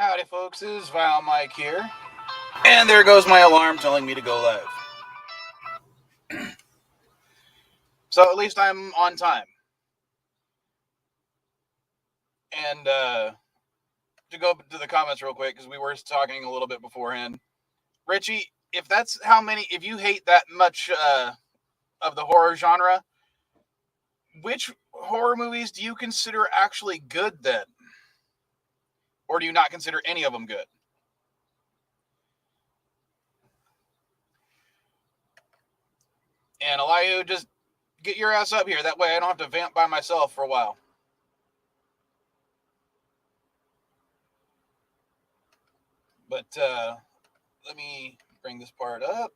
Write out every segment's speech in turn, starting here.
Howdy folks, this is Vile Mike here. And there goes my alarm telling me to go live. So at least I'm on time. And to go to the comments real quick, because we were talking a little bit beforehand. Richie, if you hate that much of the horror genre, which horror movies do you consider actually good then? Or do you not consider any of them good? And Elihu, just get your ass up here. That way I don't have to vamp by myself for a while. But let me bring this part up.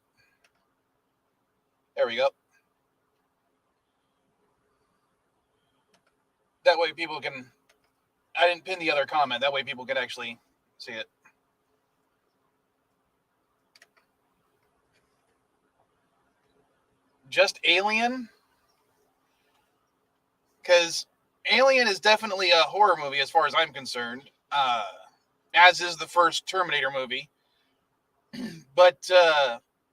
There we go. That way people can... I didn't pin the other comment. That way people can actually see it. Just Alien? Because Alien is definitely a horror movie as far as I'm concerned. As is the first Terminator movie. But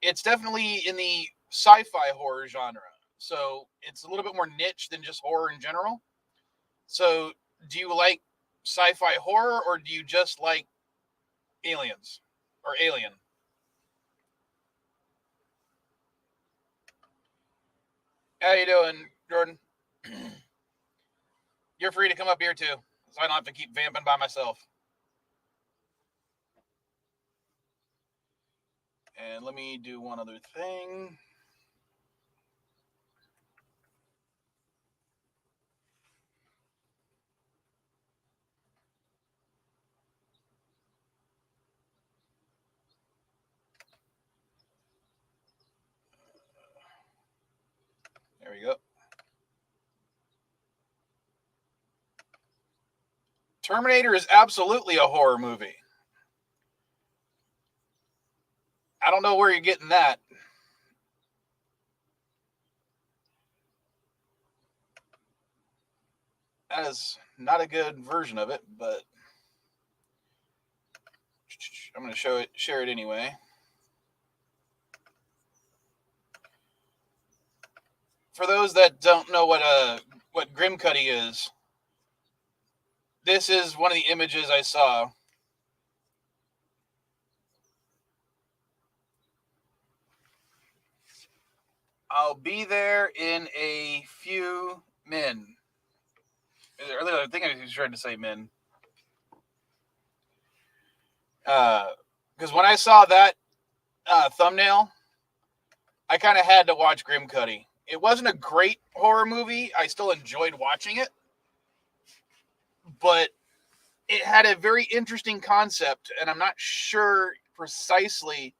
it's definitely in the sci-fi horror genre. So it's a little bit more niche than just horror in general. So do you like sci-fi horror, or do you just like aliens or Alien? How you doing, Jordan? You're free to come up here too, so I don't have to keep vamping by myself. And let me do one other thing. There we go. Terminator is absolutely a horror movie. I don't know where you're getting that. That is not a good version of it, but I'm going to share it anyway. For those that don't know what Grimcutty is, this is one of the images I saw. I'll be there in a few min. I think I was trying to say min. Because when I saw that thumbnail, I kind of had to watch Grimcutty. It wasn't a great horror movie. I still enjoyed watching it. But it had a very interesting concept, and I'm not sure precisely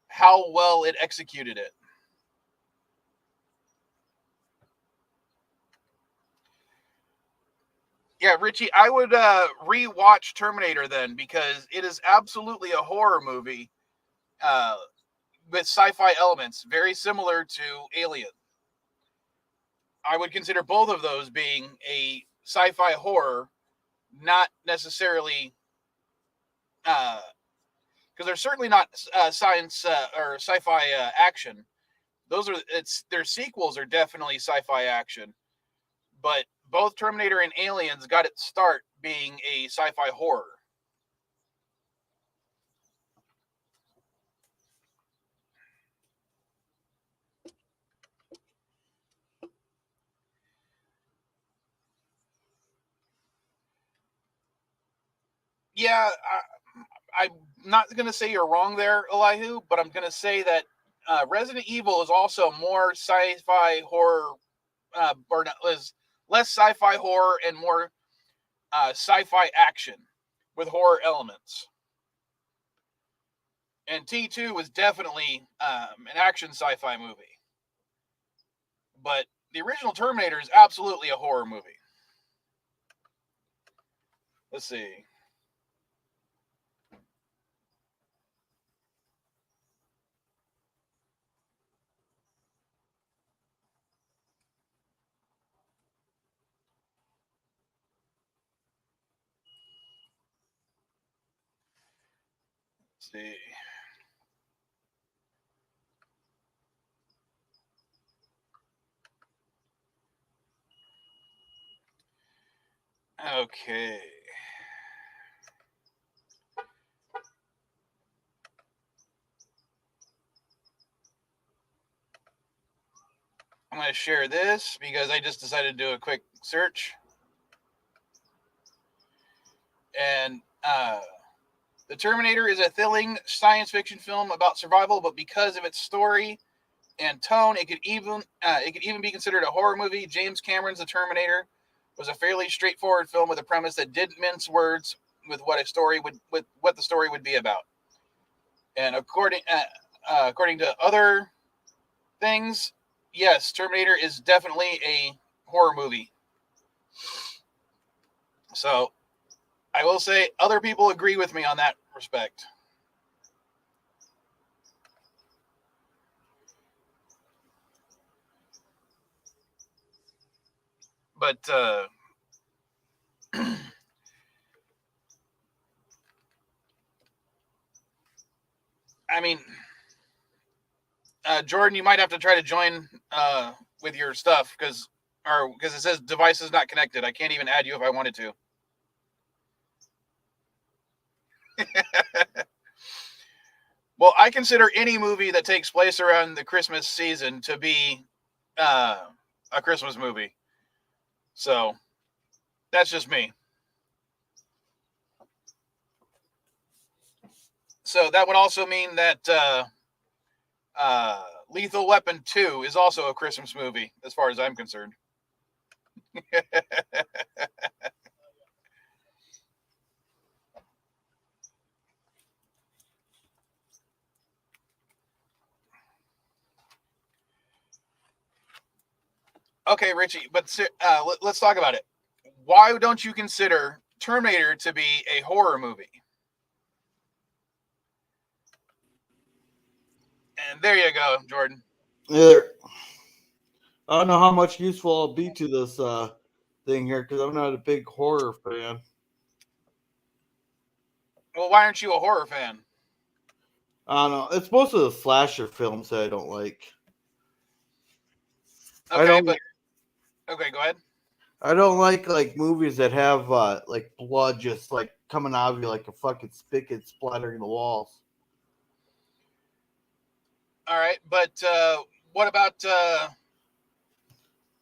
how well it executed it. Yeah, Richie, I would rewatch Terminator then, because it is absolutely a horror movie with sci-fi elements, very similar to Alien. I would consider both of those being a sci-fi horror, not necessarily because they're certainly not science or sci-fi action. Their sequels are definitely sci-fi action, but both Terminator and Aliens got its start being a sci-fi horror. Yeah, I'm not going to say you're wrong there, Elihu, but I'm going to say that Resident Evil is also more sci-fi horror, or is less sci-fi horror and more sci-fi action with horror elements. And T2 was definitely an action sci-fi movie. But the original Terminator is absolutely a horror movie. Let's see. see. Okay. I'm going to share this because I just decided to do a quick search. And The Terminator is a thrilling science fiction film about survival, but because of its story and tone, it could even be considered a horror movie. James Cameron's The Terminator was a fairly straightforward film with a premise that didn't mince words with what the story would be about. And according to other things, yes, Terminator is definitely a horror movie. So I will say other people agree with me on that respect. But I mean, Jordan, you might have to try to join with your stuff because it says device is not connected. I can't even add you if I wanted to. Well, I consider any movie that takes place around the Christmas season to be a Christmas movie. So that's just me. So that would also mean that Lethal Weapon 2 is also a Christmas movie, as far as I'm concerned. Okay, Richie, but let's talk about it. Why don't you consider Terminator to be a horror movie? And there you go, Jordan. Yeah. I don't know how much useful I'll be to this thing here because I'm not a big horror fan. Well, why aren't you a horror fan? I don't know. It's most of the slasher films that I don't like. I Okay, don't. but okay, go ahead. I don't like movies that have like blood just like coming out of you like a fucking spigot splattering the walls. All right, but what about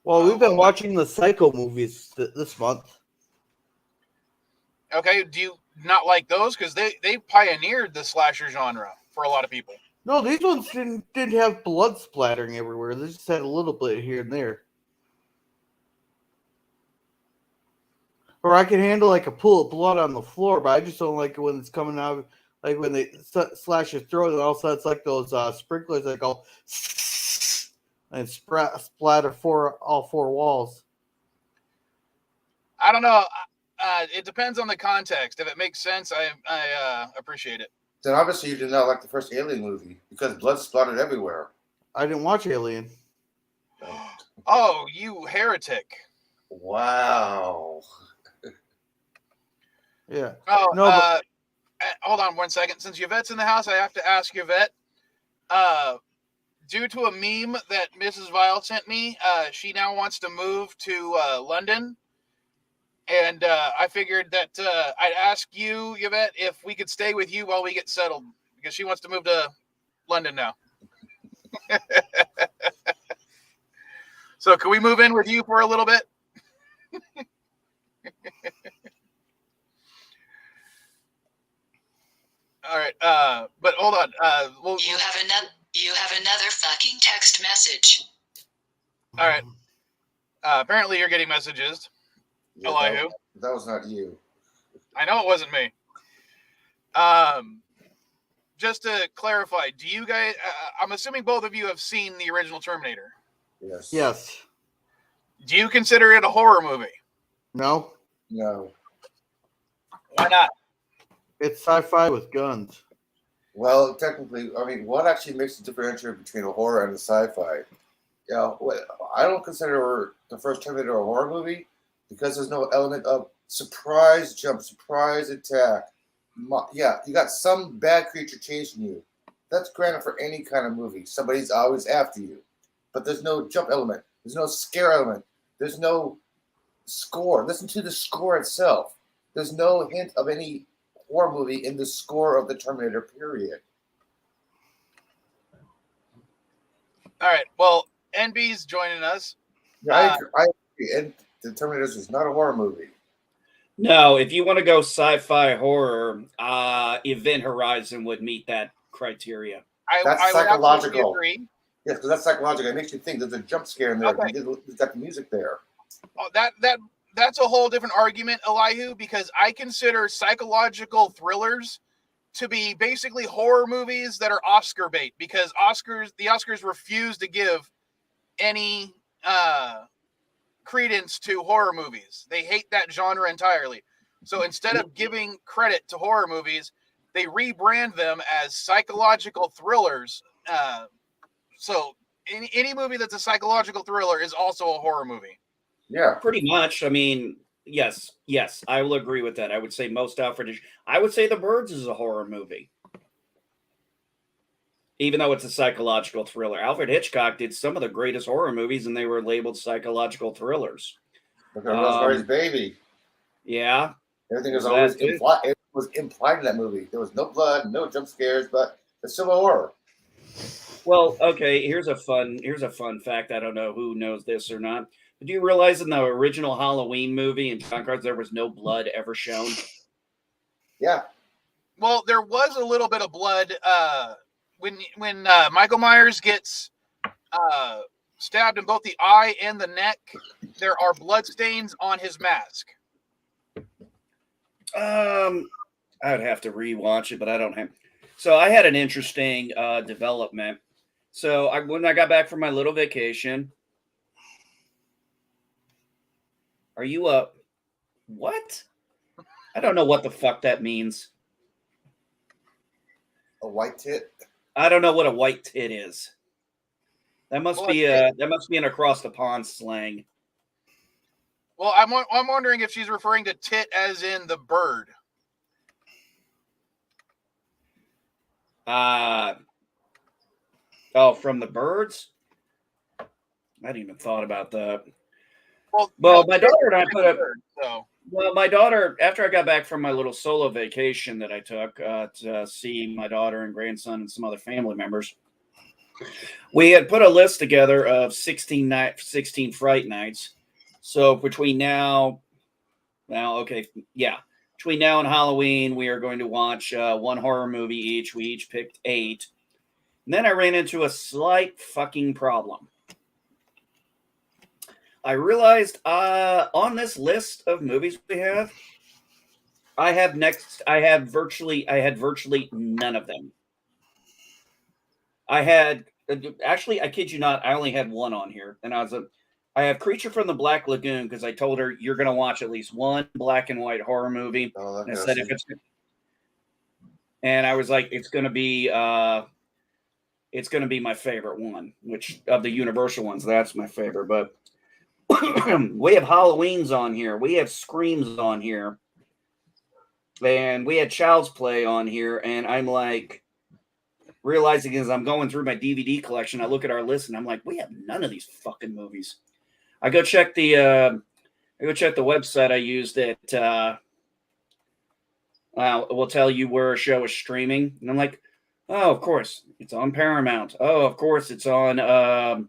Well, we've been what? watching the Psycho movies this month. Okay, do you not like those because they pioneered the slasher genre for a lot of people? No, these ones didn't have blood splattering everywhere. They just had a little bit here and there. Or I can handle like a pool of blood on the floor, but I just don't like it when it's coming out. Like when they slash your throat, and all of a sudden it's like those sprinklers that go and splatter all four walls. I don't know. It depends on the context. If it makes sense, I appreciate it. Then obviously you did not like the first Alien movie because blood splattered everywhere. I didn't watch Alien. Oh, you heretic! Wow. Yeah. Oh, No, but hold on 1 second. Since Yvette's in the house, I have to ask Yvette. Due to a meme that Mrs. Vile sent me, she now wants to move to London. And I figured that I'd ask you, Yvette, if we could stay with you while we get settled. Because she wants to move to London now. So can we move in with you for a little bit? All right. But hold on. You have another fucking text message. All right. Apparently you're getting messages. Yeah, Elihu. that was not you. I know it wasn't me. Just to clarify, do you guys? I'm assuming both of you have seen the original Terminator. Yes. yes. Do you consider it a horror movie? No. No. Why not? It's sci-fi with guns. Well, technically, I mean, what actually makes the differential between a horror and a sci-fi? Yeah, I don't consider the first Terminator a horror movie because there's no element of surprise jump, surprise attack. you got some bad creature chasing you. That's granted for any kind of movie. Somebody's always after you. But there's no jump element. There's no scare element. There's no score. Listen to the score itself. There's no hint of any horror movie in the score of the Terminator, period. All right. Well, NB's joining us. Yeah, I agree. And the Terminator is not a horror movie. No, if you want to go sci-fi horror, Event Horizon would meet that criteria. That's I would absolutely psychological. agree. Yes, because that's psychological. It makes you think there's a jump scare in there. Okay. It's got the music there. Oh, that's a whole different argument, Elihu, because I consider psychological thrillers to be basically horror movies that are Oscar bait, because the Oscars refuse to give any credence to horror movies. They hate that genre entirely. So instead of giving credit to horror movies, they rebrand them as psychological thrillers. So any movie that's a psychological thriller is also a horror movie. Yeah. Pretty much. I mean, yes, I will agree with that. I would say most Alfred. I would say The Birds is a horror movie, even though it's a psychological thriller. Alfred Hitchcock did some of the greatest horror movies, and they were labeled psychological thrillers. Look at Rosemary's Baby. Yeah. Everything was always implied. It was implied in that movie. There was no blood, no jump scares, but it's still a horror. Well, okay. Here's a fun fact. I don't know who knows this or not. But do you realize in the original Halloween movie in John Carter's there was no blood ever shown? Yeah. Well, there was a little bit of blood when Michael Myers gets stabbed in both the eye and the neck. There are blood stains on his mask. I'd have to rewatch it, but I don't have. So I had an interesting development. So when I got back from my little vacation, are you up? What? I don't know what the fuck that means. A white tit? I don't know what a white tit is. That must be an across the pond slang. Well, I'm wondering if she's referring to tit as in the bird. From the birds? I hadn't even thought about that. Well, my daughter and I put up. So. Well, my daughter, after I got back from my little solo vacation that I took to see my daughter and grandson and some other family members, we had put a list together of 16 Fright Nights. So between now and Halloween, we are going to watch one horror movie each. We each picked 8. And then I ran into a slight fucking problem. I realized on this list of movies we have, I had virtually none of them. I had actually, I kid you not, I only had one on here, and I have Creature from the Black Lagoon because I told her you're going to watch at least one black and white horror movie. Oh, and I said and I was like, it's going to be my favorite one, which of the Universal ones, that's my favorite. But we have Halloween's on here, we have Screams on here, and we had Child's Play on here, and I'm like realizing as I'm going through my DVD collection, I look at our list and I'm like, we have none of these fucking movies. I go check the website I used that will tell you where a show is streaming, and I'm like, oh, of course it's on Paramount. Oh, of course it's on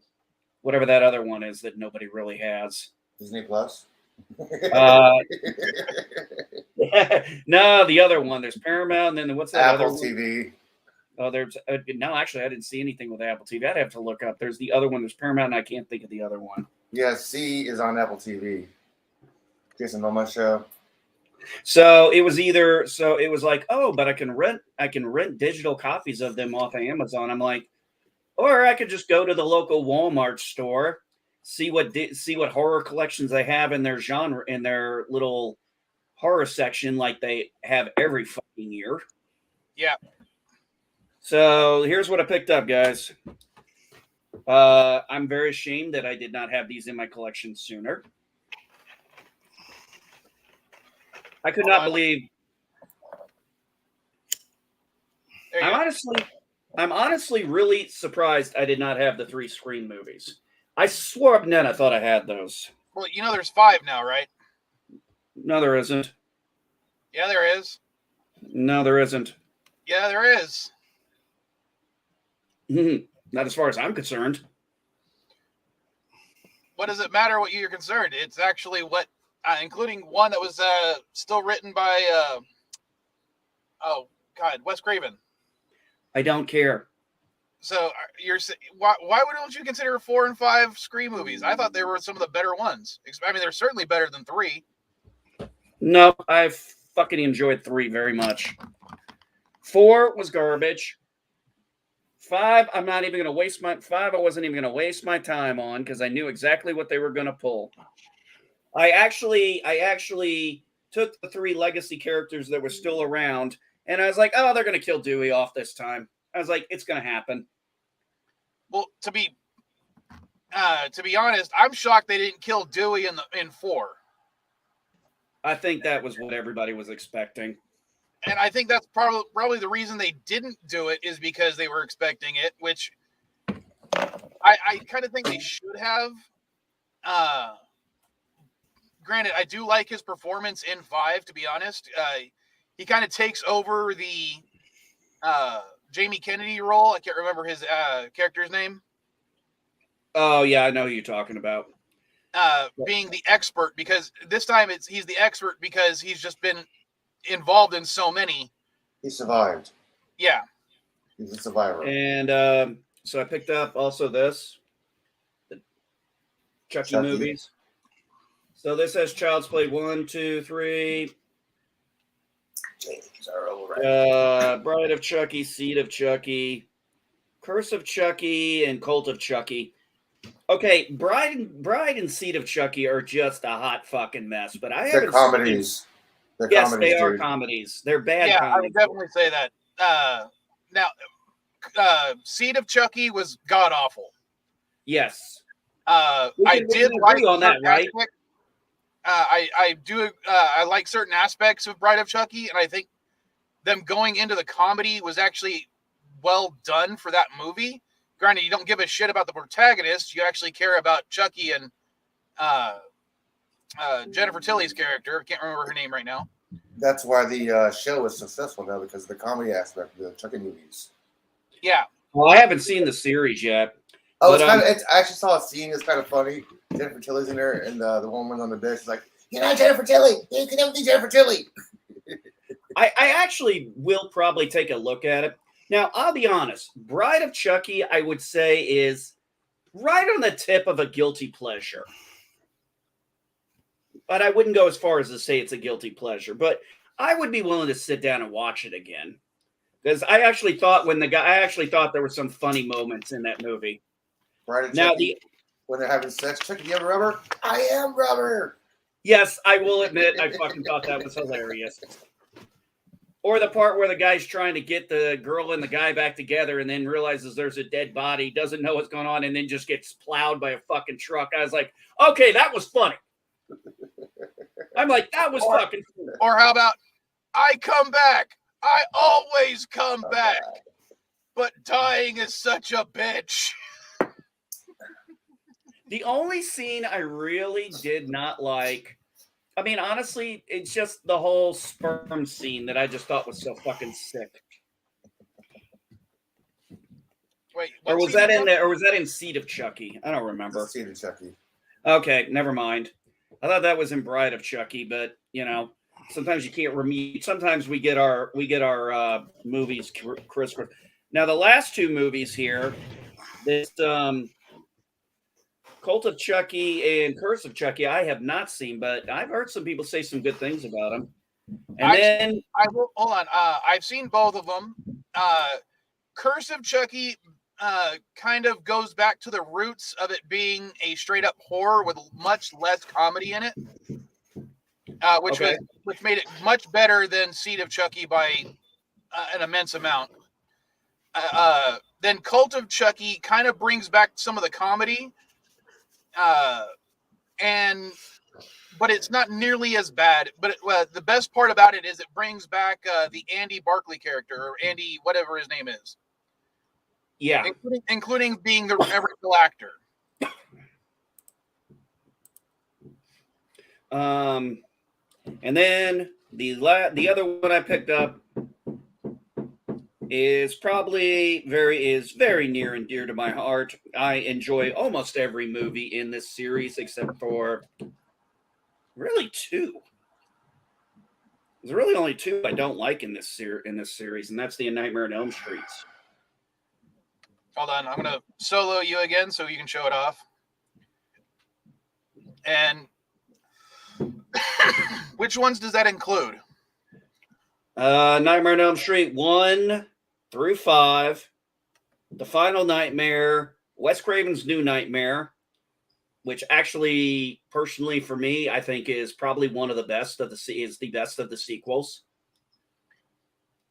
whatever that other one is that nobody really has. Disney Plus. No, the other one. There's Paramount, and then what's that Apple other one? TV. Oh, there's no. Actually, I didn't see anything with Apple TV. I'd have to look up. There's the other one. There's Paramount, and I can't think of the other one. Yeah, C is on Apple TV. Jason Momoa show. So it was like, oh, but I can rent digital copies of them off of Amazon. I'm like, or I could just go to the local Walmart store, see what horror collections they have in their genre, in their little horror section, like they have every fucking year. Yeah. So here's what I picked up, guys. I'm very ashamed that I did not have these in my collection sooner. I could not believe. honestly really surprised I did not have the 3 Scream movies. I swore up and down I thought I had those. Well, there's 5 now, right? No, there isn't. Yeah, there is. No, there isn't. Yeah, there is. Not as far as I'm concerned. What does it matter what you're concerned? It's actually what, including one that was still written by, Wes Craven. I don't care. So why don't you consider 4 and 5 Scream movies? I thought they were some of the better ones. I mean, they're certainly better than 3. No, I've fucking enjoyed 3 very much. 4 was garbage. 5, I wasn't even going to waste my time on because I knew exactly what they were going to pull. I actually took the 3 legacy characters that were still around, and I was like, oh, they're going to kill Dewey off this time. I was like, it's going to happen. Well, to be honest, I'm shocked they didn't kill Dewey in 4. I think that was what everybody was expecting. And I think that's probably the reason they didn't do it is because they were expecting it, which I kind of think they should have. Granted, I do like his performance in 5, to be honest. He kind of takes over the Jamie Kennedy role. I can't remember his character's name. Oh, yeah, I know who you're talking about. Being the expert, because this time he's the expert because he's just been involved in so many. He survived. Yeah. He's a survivor. And so I picked up also the Chucky movies. So this has Child's Play 1, 2, 3. James Earl Ray. Bride of Chucky, Seed of Chucky, Curse of Chucky, and Cult of Chucky. Okay, Bride and Seed of Chucky are just a hot fucking mess, but I haven't. They're comedies. Yes, they are comedies. They're bad comedies. I would definitely say that. Now, Seed of Chucky was god awful. Yes. I did like on that, right? I do. I like certain aspects of Bride of Chucky, and I think them going into the comedy was actually well done for that movie. Granted, you don't give a shit about the protagonist; you actually care about Chucky and Jennifer Tilly's character. I can't remember her name right now. That's why the show is successful now, because of the comedy aspect of the Chucky movies. Yeah. Well, I haven't seen the series yet. Oh, I actually saw a scene. It's kind of funny. Jennifer Tilly's in there, and the woman on the bed. She's like, "You're not Jennifer Tilly. You can never be Jennifer Tilly." I actually will probably take a look at it. Now, I'll be honest. Bride of Chucky, I would say, is right on the tip of a guilty pleasure. But I wouldn't go as far as to say it's a guilty pleasure. But I would be willing to sit down and watch it again. Because I actually thought there were some funny moments in that movie. Bride of Chucky, when they're having sex, Chucky, you have a rubber? I am rubber. Yes, I will admit, I fucking thought that was hilarious. Or the part where the guy's trying to get the girl and the guy back together and then realizes there's a dead body, doesn't know what's going on, and then just gets plowed by a fucking truck. I was like, okay, that was funny. I'm like, that was fucking funny. Or how about, I come back. I always come back. But dying is such a bitch. The only scene I really did not like, I mean, honestly, it's just the whole sperm scene that I just thought was so fucking sick. Wait, or was that in Seed of Chucky? I don't remember. Seed of Chucky. Okay, never mind. I thought that was in Bride of Chucky, but sometimes you can't sometimes we get our movies crisp. Now the last 2 movies here, this Cult of Chucky and Curse of Chucky, I have not seen, but I've heard some people say some good things about them. And hold on. I've seen both of them. Curse of Chucky kind of goes back to the roots of it being a straight up horror with much less comedy in it, which made it much better than Seed of Chucky by an immense amount. Then Cult of Chucky kind of brings back some of the comedy, and but it's not nearly as bad. But the best part about it is it brings back the Andy Barclay character, or Andy, whatever his name is. Yeah. Including being the original actor. And then the other one I picked up is very near and dear to my heart. I enjoy almost every movie in this series except for really two. There's really only two I don't like in this series, and that's the Nightmare on Elm Streets. Hold on, I'm gonna solo you again so you can show it off. And which ones does that include? Nightmare on Elm Street 1 through 5, The Final Nightmare, Wes Craven's New Nightmare, which actually, personally for me, I think is probably one of the best of the best of the sequels.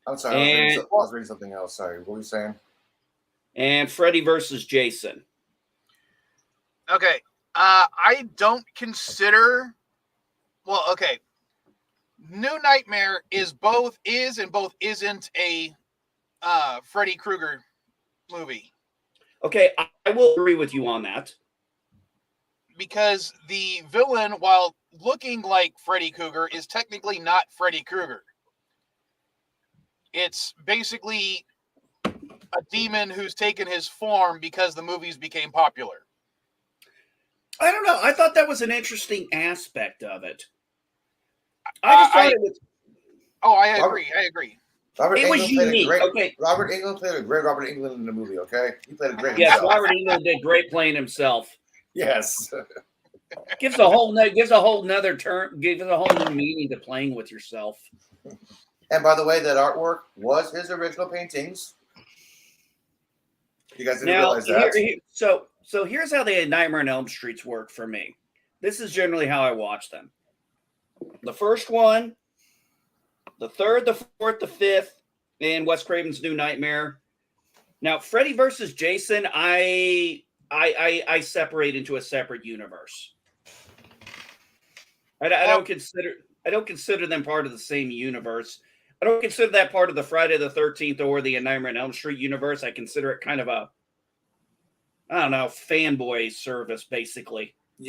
I'm sorry, I was reading something else. Sorry, what were you saying? And Freddy versus Jason. Okay, I don't consider. Well, okay. New Nightmare is and both isn't a Freddy Krueger movie. Okay, I will agree with you on that. Because the villain, while looking like Freddy Krueger, is technically not Freddy Krueger. It's basically a demon who's taken his form because the movies became popular. I don't know. I thought that was an interesting aspect of it. I just thought it was. Oh, I agree. It was unique. Okay. Robert Englund played a great Robert Englund in the movie. Okay, he played a great. Yes, himself. Robert Englund did great playing himself. Yes. gives a whole nother term, gives a whole new meaning to playing with yourself. And by the way, that artwork was his original paintings. You guys didn't realize that. So here's how the Nightmare on Elm Streets work for me. This is generally how I watch them. The first one, the third, the fourth, the fifth, and Wes Craven's New Nightmare. Now, Freddy versus Jason, I separate into a separate universe. I don't consider them part of the same universe. I don't consider that part of the Friday the 13th or the Nightmare on Elm Street universe. I consider it kind of a, I don't know, fanboy service, basicing.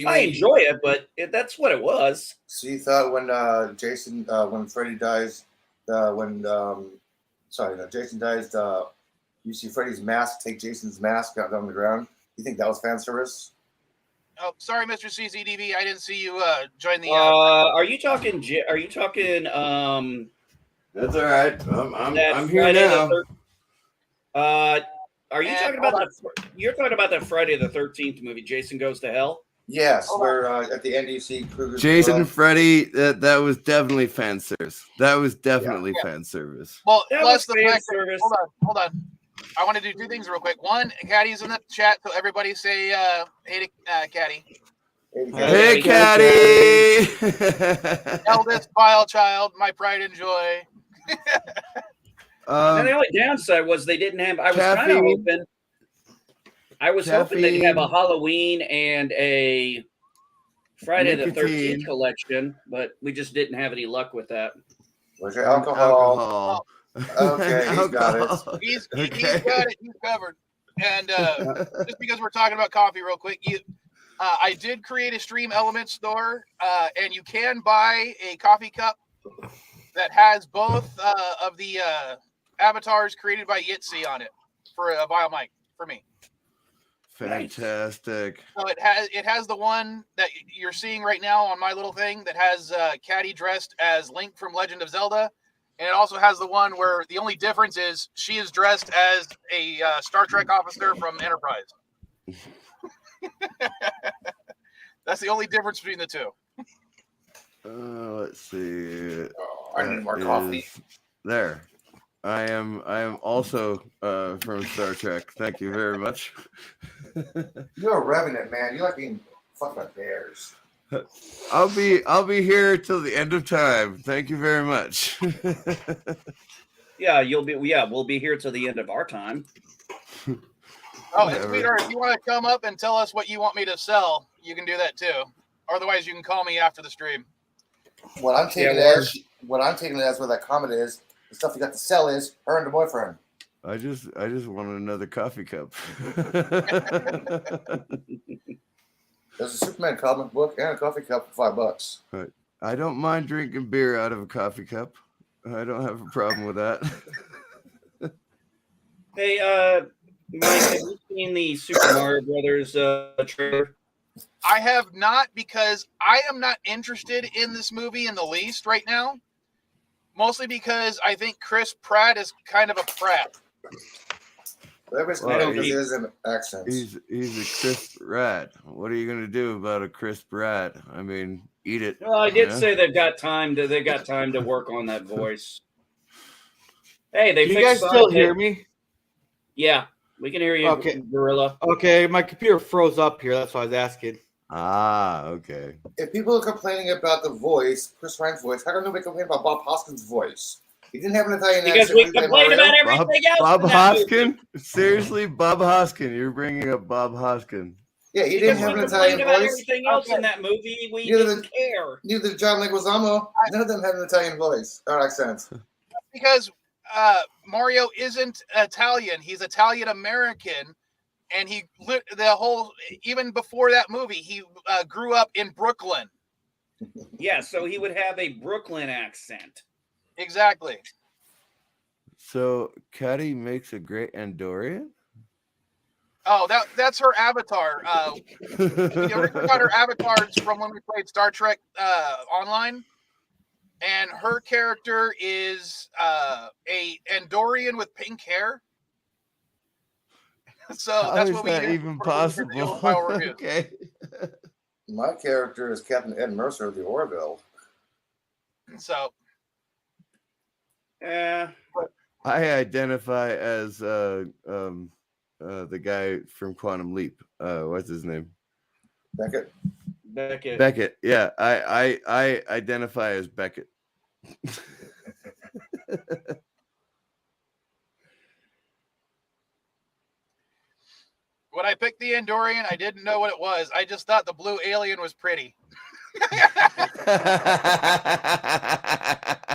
I enjoy it, but that's what it was. So you thought when when Freddy dies, Jason dies, you see Freddy's mask take Jason's mask out on the ground. You think that was fan service? Oh, sorry, Mr. CCDV. I didn't see you join the. Are you talking? That's all right. I'm here now. Are you talking about that? You're talking about that Friday the 13th movie, Jason Goes to Hell? Yes, where at the end you see Krueger's Jason and Freddy. That was definitely fan service. That was definitely fan service. Well, that plus was the fan fact service. Hold on. I want to do two things real quick. One, Caddy's in the chat, so everybody say hey to Caddy. Hey, Caddy! Eldest vile child, my pride and joy. And the only downside was they didn't have. I was kind of hoping. I was hoping they'd have a Halloween and a Friday the 13th collection, but we just didn't have any luck with that. Where's your alcohol? Okay, he's got it. He's got it. He's covered. And just because we're talking about coffee real quick, I did create a Stream Element store, and you can buy a coffee cup that has both of the avatars created by Yitzy on it for a Vile Mic for me. Fantastic. So it has the one that you're seeing right now on my little thing that has Caddy dressed as Link from Legend of Zelda. And it also has the one where the only difference is she is dressed as a Star Trek officer from Enterprise. That's the only difference between the two. Let's see. I need more coffee. There. I am also from Star Trek. Thank you very much. You're a revenant, man. You like being fucked by bears. I'll be here till the end of time. Thank you very much. Yeah, we'll be here till the end of our time. Oh, and sweetheart, if you want to come up and tell us what you want me to sell, you can do that too. Otherwise, you can call me after the stream. What I'm taking it as where that comment is, the stuff you got to sell is her and the boyfriend. I just wanted another coffee cup. There's a Superman comic book and a coffee cup for $5. Right. I don't mind drinking beer out of a coffee cup. I don't have a problem with that. Hey, Mike, have you seen the Super Mario Brothers trailer? I have not, because I am not interested in this movie in the least right now. Mostly because I think Chris Pratt is kind of a prat. Everybody's Well, going to his accents. He's a crisp rat. What are you gonna do about a crisp rat? I mean, eat it. Well, I did say they've got time to work on that voice. Hey, they Can you fixed guys still Sonic. hear me? Yeah, we can hear you, Okay. Gorilla. Okay, my computer froze up here. That's why I was asking. Ah, okay. If people are complaining about the voice, Chris Ryan's voice, how come nobody complain about Bob Hoskins' voice? He didn't have an Italian Because accent. we when he played complained Mario. about everything else. Bob in that movie. Hoskin? Seriously, Bob Hoskin? You're bringing up Bob Hoskin? Yeah, he Because didn't have we an complained Italian about voice. everything else in that movie. We Neither didn't care. Neither did John Leguizamo. None of them had an Italian voice or accent. Because Mario isn't Italian. He's Italian American. And he even before that movie, he grew up in Brooklyn. Yeah, so he would have a Brooklyn accent. Exactly. So, Cuddy makes a great Andorian? Oh, that's her avatar. The original got her avatars from when we played Star Trek Online. And her character is a Andorian with pink hair. So How that's is what we that use even for possible? the old file review. Okay. My character is Captain Ed Mercer of the Orville. So Yeah. I identify as the guy from Quantum Leap. What's his name? Beckett. Beckett. Yeah, I identify as Beckett. when I picked the Andorian, I didn't know what it was. I just thought the blue alien was pretty.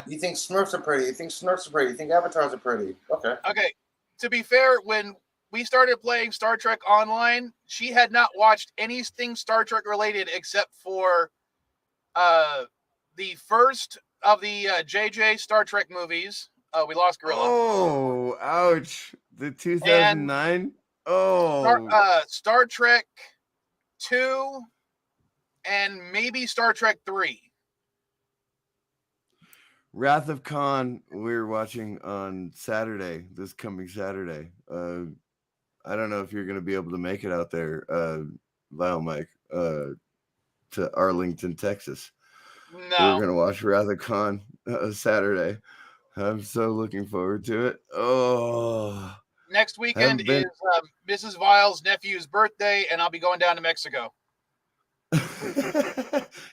You think Smurfs are pretty. You think Smurfs are pretty. You think avatars are pretty. Okay. Okay. To be fair, when we started playing Star Trek Online, she had not watched anything Star Trek related except for the first of the JJ Star Trek movies. We lost Gorilla. Oh, ouch. The 2009? Star Trek 2 and maybe Star Trek 3. Wrath of Khan, we're watching on Saturday, this coming Saturday. I don't know if you're going to be able to make it out there, Vile Mike, to Arlington, Texas. No. We're going to watch Wrath of Khan Saturday. I'm so looking forward to it. Oh. Next weekend is Mrs. Vile's nephew's birthday, and I'll be going down to Mexico.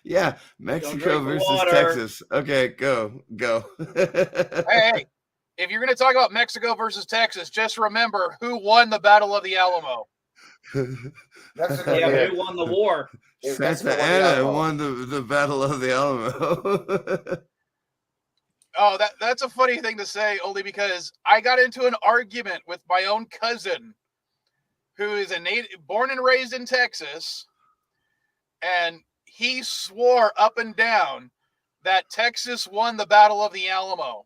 Yeah, Mexico versus water. Texas. Okay, go. Hey, if you're going to talk about Mexico versus Texas, just remember who won the Battle of the Alamo. Mexico Yeah, but did. who won the war? If Mexico Santa won the Anna Alamo. won the Battle of the Alamo. Oh, that's a funny thing to say, only because I got into an argument with my own cousin, who is born and raised in Texas, and he swore up and down that Texas won the Battle of the Alamo.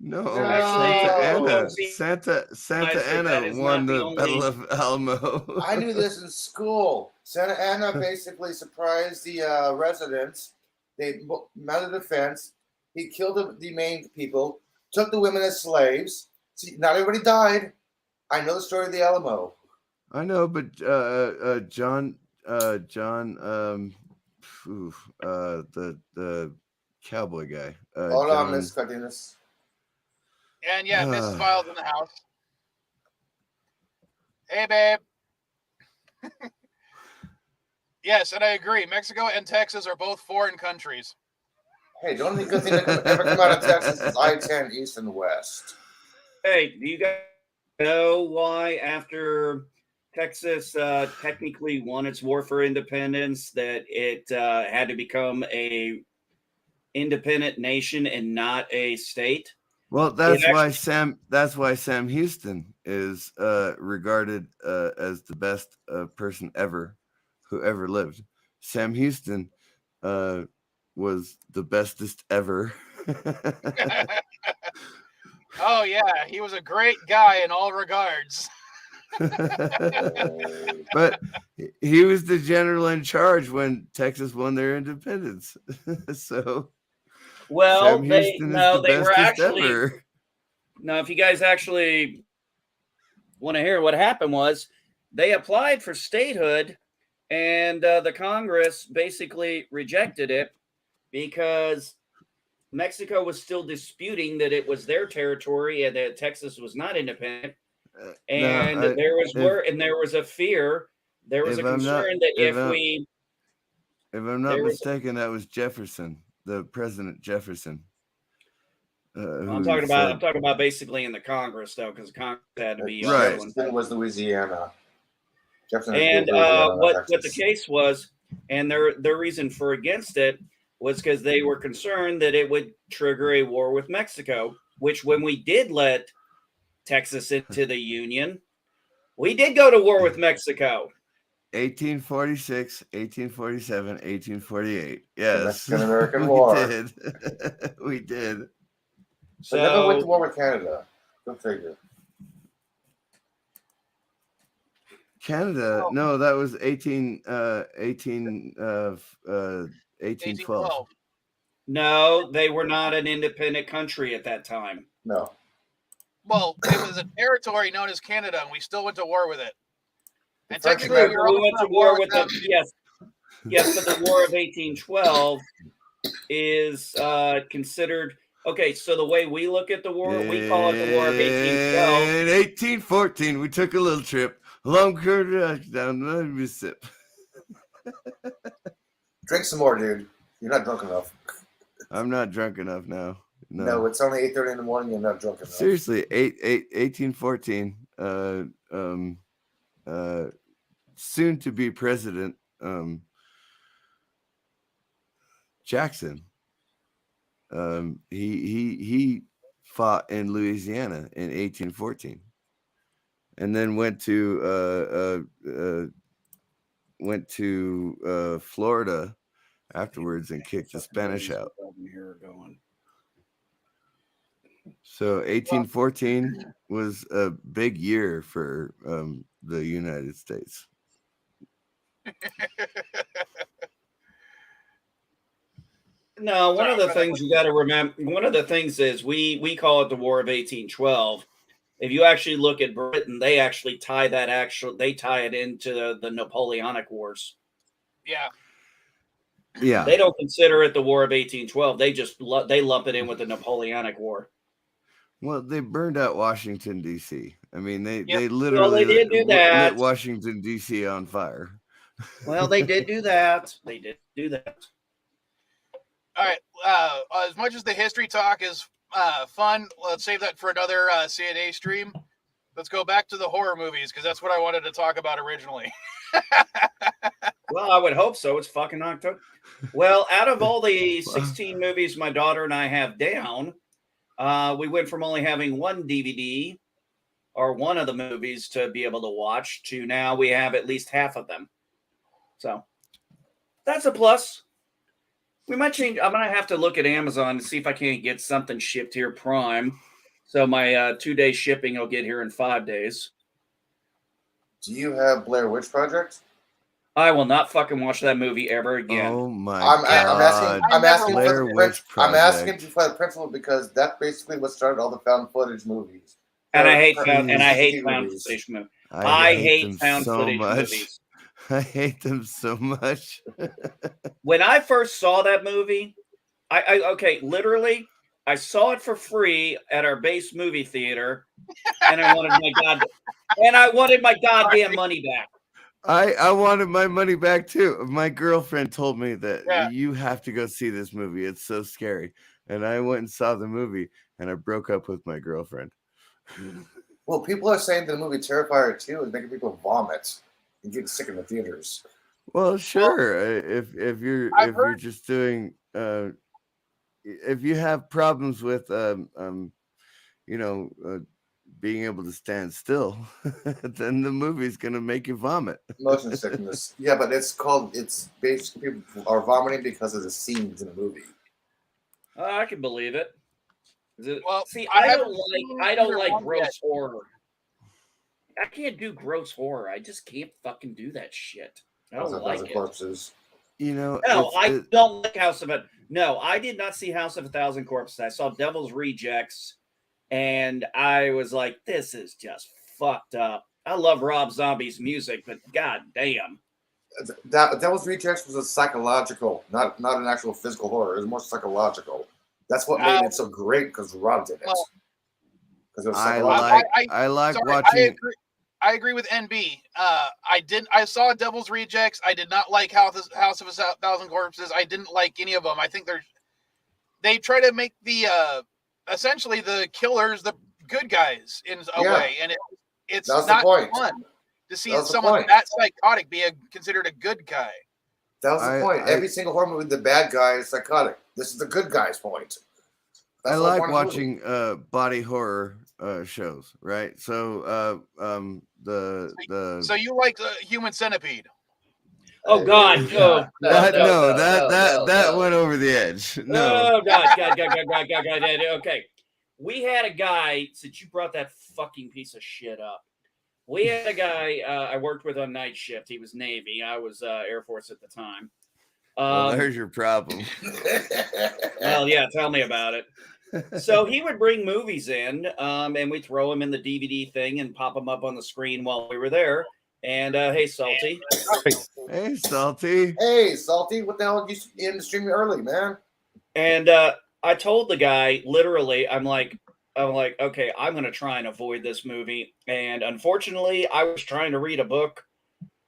No, Actually, Santa that Anna is won not the the only- Battle of Alamo. I knew this in school. Santa Anna basically surprised the residents. They mounted a fence. He killed the main people, took the women as slaves. See, not everybody died. I know the story of the Alamo. I know, but John, the cowboy guy. Hold on, Miss Cardenas. And yeah, Mrs. Vile's in the house. Hey, babe. Yes, and I agree. Mexico and Texas are both foreign countries. Hey, the only good thing that could ever come out of Texas is I-10 East and West. Hey, do you guys know why after Texas technically won its war for independence, that it had to become a independent nation and not a state. Well, that's why Sam Houston is regarded as the best person ever who ever lived. Sam Houston was the bestest ever. Oh yeah, he was a great guy in all regards. But he was the general in charge when Texas won their independence. So Well, Sam Houston is the they were bestest actually ever. now. If you guys actually want to hear what happened, was they applied for statehood, and the Congress basically rejected it because Mexico was still disputing that it was their territory and that Texas was not independent. And there was a fear, there was a concern that if I'm not mistaken, that was Jefferson, the President Jefferson. I'm talking about basically in the Congress, though, because Congress had to be right. Jefferson was Louisiana. Jefferson and what the case was, and their reason for against it was because they were concerned that it would trigger a war with Mexico, which when we did let Texas into the Union, we did go to war with Mexico. 1846, 1847, 1848. Yes. The Mexican-American War. Did. We did. So never went to war with Canada. Go figure. Canada? No, that was 1812. No, they were not an independent country at that time. No. Well, it was a territory known as Canada, and we still went to war with it. And technically, we went to war with them. Yes, but the War of 1812 is considered. Okay, so the way we look at the war, we call it the War of 1812. In 1814, we took a little trip along down the Mississippi. Drink some more, dude. You're not drunk enough. I'm not drunk enough now. No, it's only 8:30 in the morning. You're not drunk enough. Seriously, 1814. Soon to be president, Jackson. He fought in Louisiana in 1814, and then went to Florida afterwards and kicked the Spanish out. So 1814 was a big year for the United States. No, one of the things you got to remember, one of the things is we call it the War of 1812. If you actually look at Britain, they actually tie it into the Napoleonic Wars. Yeah. Yeah. They don't consider it the War of 1812. They just they lump it in with the Napoleonic War. Well, they burned out Washington, D.C. I mean, they literally did do that. Lit Washington, D.C. on fire. Well, they did do that. They did do that. All right. As much as the history talk is fun, let's save that for another CNA stream. Let's go back to the horror movies, because that's what I wanted to talk about originally. Well, I would hope so. It's fucking October. Well, out of all the 16 movies my daughter and I have down, we went from only having one DVD or one of the movies to be able to watch to now we have at least half of them. So that's a plus. We might change. I'm going to have to look at Amazon and see if I can't get something shipped here Prime. So my 2-day shipping will get here in 5 days. Do you have Blair Witch Project? I will not fucking watch that movie ever again. Oh my God. I'm asking Blair Witch Project. I'm asking for the principle because that's basically what started all the found footage movies. And I hate found footage movies. I hate found footage movies. I hate them so much. When I first saw that movie, literally, I saw it for free at our base movie theater, and I wanted my goddamn money back. I wanted my money back too. My girlfriend told me that you have to go see this movie. It's so scary. And I went and saw the movie, and I broke up with my girlfriend. Well, people are saying that the movie Terrifier 2 is making people vomit and get sick in the theaters. Well, sure. If you're I've if you're heard- just doing if you have problems with being able to stand still, then the movie's gonna make you vomit. Motion sickness. Yeah, but it's basically people are vomiting because of the scenes in the movie. I can believe it. Well, See, I I haven't don't seen like either one gross yet. horror. I can't do gross horror. I just can't fucking do that shit. I don't like it. Corpses. No, I don't like House of No, I did not see House of a Thousand Corpses. I saw Devil's Rejects, and I was like, this is just fucked up. I love Rob Zombie's music, but god damn. Devil's Rejects was a psychological, not an actual physical horror. It was more psychological. That's what made it so great because Rob did it. Because it was psychological. I like sorry, watching. I agree with NB. I saw Devil's Rejects. I did not like House of a Thousand Corpses. I didn't like any of them. I think they try to make the essentially the killers the good guys in a way, and it's not fun to see someone that psychotic be considered a good guy. That was the point. Every single horror movie, the bad guy is psychotic. This is the good guy's point. I like watching body horror shows, right? So So you like Human Centipede? Oh God! That went over the edge. No. Oh God! Okay, we had a guy. Since you brought that fucking piece of shit up, we had a guy I worked with on night shift. He was Navy. I was Air Force at the time. Well, there's your problem. Well, yeah, tell me about it. So he would bring movies in, and we'd throw them in the DVD thing and pop them up on the screen while we were there. And hey, Salty. Hey, Salty. Hey, Salty. What the hell? You in the stream early, man. And I told the guy, literally, I'm like, okay, I'm going to try and avoid this movie. And unfortunately, I was trying to read a book,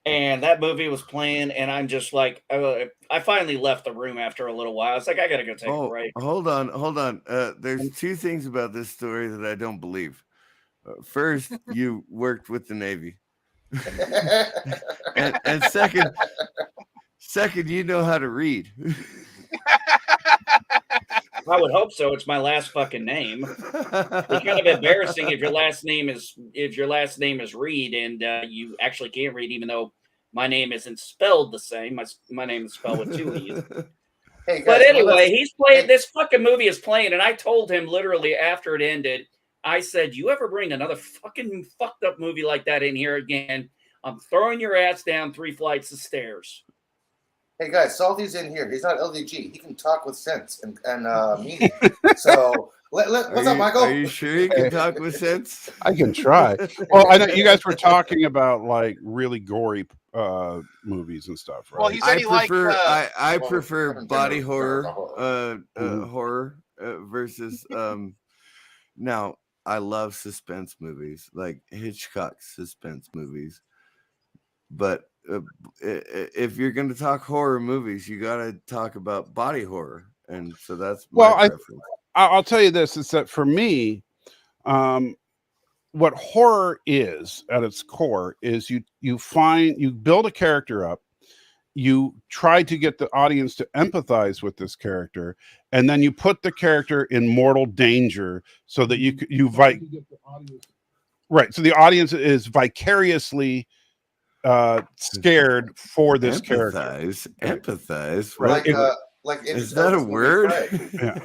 and that movie was playing, and I'm just like, I finally left the room after a little while. I was like, I got to go take a break. Hold on. There's two things about this story that I don't believe. First, you worked with the Navy. and second, you know how to read. I would hope so. It's my last fucking name. It's kind of embarrassing if your last name is Reed and you actually can't read, even though my name isn't spelled the same. My name is spelled with two E's. Hey guys, but anyway, he's playing. This fucking movie is playing, and I told him literally after it ended, I said, "You ever bring another fucking fucked up movie like that in here again, I'm throwing your ass down 3 flights of stairs." Hey guys, Salty's in here. He's not LDG. He can talk with sense and meaning. So what's up, Michael? Are you sure you can talk with sense? I can try. Well, I know you guys were talking about like really gory movies and stuff, right? Well, he said I prefer body horror horror versus now I love suspense movies, like Hitchcock suspense movies. But if you're going to talk horror movies, you got to talk about body horror, and so that's my preference. I'll tell you this: is that for me, what horror is at its core is you build a character up, you try to get the audience to empathize with this character, and then you put the character in mortal danger so that you get the audience right. So the audience is vicariously scared for this character. Empathize, right? Like is that a word? Yeah.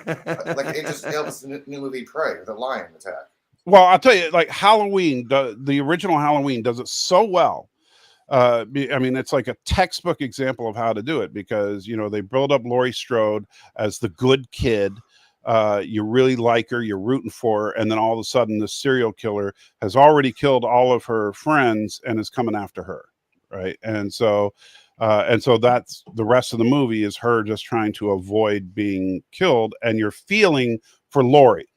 Like it just helps the new movie Prey, the lion attack. Well, I'll tell you, like Halloween, the original Halloween does it so well. I mean, it's like a textbook example of how to do it because they build up Laurie Strode as the good kid. You really like her, you're rooting for her, and then all of a sudden the serial killer has already killed all of her friends and is coming after her, right? And so that's the rest of the movie is her just trying to avoid being killed, and you're feeling for Laurie.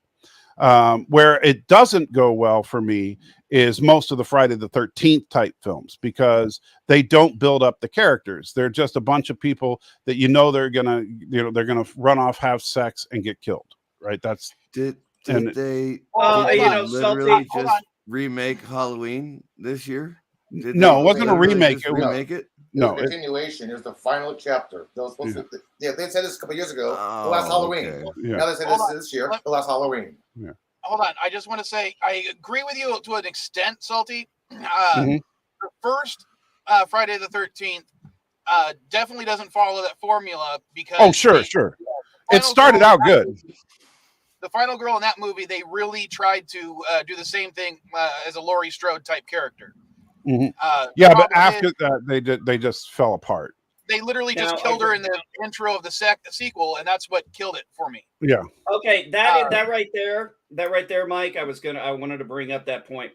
Where it doesn't go well for me is most of the Friday the 13th type films because they don't build up the characters. They're just a bunch of people that they're gonna run off, have sex, and get killed. Right? That's did they literally just remake Halloween this year? Did No, they- it wasn't they a really remake. just It was, remake it? no, It was a continuation. It was the final chapter. They were supposed to. Yeah, they said this a couple years ago. the last Halloween. okay. yeah. Now they said Hold this on. this year. The last Halloween. Hold on. I just want to say I agree with you to an extent, Salty. Mhm. The first Friday the 13th definitely doesn't follow that formula because Oh, sure, sure. It final started girl out in that good. movie- The final girl in that movie, they really tried to do the same thing as a Laurie Strode type character. Mhm. The Yeah, but problem after is that, they just fell apart. they literally just Now, killed her in the intro of the sequel, and that's what killed it for me. Yeah. Okay, that right there, Mike. I wanted to bring up that point.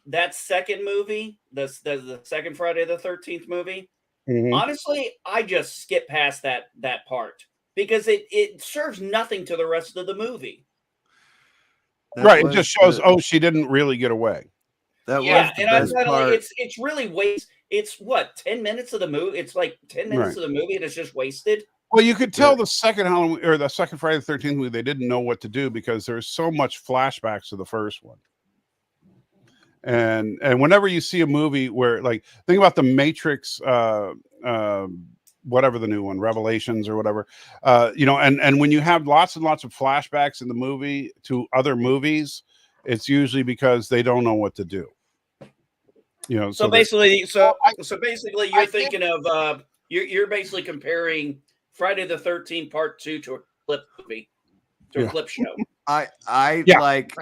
That second movie, the second Friday the 13th movie. Mhm. Honestly, I just skip past that part because it serves nothing to the rest of the movie. That Right. It was just shows, the- oh, she didn't really get away. That Yeah, was the And I'm best kind of like, part. it's really waste. It's what 10 minutes of the movie. It's like 10 minutes Right. of the movie that's just wasted. Well, you could tell Yeah. the second Halloween or the second Friday the 13th movie, they didn't know what to do because there's so much flashbacks to the first one. And whenever you see a movie where, like, think about the Matrix, whatever the new one, Revelations or whatever, and when you have lots and lots of flashbacks in the movie to other movies, it's usually because they don't know what to do. So they- basically, I you're think- thinking of you're basically comparing Friday the 13th Part 2 to a clip movie, to a Yeah. clip show. I Yeah. like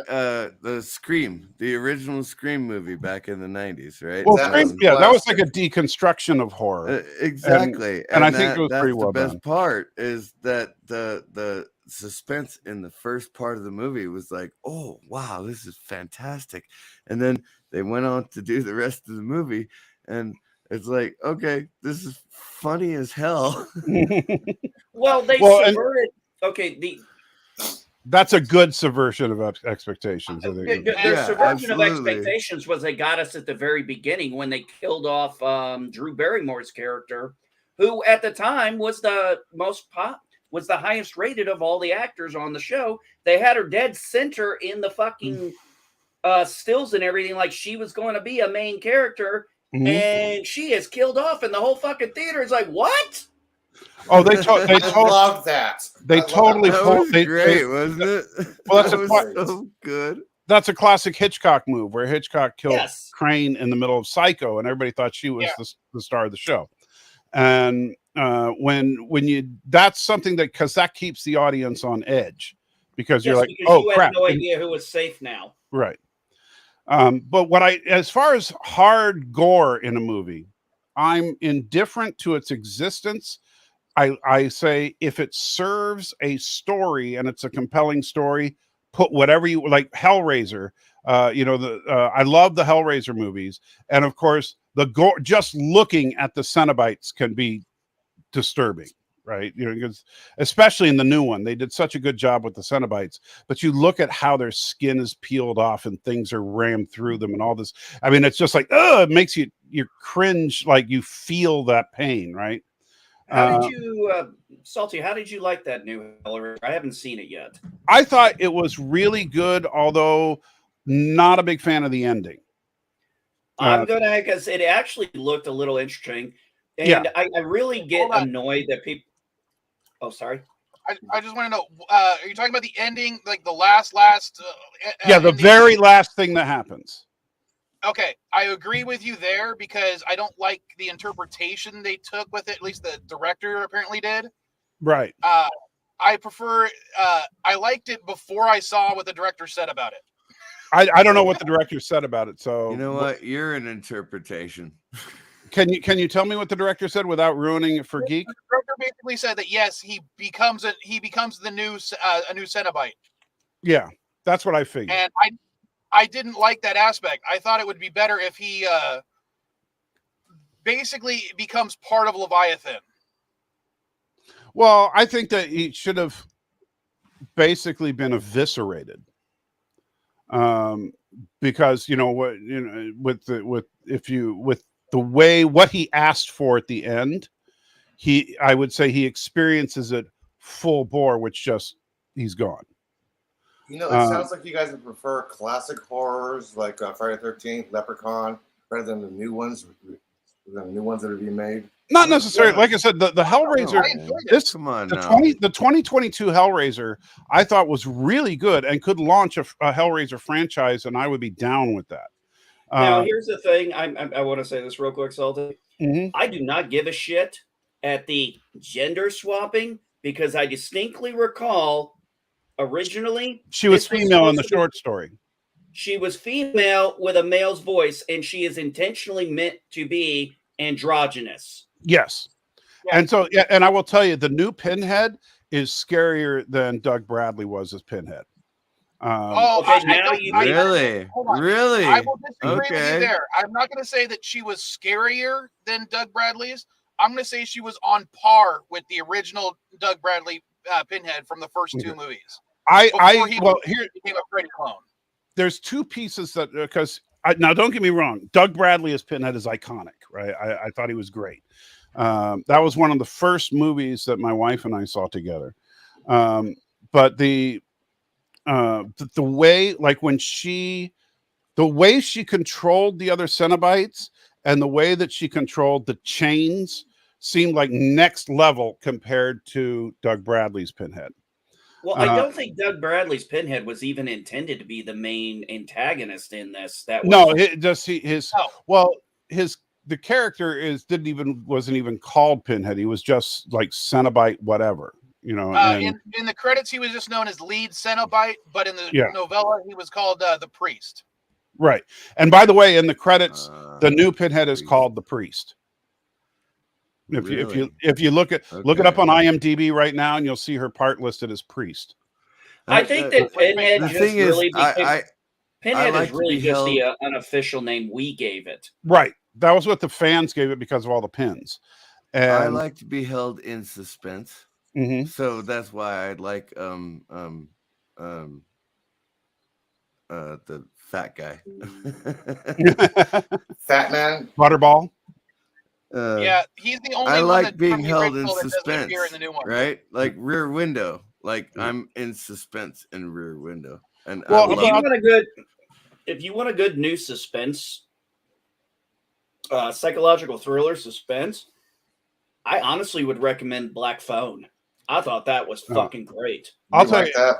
the Scream, the original Scream movie back in the 90s, right? well, That Scream, was yeah, that was like classic. a deconstruction of horror. Exactly. and I think it was that's pretty the well best done. part is that the suspense in the first part of the movie was like, oh wow, this is fantastic. And then they went on to do the rest of the movie, and it's like, okay, this is funny as hell. Well, they Well, and- subverted. Okay, That's a good subversion of expectations. I think. their Yeah, subversion of absolutely. expectations was they got us at the very beginning when they killed off Drew Barrymore's character, who at the time was the was the highest rated of all the actors on the show. They had her dead center in the fucking stills and everything, like she was going to be a main character, Mhm. and she is killed off, and the whole fucking theater is like, what? Oh, they I love that. they I love totally That pulled. was they- great, wasn't it? Well, that's that a was quite- so good. That's a classic Hitchcock move where Hitchcock killed Yes. Crane in the middle of Psycho, and everybody thought she was the star of the show. And when you, that's something because that keeps the audience on edge because you're Yes, like, because oh you crap, had no idea who was safe now. right. But as far as hard gore in a movie, I'm indifferent to its existence. I say if it serves a story and it's a compelling story, put whatever you like. Hellraiser, I love the Hellraiser movies, and of course the gore. Just looking at the Cenobites can be disturbing, right? Because especially in the new one, they did such a good job with the Cenobites. But you look at how their skin is peeled off and things are rammed through them and all this. I mean, it's just like, it makes you cringe, like you feel that pain, right? How did you, Salty? How did you like that new Hellraiser? I haven't seen it yet. I thought it was really good, although not a big fan of the ending. I'm gonna, because it actually looked a little interesting, and I really get Hold on. annoyed that people. Oh, sorry. I just want to know, are you talking about the ending, like the last? Yeah, the ending? very last thing that happens. Okay, I agree with you there because I don't like the interpretation they took with it. At least the director apparently did. Right. I prefer. I liked it before I saw what the director said about it. I don't know what the director said about it. So You know what? You're an interpretation. Can you tell me what the director said without ruining it for Geek? The director basically said that yes, he becomes the new a new Cenobite, Yeah, that's what I figured. and I didn't like that aspect. I thought it would be better if he basically becomes part of Leviathan. Well, I think that he should have basically been eviscerated. Because with the way what he asked for at the end, I would say he experiences it full bore, which just he's gone. You know, it sounds like you guys would prefer classic horrors like Friday the 13th, Leprechaun, rather than the new ones that are being made. Not necessarily. Like I said, the Hellraiser. I enjoyed it. Come on, The now. 2022 Hellraiser, I thought was really good and could launch a Hellraiser franchise, and I would be down with that. Now, here's the thing. I want to say this real quick, Salty. Mhm. I do not give a shit at the gender swapping because I distinctly recall originally She was this was female in the supposed to be- short story. She was female with a male's voice, and she is intentionally meant to be androgynous. Yes. And so, yeah, and I will tell you, the new Pinhead is scarier than Doug Bradley was as Pinhead. Okay, now you Really? Really? I will disagree with Okay. you there. I'm not going to say that she was scarier than Doug Bradley's. I'm going to say she was on par with the original Doug Bradley Pinhead from the first two movies. Here became a Freddy clone. There's two pieces that because now don't get me wrong, Doug Bradley as Pinhead is iconic, right? I thought he was great. That was one of the first movies that my wife and I saw together. But the way, like the way she controlled the other Cenobites and the way that she controlled the chains seemed like next level compared to Doug Bradley's Pinhead. Well, I don't think Doug Bradley's Pinhead was even intended to be the main antagonist in this. The character wasn't even called Pinhead. He was just like Cenobite, whatever, you know. In the credits, he was just known as lead Cenobite, but in the novella, he was called the priest. Right. And by the way, in the credits, the new Pinhead is called the priest. If you look it up on IMDb right now, and you'll see her part listed as priest. I think that Pinhead the thing is, Pinhead like is really to be just held- the unofficial name we gave it. Right. That was what the fans gave it because of all the pins. And I like to be held in suspense. Mhm. So that's why I like the fat guy. Fat man. Butterball. Yeah, he's the only I one like that being from the held in original that doesn't suspense, appear in the new one. right? Like Rear Window. Like I'm in suspense in Rear Window, and Well, if you want a good new suspense, psychological thriller suspense, I honestly would recommend Black Phone. I thought that was fucking great. I'll tell you,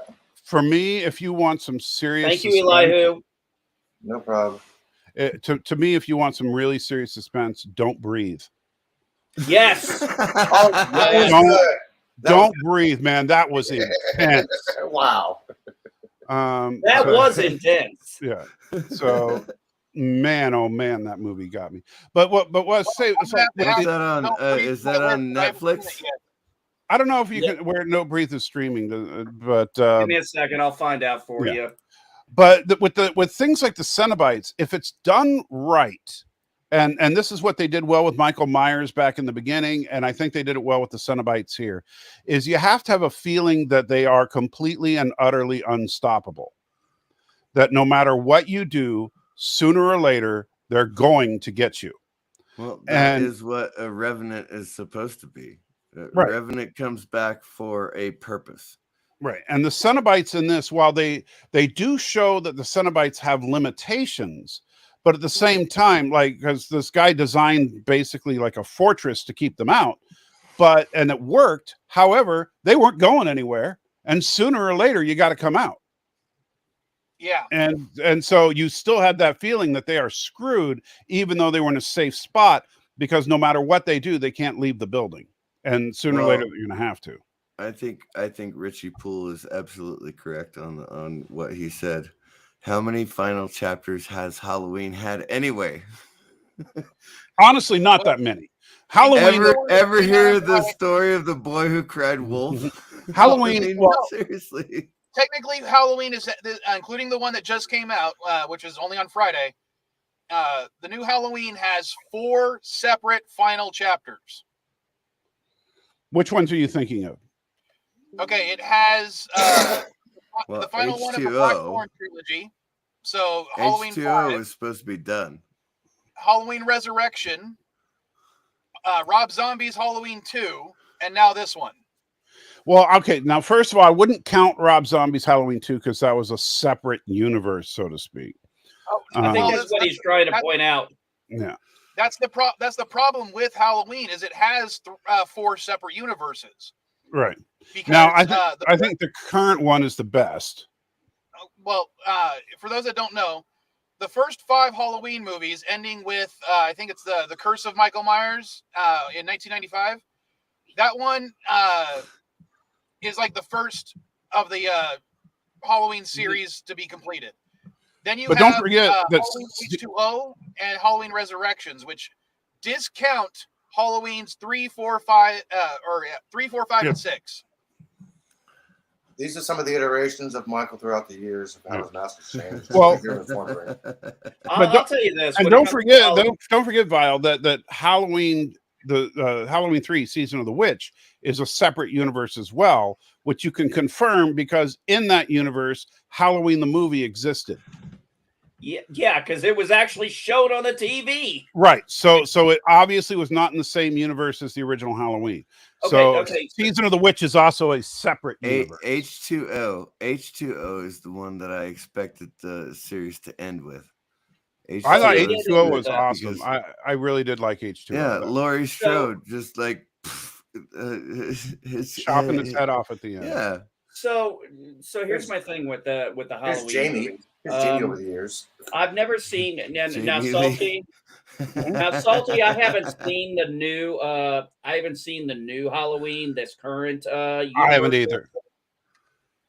for me, if you want some serious, Thank you, Elihu. No problem. To me, if you want some really serious suspense, Don't Breathe. Yes. Don't breathe, man. That was intense. Wow. That was intense. Yeah. So, man, oh man, that movie got me. But is that on Netflix? I don't know if you can where No Breathe is streaming, but give me a second, I'll find out for you. But with things like the Cenobites, if it's done right, and this is what they did well with Michael Myers back in the beginning, and I think they did it well with the Cenobites here, is you have to have a feeling that they are completely and utterly unstoppable. That no matter what you do, sooner or later, they're going to get you. Well, that is what a Revenant is supposed to be. Right. Revenant comes back for a purpose. Right. And the Cenobites in this, while they do show that the Cenobites have limitations, but at the same time, like, because this guy designed basically like a fortress to keep them out, and it worked. However, they weren't going anywhere. And sooner or later, you got to come out. Yeah. And so you still had that feeling that they are screwed, even though they were in a safe spot, because no matter what they do, they can't leave the building. And sooner or later, they're going to have to. I think Richie Poole is absolutely correct on what he said. How many final chapters has Halloween had anyway? Honestly, not that many. Halloween. Ever hear the story of the boy who cried wolf? Halloween. Seriously. Technically, Halloween is including the one that just came out, which is only on Friday. The new Halloween has 4 separate final chapters. Which ones are you thinking of? Okay, it has the final H2O, one of the Blackthorn trilogy. So Halloween H2O 5, is supposed to be done. Halloween Resurrection, Rob Zombie's Halloween 2, and now this one. Well, okay. Now, first of all, I wouldn't count Rob Zombie's Halloween 2 because that was a separate universe, so to speak. Oh, I think well, that's what he's trying to point out. Yeah. That's the problem with Halloween is it has 4 separate universes. Right. Because Now, I think the current one is the best. well, for those that don't know, the first 5 Halloween movies, ending with I think it's the Curse of Michael Myers in 1995. That one is like the first of the Halloween series to be completed. Then you But have don't forget that Halloween H2O and Halloween Resurrections, which discount Halloween's 3, 4, 5, 5, and 6. These are some of the iterations of Michael throughout the years of how his master's changed. Well- If you're wondering. I'll tell you this. and when it don't comes to forget, Halloween- don't forget, Vile, that Halloween, the Halloween 3 Season of the Witch is a separate universe as well, which you can confirm because in that universe, Halloween the movie existed. Yeah, because it was actually showed on the TV. Right. So it obviously was not in the same universe as the original Halloween. So Season of the Witch is also a separate universe. H2O is the one that I expected the series to end with. I thought Yeah, H2O was yeah, awesome. because- I really did like H2O. Yeah, Laurie Strode just like chopping his head off at the end. Yeah. So here's my thing with the Here's Halloween Jamie. movies. Here's Jamie over the years. I've never seen now Jamie Salty. Now Salty, I haven't seen the new. I haven't seen the new Halloween. This current. I haven't either.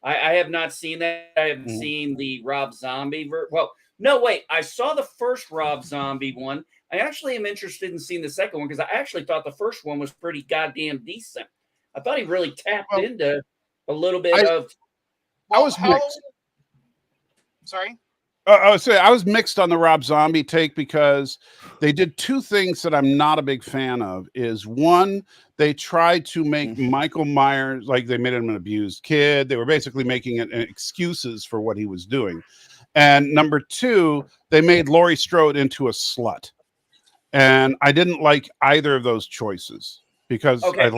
I have not seen that. I haven't seen the Rob Zombie. Well, no, wait. I saw the first Rob Zombie one. I actually am interested in seeing the second one because I actually thought the first one was pretty goddamn decent. I thought he really tapped into a little bit of. I was Halloween. mixed. Sorry. I was mixed on the Rob Zombie take because they did 2 things that I'm not a big fan of. Is one, they tried to make Michael Myers like they made him an abused kid. They were basically making it excuses for what he was doing. And number 2, they made Laurie Strode into a slut. And I didn't like either of those choices because I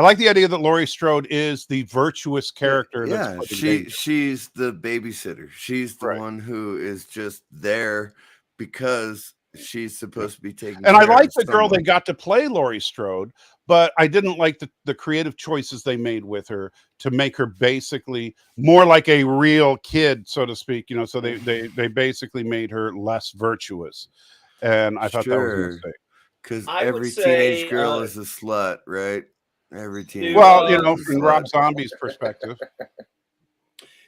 like the idea that Laurie Strode is the virtuous character. Yeah, she's the babysitter. She's the one who is just there because she's supposed to be taking. And I like the girl they got to play Laurie Strode, but I didn't like the creative choices they made with her to make her basically more like a real kid, so to speak. You know, so they basically made her less virtuous, and I thought that was a mistake. Because every teenage girl is a slut, right? Every teenage. Well, you know, from Rob Zombie's perspective.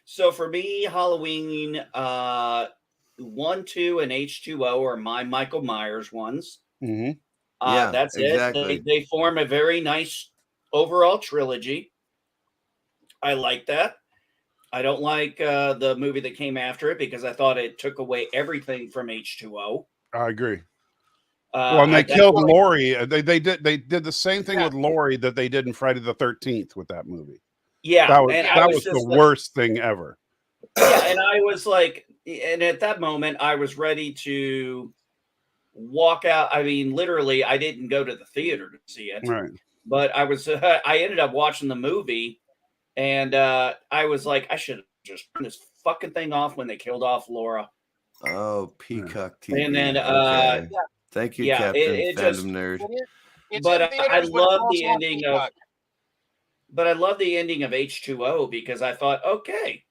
So for me, Halloween 1, 2, and H2O are my Michael Myers ones. Mm-hmm. Yeah, that's exactly. it. They form a very nice overall trilogy. I like that. I don't like the movie that came after it because I thought it took away everything from H2O. I agree. Well, and they killed Laurie. They did the same thing with Laurie that they did in Friday the 13th with that movie. Yeah, that was the worst thing ever. Yeah, and I was like, and at that moment, I was ready to walk out. I mean, literally, I didn't go to the theater to see it, right? But I was. I ended up watching the movie, and I was like, I should just turn this fucking thing off when they killed off Laura. Oh, Peacock TV. And then, okay. Thank you, Captain Fandom Nerd. But I love the ending of. But I love the ending of H2O because I thought, okay,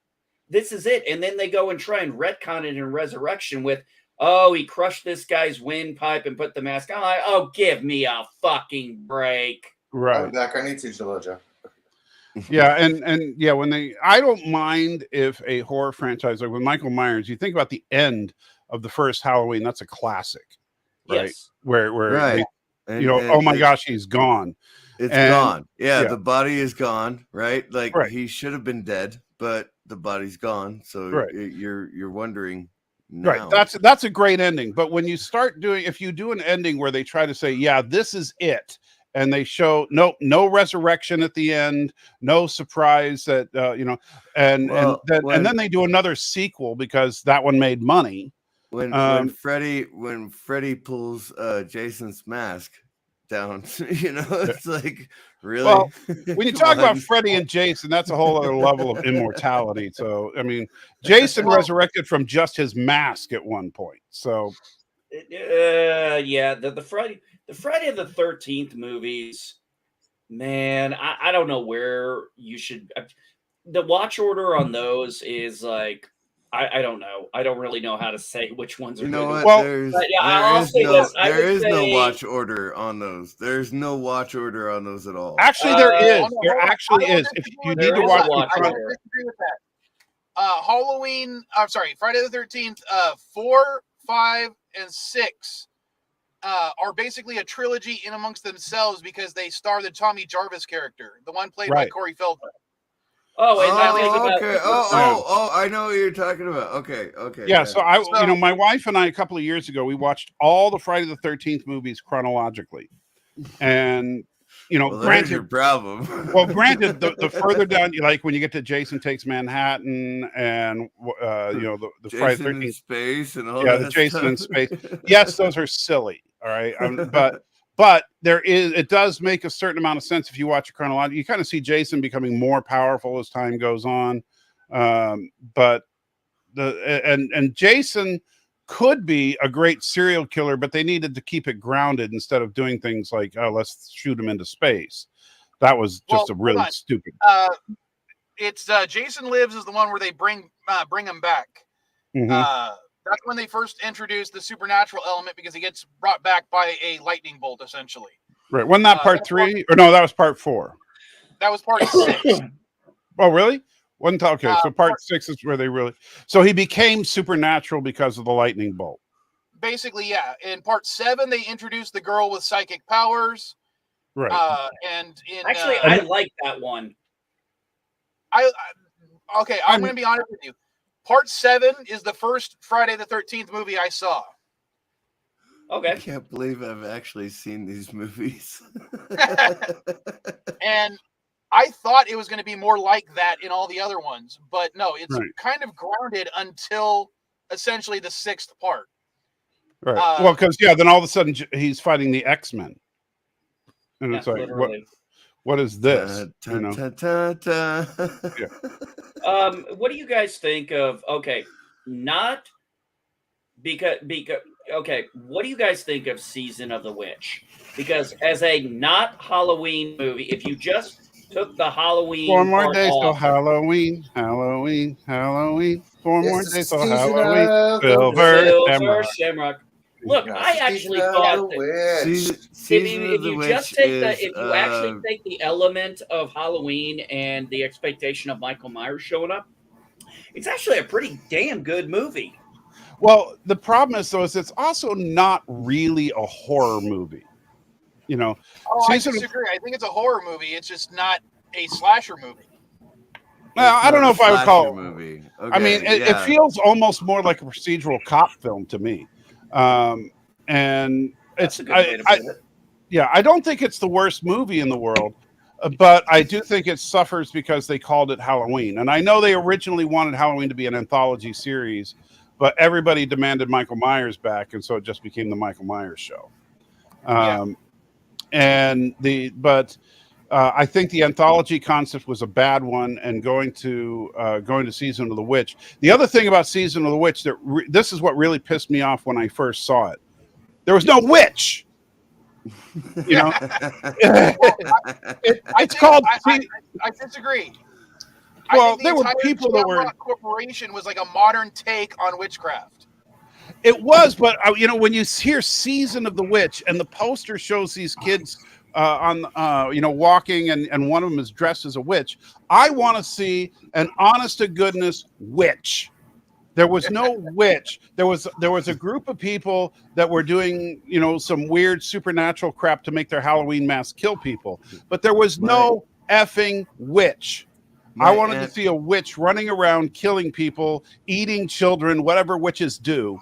this is it. And then they go and try and retcon it in Resurrection with, oh, he crushed this guy's windpipe and put the mask on. Like, oh, give me a fucking break. Right. I'm back. I need to, Georgia. Yeah, and yeah, I don't mind if a horror franchise like with Michael Myers, you think about the end of the first Halloween, that's a classic, right? Yes. Where right. Oh my gosh, he's gone. It's gone. Yeah, the body is gone, right? Like he should have been dead, but the body's gone. So you're wondering now. Right. That's a great ending. But when you start if you do an ending where they try to say, yeah, this is it, and they show no resurrection at the end, no surprise that and then they do another sequel because that one made money. When Freddy pulls Jason's mask, down. You know, it's like, really? Well, when you Come talk about on. Freddy and Jason, that's a whole other level of immortality. So, I mean, Jason resurrected from just his mask at one point. So, yeah, the Friday the 13th movies, man, I don't know where you should. The watch order on those is like, I don't know. I don't really know how to say which ones are You know good. what? Well, But yeah, I'll say no, this. I there would is no say- watch order on those. There's no watch order on those at all. actually, there is. hold on, There hold on. actually I don't is. If disagree you with need There to is a watch, watch I don't order. disagree with that. Halloween. I'm sorry, Friday the 13th. 4, 5, and 6 are basically a trilogy in amongst themselves because they star the Tommy Jarvis character, the one played by Right. Corey Feldman. Oh, and I think Oh, about okay. Oh, I know what you're talking about. Okay. yeah. So I, So- my wife and I, a couple of years ago, we watched all the Friday the 13th movies chronologically, and well, there's granted, your problem. well, granted, the further down, like when you get to Jason Takes Manhattan, and the Friday the Jason in 13th, space and all yeah, that the Jason in stuff. space. Yes, those are silly. All right, but it does make a certain amount of sense if you watch it chronologically. You kind of see Jason becoming more powerful as time goes on, but and Jason could be a great serial killer, but they needed to keep it grounded instead of doing things like, oh, let's shoot him into space. That was just a really stupid. It's Jason Lives is the one where they bring him back. Mhm. That's when they first introduced the supernatural element because he gets brought back by a lightning bolt, essentially. Right. Wasn't that part that's 3? Or no, that was part 4. That was part 6. Oh, really? Wasn't okay. So part part- 6 is where they really. So he became supernatural because of the lightning bolt. Basically, yeah. In part 7, they introduced the girl with psychic powers. Right. And in Actually, I like that one. I'm I'm- going to be honest with you. Part 7 is the first Friday the 13th movie I saw. I Okay. can't believe I've actually seen these movies. And I thought it was going to be more like that in all the other ones, but no, it's Right. kind of grounded until essentially the 6th part. Right. Well, because then all of a sudden he's fighting the X-Men, and Yeah, it's like, literally. what is this? Ta, ta, ta, ta. What do you guys think of? Okay, not because okay. What do you guys think of Season of the Witch? Because as a not Halloween movie, if you just took the Halloween 4 more part days till off, Halloween, Halloween, Halloween. 4 more It's the days till season Halloween. of the Silver Silver Shamrock. Shamrock. Look, I actually Season of thought the that Witch. Season if of the you Witch just take is, if you actually take the element of Halloween and the expectation of Michael Myers showing up, it's actually a pretty damn good movie. Well, the problem is, though, is it's also not really a horror movie. You know, Oh, I Season of- disagree. I think it's a horror movie. It's just not a slasher movie. well, I don't know if I would call it. Movie. I mean, Okay, it feels almost more like a procedural cop film to me. And That's it's a good way to put it. yeah, I don't think it's the worst movie in the world, but I do think it suffers because they called it Halloween. And I know they originally wanted Halloween to be an anthology series, but everybody demanded Michael Myers back, and so it just became the Michael Myers show. I think the anthology concept was a bad one, and going to Season of the Witch. The other thing about Season of the Witch this is what really pissed me off when I first saw it. There was no witch. You know, it's called. I disagree. Well, I think the there were entire people that were. Shamrock Corporation was like a modern take on witchcraft. It was, but when you hear "Season of the Witch" and the poster shows these kids walking, and one of them is dressed as a witch, I want to see an honest to goodness witch. There was no witch. There was a group of people that were doing, some weird supernatural crap to make their Halloween mask kill people, but there was no effing witch. I wanted to see a witch running around killing people, eating children, whatever witches do.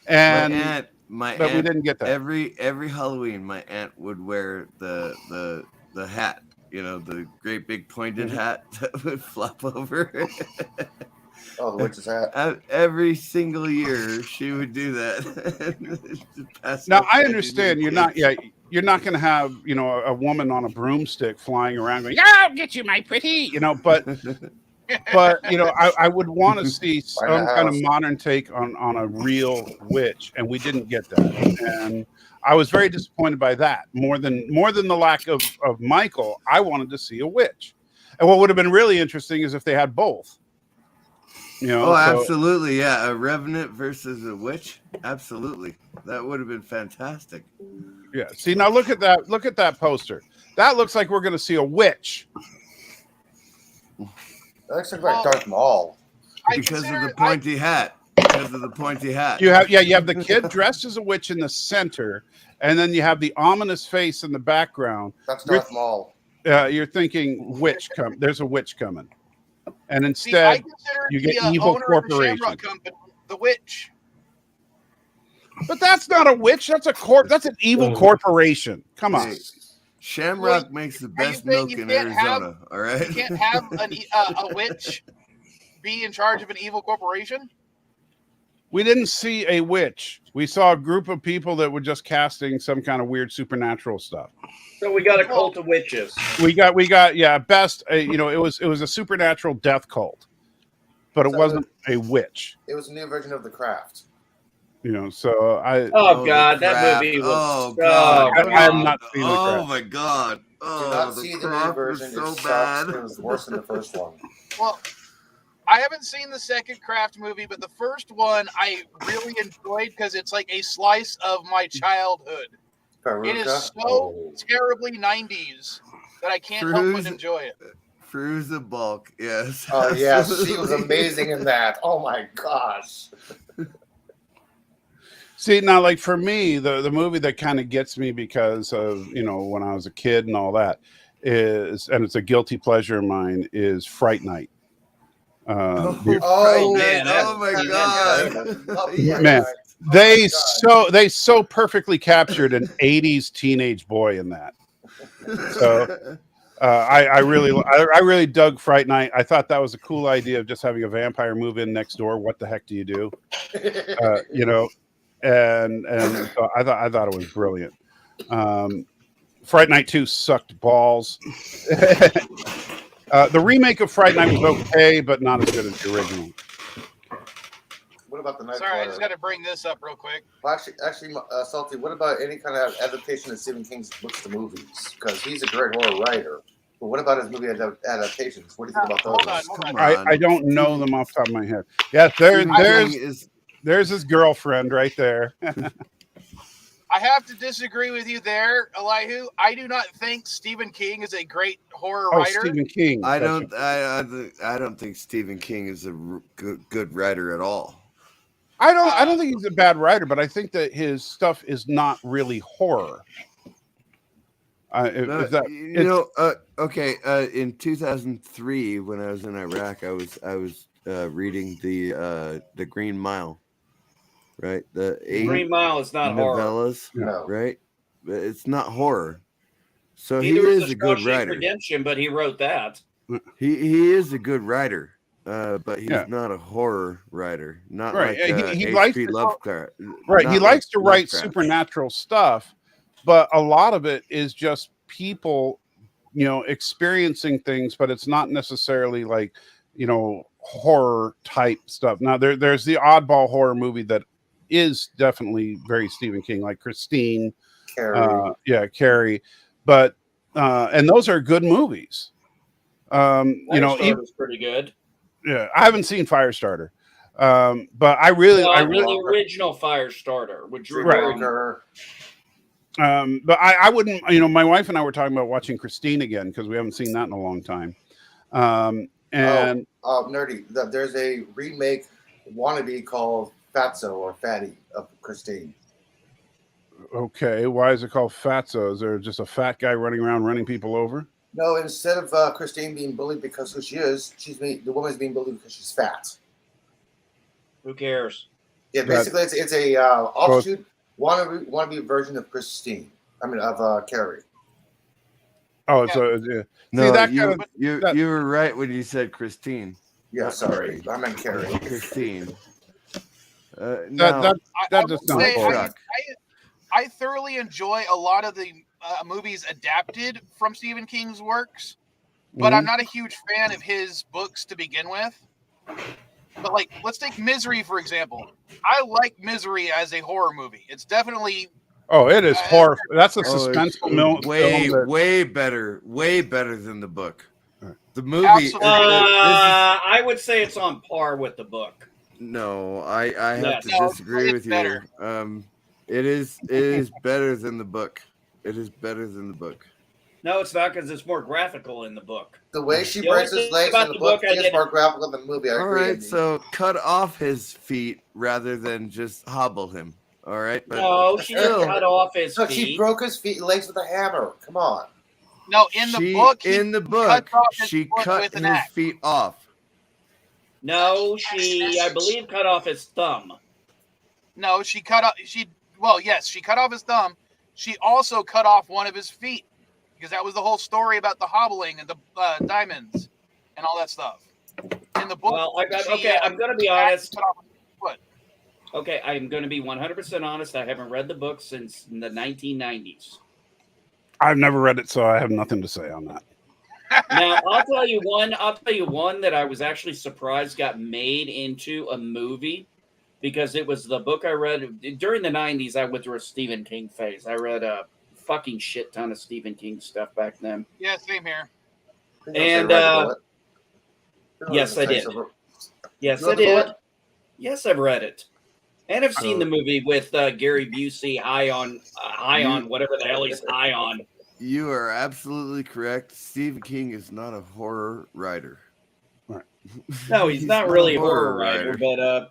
And my but aunt, we didn't get that. Every Halloween, my aunt would wear the hat, the great big pointed hat that would flop over. Oh, the witch's hat. Every single year, she would do that. Now I understand you're not. Yeah, you're not going to have, you know, a woman on a broomstick flying around going, "Yeah, I'll get you, my pretty," you know. But you know, I would want to see some kind of modern take on a real witch, and we didn't get that. And I was very disappointed by that. More than the lack of Michael, I wanted to see a witch. And what would have been really interesting is if they had both. You know, Oh, absolutely, yeah. A revenant versus a witch, absolutely. That would have been fantastic. Yeah. See, now look at that. Look at that poster. That looks like we're going to see a witch. That looks like Darth Maul. Because of the pointy hat. Because of the pointy hat. You have the kid dressed as a witch in the center, and then you have the ominous face in the background. That's Darth Maul. You're thinking witch come. There's a witch coming, and instead you get evil corporation. The witch. But that's not a witch. That's a That's an evil corporation. Come on. Hey, Shamrock makes the best milk in Arizona. All right. You can't have a witch be in charge of an evil corporation. We didn't see a witch. We saw a group of people that were just casting some kind of weird supernatural stuff. So we got a cult of witches. We got at best, you know, it was a supernatural death cult, but it wasn't a witch. It was a new version of The Craft. You know, so Oh God, that movie was. I have not seen The Craft. Oh my God. Oh, Do not see the new version. So bad. It was worse than the first one. Well, I haven't seen the second Craft movie, but the first one I really enjoyed because it's like a slice of my childhood. Peruka? It is so terribly 90s that I can't help but enjoy it. Fruza Bulk, yes. Oh, yes, she was amazing in that. Oh, my gosh. See, now, like for me, the movie that kind of gets me because of, you know, when I was a kid and all that is, and it's a guilty pleasure of mine, is Fright Night. Man, man, oh my God. Man, they so perfectly captured an 80s teenage boy in that. So I really dug Fright Night. I thought that was a cool idea of just having a vampire move in next door. What the heck do you do? You know, and so I thought it was brilliant. Fright Night 2 sucked balls. The remake of Fright Night was okay, but not as good as the original. What about the Night? Sorry, I just got to bring this up real quick. Well, actually, Salty, what about any kind of adaptation of Stephen King's books to movies? Because he's a great horror writer. But what about his movie adaptations? What do you think about those? Hold on. I don't know them off the top of my head. Yes, there's his girlfriend right there. I have to disagree with you there, Elihu. I do not think Stephen King is a great horror writer. Stephen King. I don't think Stephen King is a good writer at all. I don't think he's a bad writer, but I think that his stuff is not really horror. In 2003, when I was in Iraq, I was reading the Green Mile. Right, the Green Mile is not novellas, horror, right? But it's not horror. So Neither he is a good writer. Redemption, but he wrote that. He is a good writer, but he's not a horror writer. Not right. Like he likes H.P. Lovecraft. Right, he likes to write Lovecraft. supernatural stuff, but a lot of it is just people, you know, experiencing things, but it's not necessarily like, you know, horror type stuff. Now there's the oddball horror movie that is definitely very Stephen King, like Christine, Carrie, but and those are good movies. You know, Firestarter's pretty good. Yeah, I haven't seen Firestarter, but I really the original Firestarter with Drew Barrymore. But I wouldn't. You know, my wife and I were talking about watching Christine again because we haven't seen that in a long time. And nerdy. There's a remake wannabe called Fatso or Fatty of Christine. Okay, why is it called Fatso? Is there just a fat guy running around running people over? No, instead of Christine being bullied because who she is, the woman's being bullied because she's fat. Who cares? Yeah, basically it's a offshoot wannabe version of Christine. I mean of Carrie. Oh, so yeah. No, See, you were right when you said Christine. Yeah, sorry, I meant Carrie. Christine. That just sounds I thoroughly enjoy a lot of the movies adapted from Stephen King's works, but I'm not a huge fan of his books to begin with. But like, let's take Misery for example. I like Misery as a horror movie. It's definitely Oh, it is horror. That's a Oh, it's suspenseful way, film. way better than the book. The movie. Absolutely. I would say it's on par with the book. No, I have Yes. to No, disagree it's with you. better. It is better than the book. It is better than the book. No, it's not, because it's more graphical in the book. The way she The only breaks his thing legs about in the the book book I is didn't- more graphical than the movie. I All agree. right, Andy. so cut off his feet rather than just hobble him. All right, but No, she didn't still, cut off his Look, she feet. broke his legs with a hammer. Come on. no in the book. book, off his she foot cut with an his axe. feet off. No, she, I believe, cut off his thumb. No, she cut off. Yes, she cut off his thumb. She also cut off one of his feet because that was the whole story about the hobbling and the diamonds and all that stuff. In the book, Well, I'm going to be honest. cut off his foot. Okay, I'm going to be 100% honest. I haven't read the book since the 1990s. I've never read it, so I have nothing to say on that. Now, I'll tell you one that I was actually surprised got made into a movie, because it was the book I read during the 90s. I went through a Stephen King phase. I read a fucking shit ton of Stephen King stuff back then. Yeah, same here. And yes, I did. Yes, You know I the did. bullet? Yes, I've read it. And I've seen the movie with Gary Busey, high on whatever the hell he's high on. You are absolutely correct. Stephen King is not a horror writer. Right. No, he's not really a horror writer, but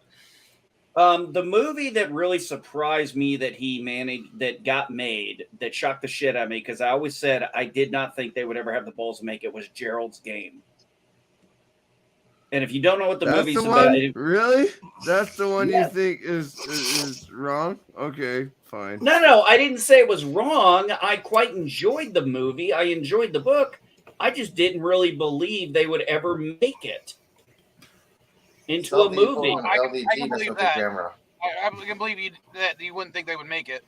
the movie that really surprised me that he managed, that got made, that shocked the shit out of me, because I always said I did not think they would ever have the balls to make it, was Gerald's Game. And if you don't know what the movie's about, really? That's the one Yeah. you think is wrong? Okay, fine. No, I didn't say it was wrong. I quite enjoyed the movie. I enjoyed the book. I just didn't really believe they would ever make it into a movie. I can believe that. I can believe that you wouldn't think they would make it.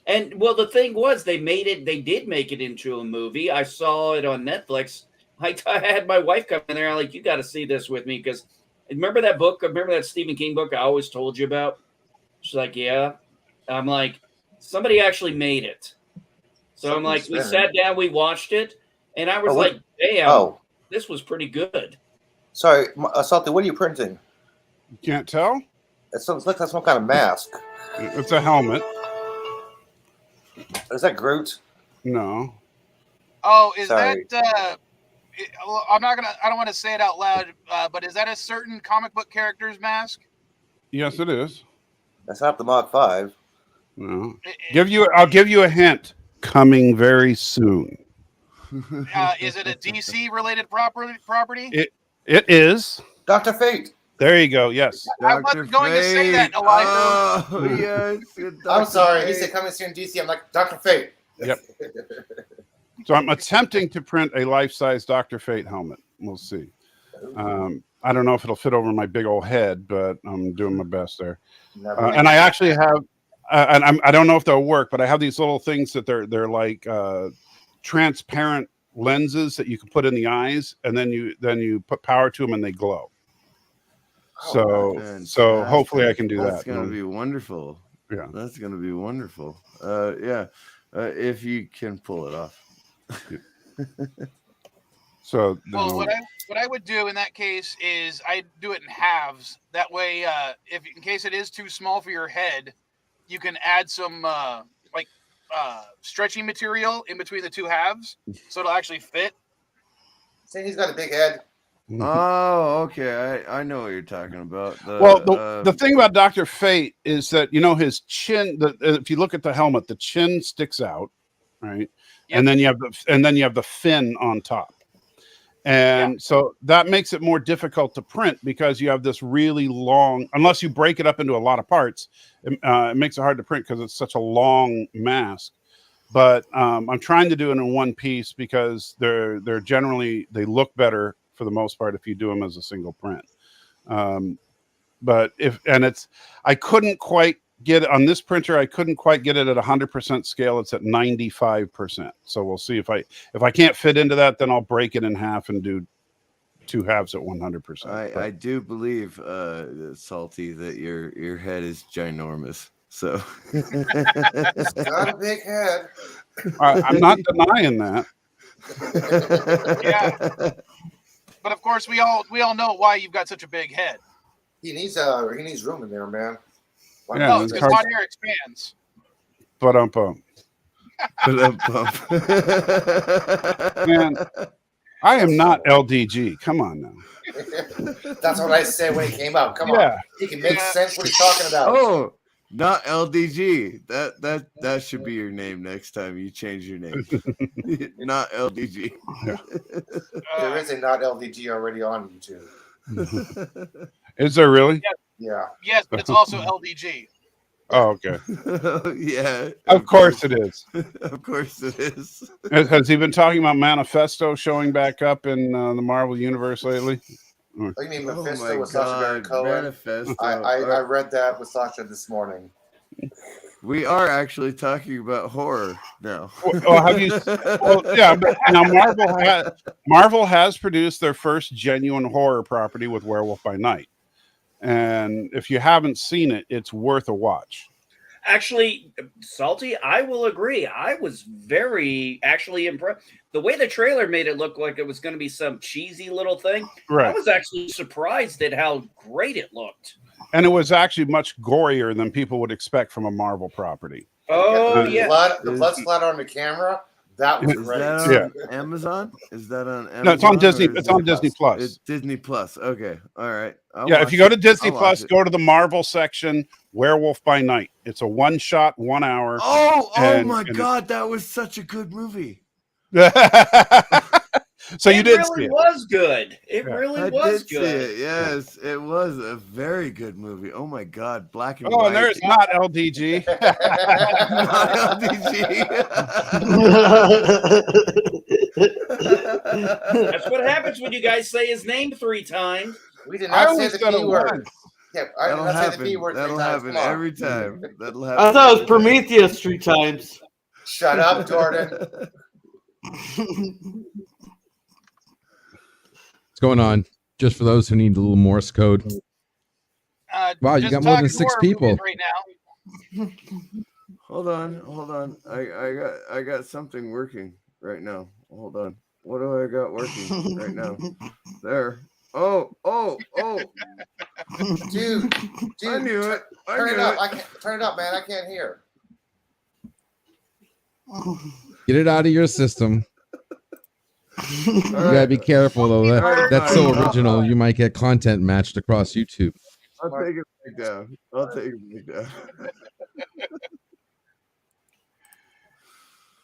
And well, the thing was, they made it. They did make it into a movie. I saw it on Netflix. I had my wife come in there. I'm like, you got to see this with me, because remember that book? Remember that Stephen King book I always told you about? She's like, yeah. I'm like, somebody actually made it. So I'm like, we sat down, we watched it, and I was like, damn, this was pretty good. Sorry, Salty, what are you printing? You can't tell? It looks like some kind of mask. It's a helmet. Is that Groot? No. Oh, is Sorry. that? I don't want to say it out loud, but is that a certain comic book character's mask? Yes, it is. That's not the Mach 5. No. I'll give you a hint. Coming very soon. Is it a DC related property? It is. Dr. Fate. There you go. Yes. I wasn't going to say that, Elijah. Oh, yes. I'm sorry. He said coming soon DC. I'm like, Dr. Fate. Yep. So I'm attempting to print a life-size Dr. Fate helmet. We'll see. I don't know if it'll fit over my big old head, but I'm doing my best there. And I actually have, I don't know if they'll work, but I have these little things that they're like transparent lenses that you can put in the eyes, and then you put power to them and they glow. So hopefully I can do that. That's going to be wonderful. Yeah, that's going to be wonderful. If you can pull it off. So what I would do in that case is I do it in halves. That way, if in case it is too small for your head, you can add some stretching material in between the two halves, so it'll actually fit. Saying he's got a big head. Oh, okay. I know what you're talking about. The thing about Dr. Fate is that, his chin, if you look at the helmet, the chin sticks out, right? Yep. And then you have the fin on top. And so that makes it more difficult to print, because you have this really long, unless you break it up into a lot of parts, it makes it hard to print because it's such a long mask. But I'm trying to do it in one piece, because they're generally, they look better for the most part if you do them as a single print. I couldn't quite get on this printer. I couldn't quite get it at 100% scale. It's at 95%. So we'll see if I can't fit into that, then I'll break it in half and do 2 halves at 100%. I do believe, Salty, that your head is ginormous. So He's got a big head. I'm not denying that. Yeah. But of course, we all know why you've got such a big head. He needs room in there, man. Why Yeah, not? No, it's it's because hard- hot air expands. But man, I am not LDG. Come on now. That's what I said when he came out. Come Yeah. on, he can make sense what he's talking about. Oh, not LDG. That should be your name next time you change your name. Not LDG. There is a not LDG already on YouTube. Is there really? Yeah. Yes, but it's also LDG. Oh, okay. Yeah. Of course it is. Of course it is. Has he been talking about Manifesto showing back up in the Marvel Universe lately? Oh, you mean Oh Mephisto my with Sacha Baron God, Cohen? Manifesto. I read that with Sasha this morning. We are actually talking about horror now. Well, have you? Well, yeah. But now Marvel has produced their first genuine horror property with Werewolf by Night, and if you haven't seen it, it's worth a watch. Actually, Salty, I will agree. I was very actually impressed. The way the trailer made it look like it was going to be some cheesy little thing. I Right. was actually surprised at how great it looked. And it was actually much gorier than people would expect from a Marvel property. Oh, the yeah. blood splat on the camera. That was Is great. that on Amazon? Is that on Amazon? No, it's on Disney. or is It's it- on Disney Plus. It's Disney Plus. Okay. All right. I'll Yeah, if watch you go it. to Disney I'll Plus, watch it. go to the Marvel section, Werewolf by Night. It's a one-shot, 1 hour. Oh and- my and- God, that was such a good movie. So you It did really see it. was good. It Yeah. really I was did see good. it. Yes, it was a very good movie. Oh my God, black and Oh, white. and there's not LDG. Not LDG. That's what happens when you guys say his name 3 times. We did I not say always the said B it word. once. Yeah, I did That'll not say the happen. B word. That'll 3 times. happen Come on. every time. That'll happen. I thought it was every time. Prometheus 3 times. Shut up, Jordan. What's going on? Just for those who need a little Morse code. Wow, you just got more than talking 6 horror people. movies right now. Hold on. I got something working right now. Hold on. What do I got working right now? There. Oh. Dude, I knew it. turn it up. I can't turn it up, man. I can't hear. Get it out of your system. All You gotta be careful though. That's so original. You might get content matched across YouTube. I'll take it back down.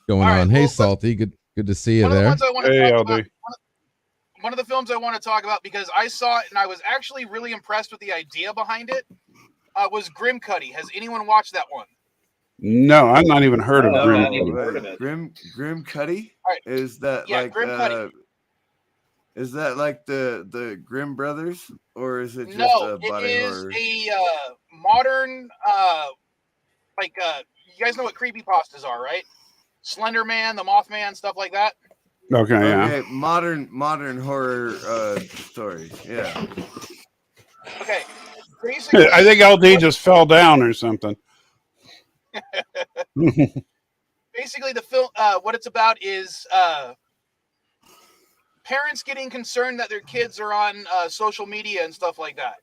Going All right, on. Hey, well, Salty. Good to see you One of the there. ones I want to Hey, talk about. LD. One of the films I want to talk about because I saw it and I was actually really impressed with the idea behind it. Was Grimcutty. Has anyone watched that one? No, I've not even heard of No, I Grim. haven't even heard of it. Grimcutty? All right. Is that Yeah, like Grimcutty. is that like the Grimm brothers, or is it just No, a body it is horror? a modern, you guys know what creepypastas are, right? Slender Man, the Mothman, stuff like that. Okay, yeah. Okay, modern horror stories. Yeah. Okay, basically, I think LD just fell down or something. basically the film, what it's about is parents getting concerned that their kids are on social media and stuff like that.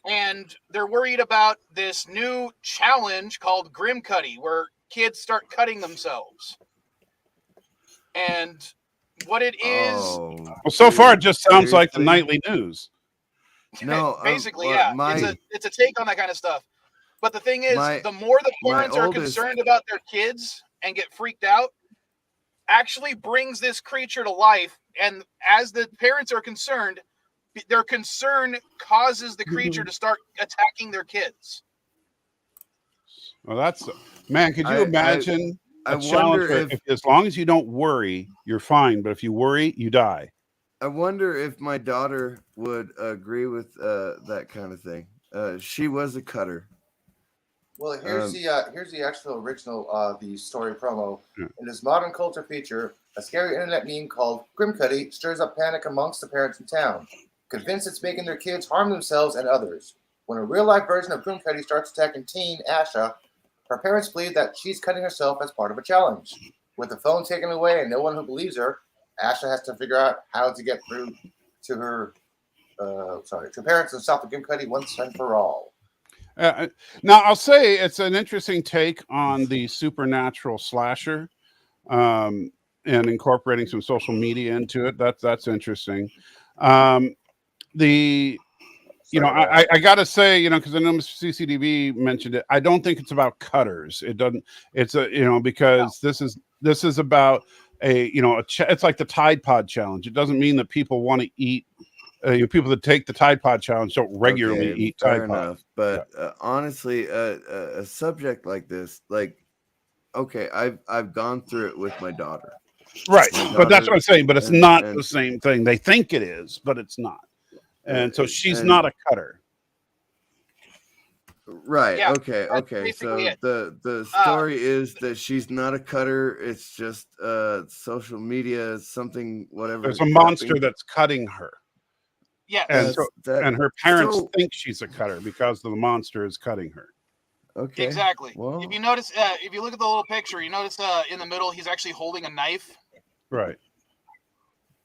And they're worried about this new challenge called Grimcutty, where kids start cutting themselves. And what it is, Oh, Well, so far it just sounds like the seriously? nightly news. No, basically, well, yeah, my- it's a take on that kind of stuff. But the thing is, my- the more the my parents are oldest- concerned about their kids and get freaked out, actually brings this creature to life. And as the parents are concerned, their concern causes the creature to start attacking their kids. Well, that's man. Could you I- imagine I a challenge? wonder If, as long as you don't worry, you're fine. But if you worry, you die. I wonder if my daughter would agree with that kind of thing. She was a cutter. Well, here's the actual original the story promo. In this modern culture feature, a scary internet meme called Grimcutty stirs up panic amongst the parents in town, convinced it's making their kids harm themselves and others. When a real-life version of Grimcutty starts attacking teen Asha, her parents believe that she's cutting herself as part of a challenge. With the phone taken away and no one who believes her, Asha has to figure out how to get through to her to parents and stop the Grimcutty once and for all. Now, I'll say it's an interesting take on the supernatural slasher, and incorporating some social media into it. That's interesting. I got to say, because I know CCDB mentioned it. I don't think it's about cutters. It doesn't. It's because this is about it's like the Tide Pod challenge. It doesn't mean that people want to eat. People that take the Tide Pod challenge don't regularly eat Tide Pod. But honestly, a subject like this, I've gone through it with my daughter. Right, but that's what I'm saying. But it's not the same thing. They think it is, but it's not. And so she's not a cutter. Right. Yeah, Okay. So the story is that she's not a cutter. It's just social media, something, whatever. There's a monster that's cutting her. Yeah, and her parents think she's a cutter because the monster is cutting her. Okay. Exactly. Well, if you notice, if you look at the little picture, you notice in the middle he's actually holding a knife. Right.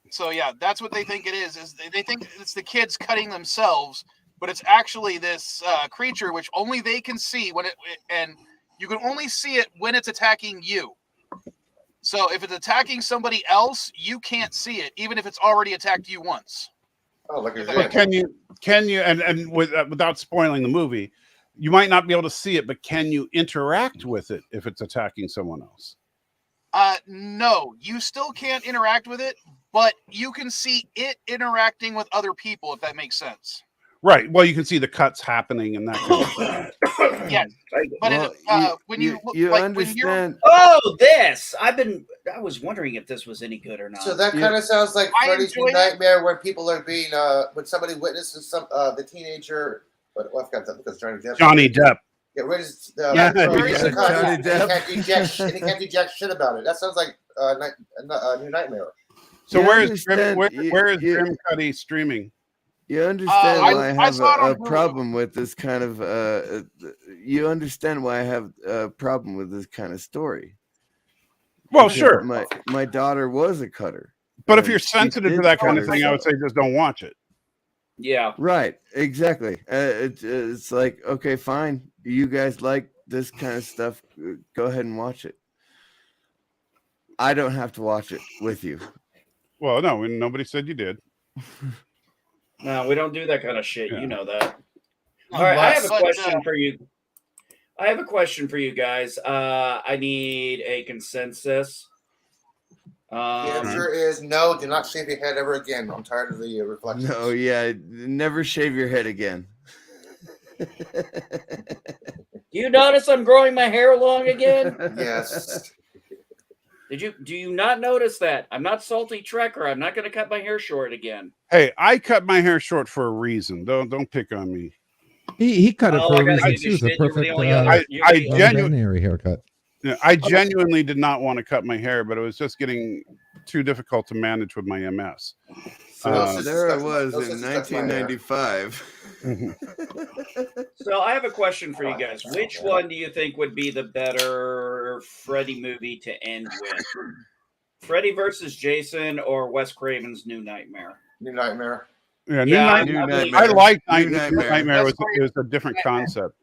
So yeah, that's what they think it is. Is they think it's the kids cutting themselves, but it's actually this creature which only they can see and you can only see it when it's attacking you. So if it's attacking somebody else, you can't see it, even if it's already attacked you once. Oh, look at But that. can you and without spoiling the movie, you might not be able to see it, but can you interact with it if it's attacking someone else? No, you still can't interact with it, but you can see it interacting with other people, if that makes sense. Right. Well, you can see the cuts happening and that kind of thing. Yes, but when you understand. This I was wondering if this was any good or not. So that kind of sounds like Freddy's New Nightmare when people are being when somebody witnesses the teenager. But I forgot that because Johnny Depp. Yeah, where's the Johnny Depp? And he can't do jack shit about it. That sounds like a New Nightmare. So where is Grimcutty streaming? You understand why I have a problem with this kind of you understand why I have a problem with this kind of story. Well, sure. My daughter was a cutter. But if you're sensitive to that kind of thing, I would say just don't watch it. Yeah. Right. Exactly. It's like, okay, fine. You guys like this kind of stuff. Go ahead and watch it. I don't have to watch it with you. Well, no, nobody said you did. No, we don't do that kind of shit. Yeah. You know that. All right, I have a question for you. I have a question for you guys. I need a consensus. The answer is no. Do not shave your head ever again. I'm tired of the reflections. No, yeah, never shave your head again. Do you notice I'm growing my hair long again? Yes. Do you not notice that? I'm not Salty Trekker. I'm not going to cut my hair short again. Hey, I cut my hair short for a reason. Don't pick on me. He cut it for a reason too. The perfect veterinary haircut. Yeah, I genuinely did not want to cut my hair, but it was just getting too difficult to manage with my MS. So there I was in 1995. So I have a question for you guys. Which one do you think would be the better Freddy movie to end with? Freddy versus Jason or Wes Craven's New Nightmare? New Nightmare. Yeah, New Nightmare. I like New Nightmare. It was a different concept.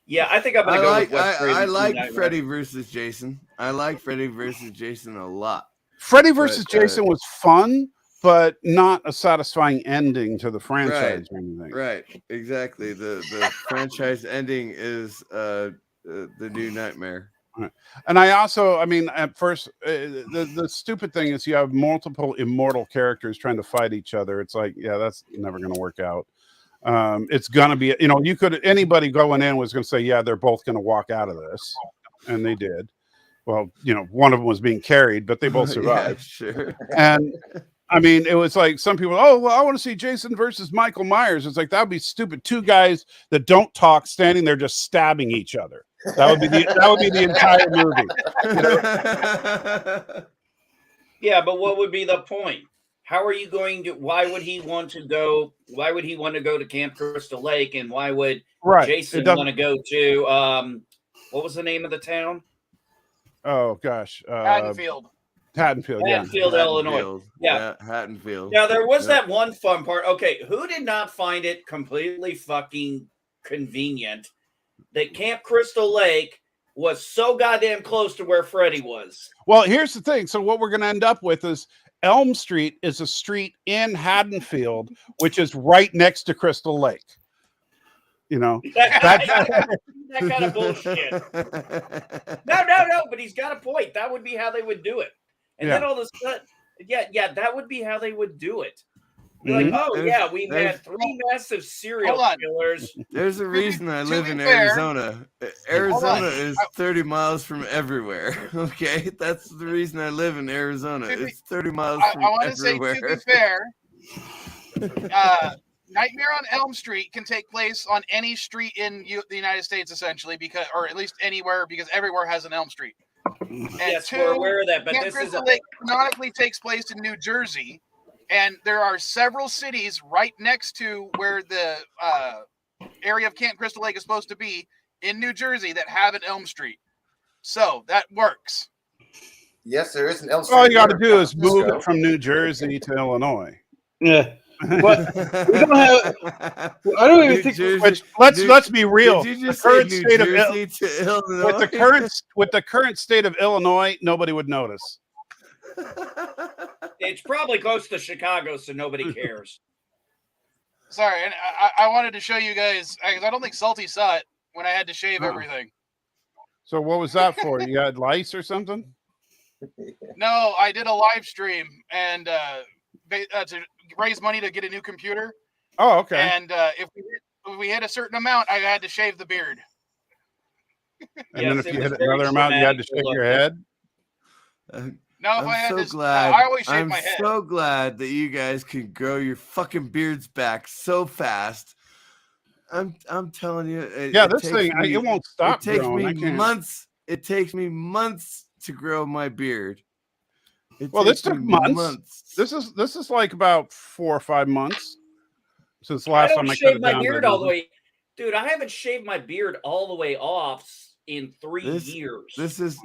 Yeah, I think I'm going to go with Wes Craven's I like Freddy versus Jason. I like Freddy versus Jason a lot. Freddy versus Jason was fun, but not a satisfying ending to the franchise or anything. Right, exactly. The franchise ending is the New Nightmare. Right. And at first, the stupid thing is you have multiple immortal characters trying to fight each other. It's like, yeah, that's never going to work out. It's going to be, anybody going in was going to say, yeah, they're both going to walk out of this. And they did. Well, one of them was being carried, but they both survived. Yeah, sure. And I mean, it was like some people, oh, well, I want to see Jason versus Michael Myers. It's like, that would be stupid. Two guys that don't talk standing there just stabbing each other. That would be the entire movie. Yeah, but what would be the point? How are you going to? Why would he want to go? Why would he want to go to Camp Crystal Lake? And why would Jason want to go to? What was the name of the town? Oh gosh, Haddonfield. Haddonfield, Illinois. Yeah, Haddonfield. Now there was that one fun part. Okay, who did not find it completely fucking convenient that Camp Crystal Lake was so goddamn close to where Freddy was? Well, here's the thing. So what we're going to end up with is Elm Street is a street in Haddonfield, which is right next to Crystal Lake. You know, that kind of bullshit. No, but he's got a point. That would be how they would do it. And then all of a sudden, that would be how they would do it. Be like, we had 3 massive serial killers. There's a reason I live in Arizona. Arizona is 30 miles from everywhere. Okay, that's the reason I live in Arizona. It's 30 miles from everywhere. I want to say, to be fair, Nightmare on Elm Street can take place on any street in the United States, essentially, because, or at least anywhere, because everywhere has an Elm Street. And yes, we're aware of that, but Camp Crystal Lake canonically takes place in New Jersey, and there are several cities right next to where the area of Camp Crystal Lake is supposed to be in New Jersey that have an Elm Street. So that works. Yes, there is an Elm Street. All you got to do is move it from New Jersey to Illinois. Yeah. But we don't have. I don't even think. Let's be real. The current state of Illinois? With the current state of Illinois, nobody would notice. It's probably close to Chicago, so nobody cares. Sorry, and I wanted to show you guys. I don't think Salty saw it when I had to shave everything. So what was that for? You had lice or something? No, I did a live stream and to raise money to get a new computer. Oh, okay. And if we hit a certain amount, I had to shave the beard. And then if you hit another amount, you had to shave your head. I'm so glad that you guys can grow your fucking beards back so fast. I'm telling you. It won't stop. It takes me months. It takes me months to grow my beard. This took months. This is like about 4 or 5 months since the last time I shaved my beard all the way. Dude, I haven't shaved my beard all the way off in 3 years. This is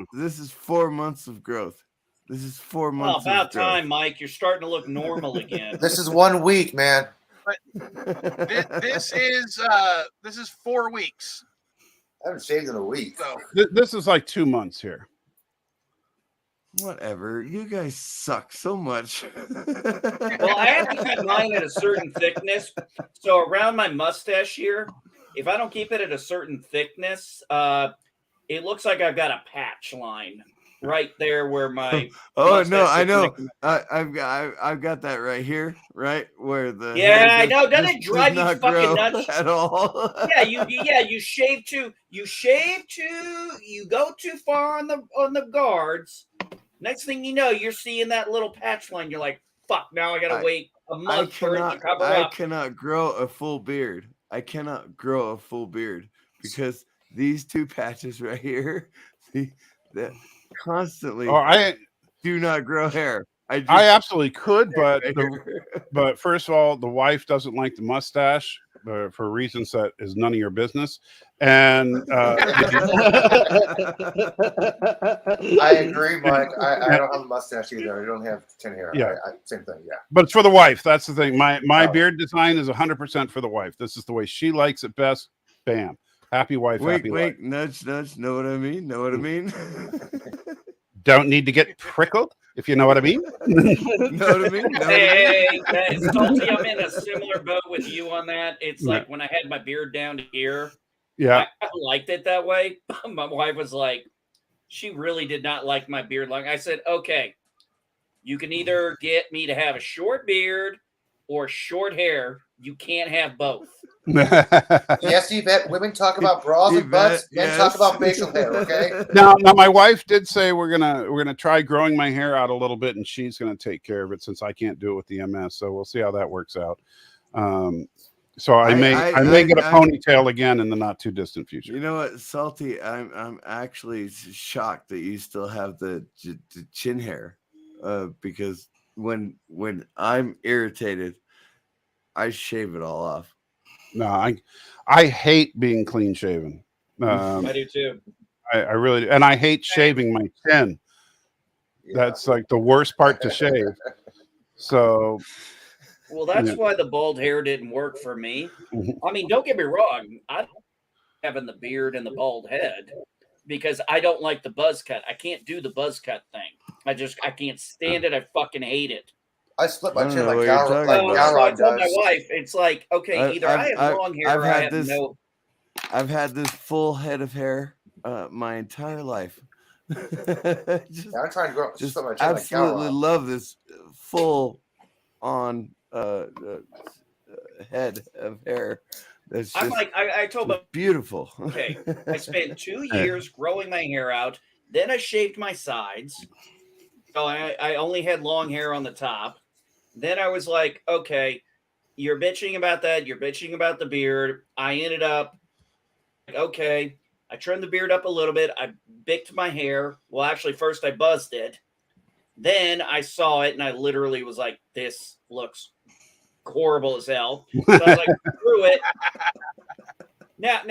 4 months of growth. This is 4 months. Well, about time, Mike. You're starting to look normal again. This is 1 week, man. But this is 4 weeks. I haven't shaved in a week. So. This is like 2 months here. Whatever. You guys suck so much. Well, I have to keep mine at a certain thickness. So around my mustache here, if I don't keep it at a certain thickness, it looks like I've got a patch line right there where my. Oh no, I know. I've got that right here, right where the. Yeah, I know. Doesn't it drive you fucking nuts at all? Yeah, you shave too. You go too far on the guards. Next thing you know, you're seeing that little patch line. You're like, fuck, now I gotta wait a month for it to cover up. I cannot grow a full beard. Because these 2 patches right here, that constantly do not grow hair. I absolutely could, but first of all, the wife doesn't like the mustache for reasons that is none of your business. And I agree, Mike. I don't have a mustache either. I don't have chin hair. Yeah, same thing. Yeah, but it's for the wife. That's the thing. My beard design is 100% for the wife. This is the way she likes it best. Bam. Happy wife. Happy life. Nudge. Know what I mean? Don't need to get prickled, if you know what I mean. Hey, Salty, I'm in a similar boat with you on that. It's like when I had my beard down to here. Yeah, I liked it that way. My wife was like, she really did not like my beard long. I said, okay, you can either get me to have a short beard or short hair. You can't have both. Yes, Yvette, women talk about bras and butts, men talk about facial hair, okay? Now my wife did say we're gonna try growing my hair out a little bit, and she's gonna take care of it since I can't do it with the MS. So we'll see how that works out. So I may get a ponytail again in the not too distant future. You know what, Salty? I'm actually shocked that you still have the chin hair, because when I'm irritated, I shave it all off. No, I hate being clean shaven. I do too. I really do. And I hate shaving my chin. Yeah. That's like the worst part to shave. So, well, that's why the bald hair didn't work for me. I mean, don't get me wrong. I don't having the beard and the bald head because I don't like the buzz cut. I can't do the buzz cut thing. I can't stand it. I fucking hate it. I split my chin like Garrod does. My wife, it's like, okay, either I have long hair or I have no. I've had this full head of hair my entire life. I'm trying to grow. Just absolutely love this full on head of hair. That's just, I'm like, I told them, beautiful. Okay, I spent 2 years growing my hair out. Then I shaved my sides. So I only had long hair on the top. Then I was like, okay, you're bitching about that. You're bitching about the beard. I ended up, okay, I trimmed the beard up a little bit. I bicked my hair. Well, actually, first I buzzed it. Then I saw it, and I literally was like, this looks horrible as hell. So I was like, screw it. Now,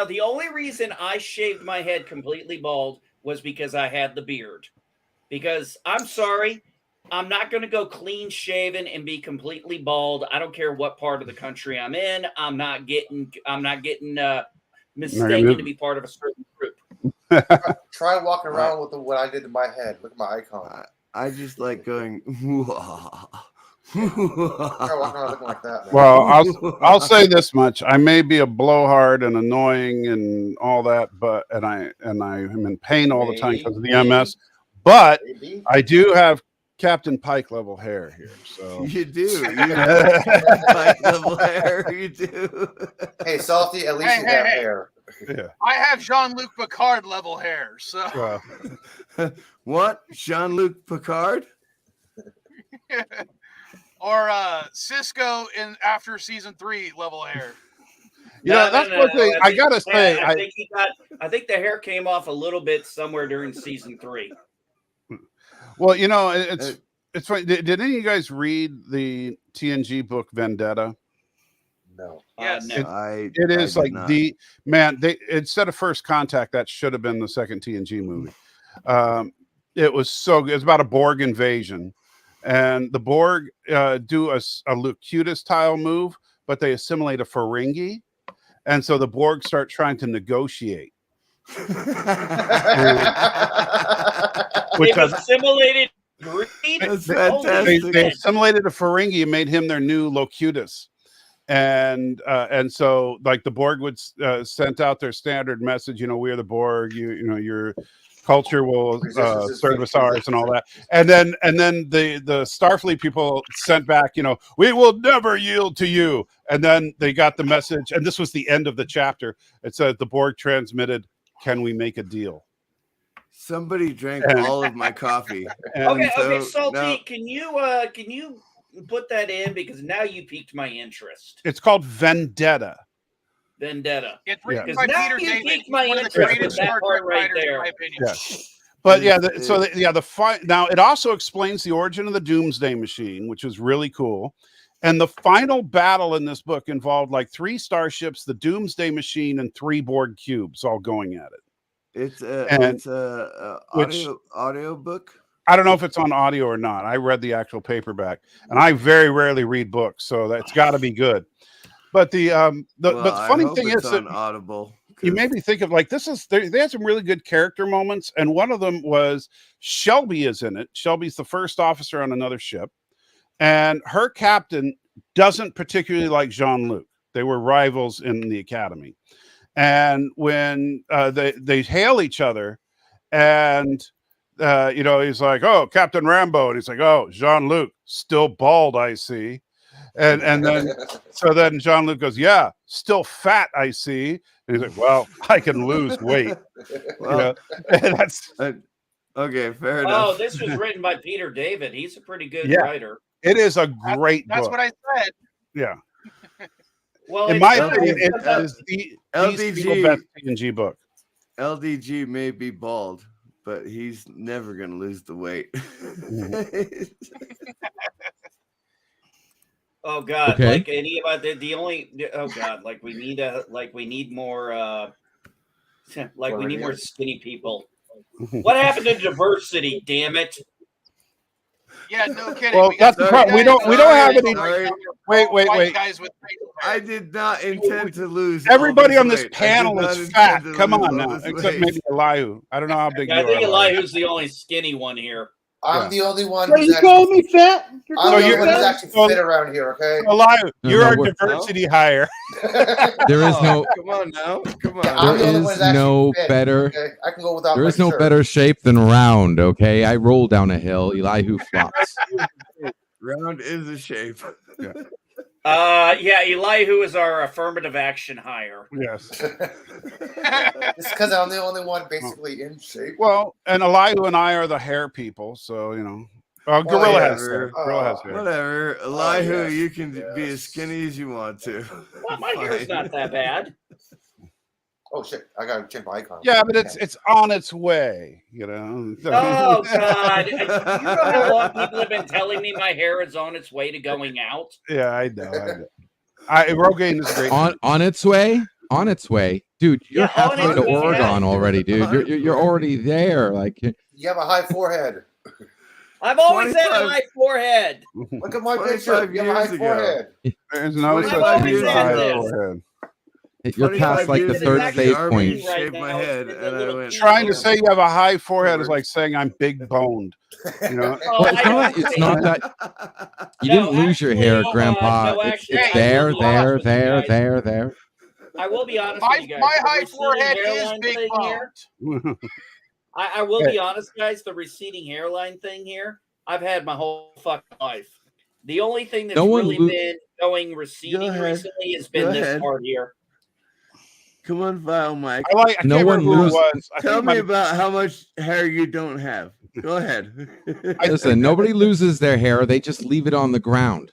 the only reason I shaved my head completely bald was because I had the beard. Because I'm sorry, I'm not going to go clean shaven and be completely bald. I don't care what part of the country I'm in. I'm not getting mistaken to be part of a certain group. Try walking around with what I did to my head. Look at my icon. I just like going. Try walking around looking like that, man. Well, I'll say this much: I may be a blowhard and annoying and all that, but I am in pain all the time because of the MS. But I do have Captain Pike level hair here. So you do. You have Pike level hair. You do. Hey, Salty, at least you have hair. Yeah. I have Jean-Luc Picard level hair. So what? Jean-Luc Picard? Or Cisco in after season 3 level hair. That's one thing I gotta say. I think the hair came off a little bit somewhere during season 3. Well, it's funny. Did any of you guys read the TNG book Vendetta? No. Yes. No. It is like the man. They instead of First Contact, that should have been the second TNG movie. It was so good. It's about a Borg invasion, and the Borg do a Locutus tile move, but they assimilate a Ferengi, and so the Borg start trying to negotiate. Which assimilated green. That's fantastic. They assimilated a Ferengi and made him their new Locutus, and so like the Borg would sent out their standard message. We are the Borg. Your culture will service ours and all that. And then the Starfleet people sent back. We will never yield to you. And then they got the message, and this was the end of the chapter. It said the Borg transmitted, "Can we make a deal?" Somebody drank all of my coffee. Okay, Salty, no. Can you put that in because now you piqued my interest. It's called Vendetta. It's written by now Peter you David. piqued my interest with that part right there. In my opinion. Yeah. But now it also explains the origin of the Doomsday Machine, which is really cool. And the final battle in this book involved like 3 starships, the Doomsday Machine, and 3 Borg cubes all going at it. It's a audio book. I don't know if it's on audio or not. I read the actual paperback, and I very rarely read books, so that's got to be good. But the funny thing is that Audible. You made me think of like they had some really good character moments, and one of them was Shelby is in it. Shelby's the first officer on another ship, and her captain doesn't particularly like Jean-Luc. They were rivals in the academy, and when they hail each other, and he's like, "Oh, Captain Rambo," and he's like, "Oh, Jean-Luc, still bald, I see." And then so then Jean-Luc goes, yeah, still fat, I see. And he's like, well, I can lose weight. Well, and that's okay, fair Oh, enough. this was written by Peter David. He's a pretty good Yeah. writer. it is a great That's book. what I said. Yeah. Well, In it's my not- opinion, it it's- is the LDG. single best TNG book. LDG may be bald, but he's never gonna lose the weight. Oh God! Okay. Like any about the only. Oh God! Like we need more. Like we need more skinny people. What happened to diversity? Damn it! Yeah, no kidding. Well, We got that's the three problem. We guys don't that have are any. right now. Wait. White guys with facial hair. I did not intend to lose. all Everybody this on this weight. I did panel not is intend fat. to Come lose on all now, this except weight. maybe Elihu. I don't know how big I you think are. Elihu's the only skinny one here. I'm the only one Are who's you actually, calling me fat? I'm You're the calling only you're- one who's fat? actually fit around here, okay? Elihu, No, you're no, our we're- diversity hire. There is no Come on now. Come on. Yeah, I'm There the only one is who's actually no fit, better- Okay? I can go without there my is no shirt. better shape than round. Okay, I roll down a hill. Elihu flops. Round is a shape. Yeah, Elihu is our affirmative action hire. Yes. It's because I'm the only one basically in shape. Well, and Elihu and I are the hair people, so you know. Gorilla has hair. whatever. Gorilla has hair. Whatever. Elihu, yes, you can be as yes. skinny as you want to. Well, my hair's Fine. not that bad. Oh shit! I gotta change my icon. Yeah, but it's on its way, you know. Oh God! You know how long people have been telling me my hair is on its way to going out? Yeah, I know. Rogaine is great. On its way. On its way, dude. You're Yeah, halfway on to its way. Oregon already, dude. You're already there. Like You have a high forehead. I've always had a 25 high forehead. Look at my 25 picture. You have a high years ago. forehead. There's no I've such always thing as a had high this. forehead. you're past like the years third ago, save the point. Army shaved my head, and I went. Trying to say you have a high forehead is like saying I'm big boned. You know. Oh, Well, I it's don't not think- that you No, didn't lose your actually, hair, no, Grandpa. no, It's actually, it's I there, will be honest there, with you guys. there. I will be honest My, with you guys. my The high receding forehead is hairline big thing here- boned. I will be honest, guys. The receding hairline thing here, I've had my whole fucking life. The only thing that's No one really lo- been going receding ahead. recently has been Go this ahead. part here. Come on, Vile Mike. I No can't one remember who it loses- was. I Tell think it me might- about how much hair you don't have. Go ahead. Listen, nobody loses their hair. They just leave it on the ground.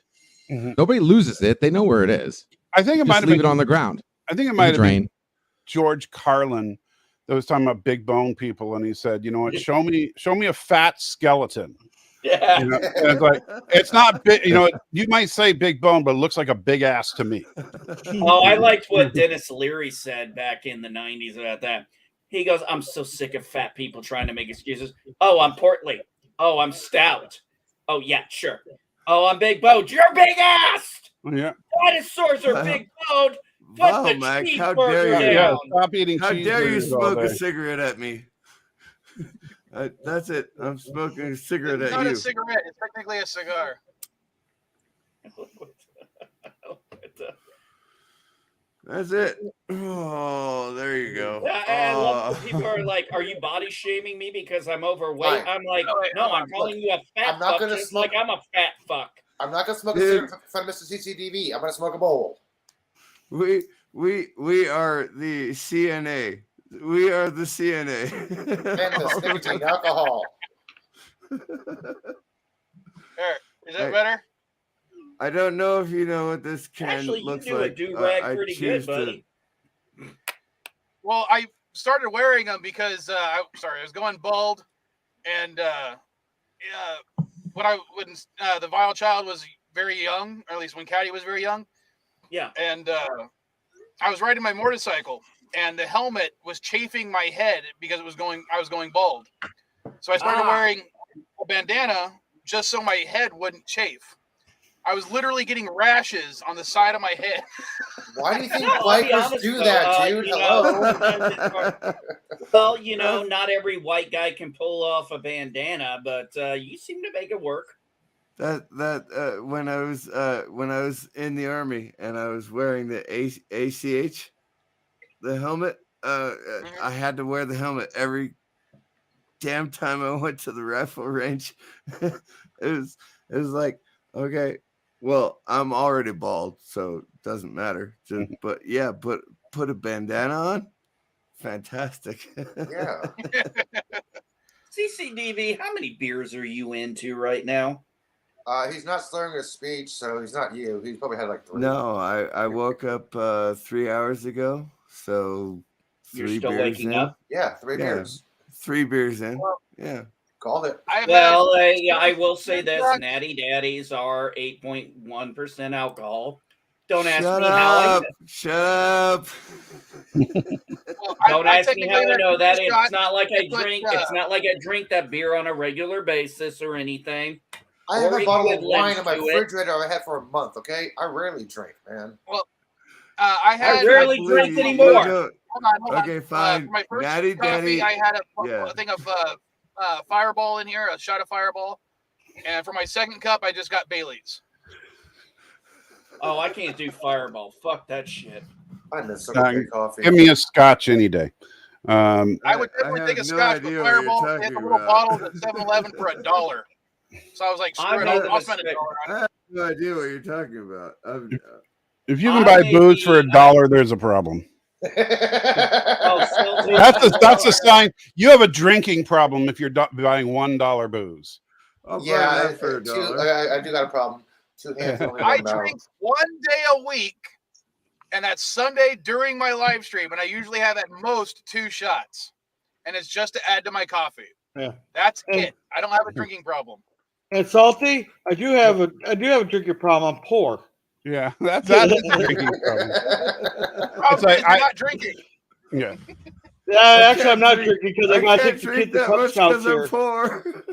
Mhm. Nobody loses it. They know where it is. I think it might Just have leave been. it on the ground. I think it in might the have been drain. George Carlin that was talking about big bone people, and he said, "You know what? Show me a fat skeleton." Yeah. You know, and it's like it's not big. You know, you might say big bone, but it looks like a big ass to me. Oh, I liked what Dennis Leary said back in the 90s about that. He goes, I'm so sick of fat people trying to make excuses. Oh, I'm portly. Oh, I'm stout. Oh, yeah, sure. Oh, I'm big boned. You're big assed. Yeah, Dinosaurs are big boned. Put Vile the Mike, how cheeseburger dare you? yeah. down. Stop eating How dare you cheeseburgers all smoke a day. cigarette at me? That's it. I'm smoking a cigarette It's at not you. a cigarette. It's technically a cigar. That's it. Oh, there you go. I love Oh. when people are like, "Are you body shaming me because I'm overweight?" Fine. I'm like, No, wait, "No, hold I'm on. calling you a fat I'm not fuck, gonna just smoke- like I'm a fat fuck." I'm not gonna smoke a Dude. cigarette in front of Mr. CCTV. I'm gonna smoke a bowl. We are the CNA. We are the CNA. And the nicotine and alcohol. There. Is that Hey. better? I don't know if you know what this can Actually, you looks do a like. do-rag I pretty choose good, buddy. Well, I started wearing them because I was going bald, and when the vile child was very young, or at least when Caddy was very young, Yeah. and I was riding my motorcycle, and the helmet was chafing my head because I was going bald. So I started wearing a bandana just so my head wouldn't chafe. I was literally getting rashes on the side of my head. Why do you think No, I'll be bikers honest, do though, that, dude? you Hello. Well, you know, not every white guy can pull off a bandana, but you seem to make it work. When I was in the army and I was wearing the ACH, the helmet, I had to wear the helmet every damn time I went to the rifle range. It was like, okay, Well, I'm already bald, so it doesn't matter. But yeah, put a bandana on. Fantastic. Yeah. CCDV, how many beers are you into right now? He's not slurring his speech, so he's not you. He probably had like 3. No, I woke up 3 hours ago, so You're 3 still beers waking in. up? Yeah, 3 beers. 3 beers in. Well, Yeah. Called it. Well, I will say this: Natty Daddies are 8.1% alcohol. Don't ask me how I know. Shut up. Don't ask me how I know that. It's not like I drink. It's not like I drink that beer on a regular basis or anything. I have a bottle of wine in my refrigerator I had for a month. Okay, I rarely drink, man. Well, I rarely drink anymore. Hold on. Okay, fine. For my first Natty coffee, Daddy. I had a thing of Fireball in here, a shot of Fireball, and for my second cup, I just got Bailey's. Oh, I can't do Fireball. Fuck that shit. I miss some coffee. Give me a Scotch any day. I would definitely take a Scotch with Fireball and a little bottle at 7-Eleven for $1. So I was like, screw it, I'll spend $1 on it. I have no idea what you're talking about. If you can buy booze for $1, there's a problem. That's a sign you have a drinking problem if you're buying $1 booze. Yeah, I do got a problem. 2 hands only. I drink 1 day a week, and that's Sunday during my live stream, and I usually have at most 2 shots, and it's just to add to my coffee. Yeah, that's it. I don't have a drinking problem. And Salty, I do have a drinking problem. I'm poor. Yeah, that's a drinking problem. It's like I'm not drinking. Yeah. Yeah, actually, I'm not drinking because I got to take the cup counts here.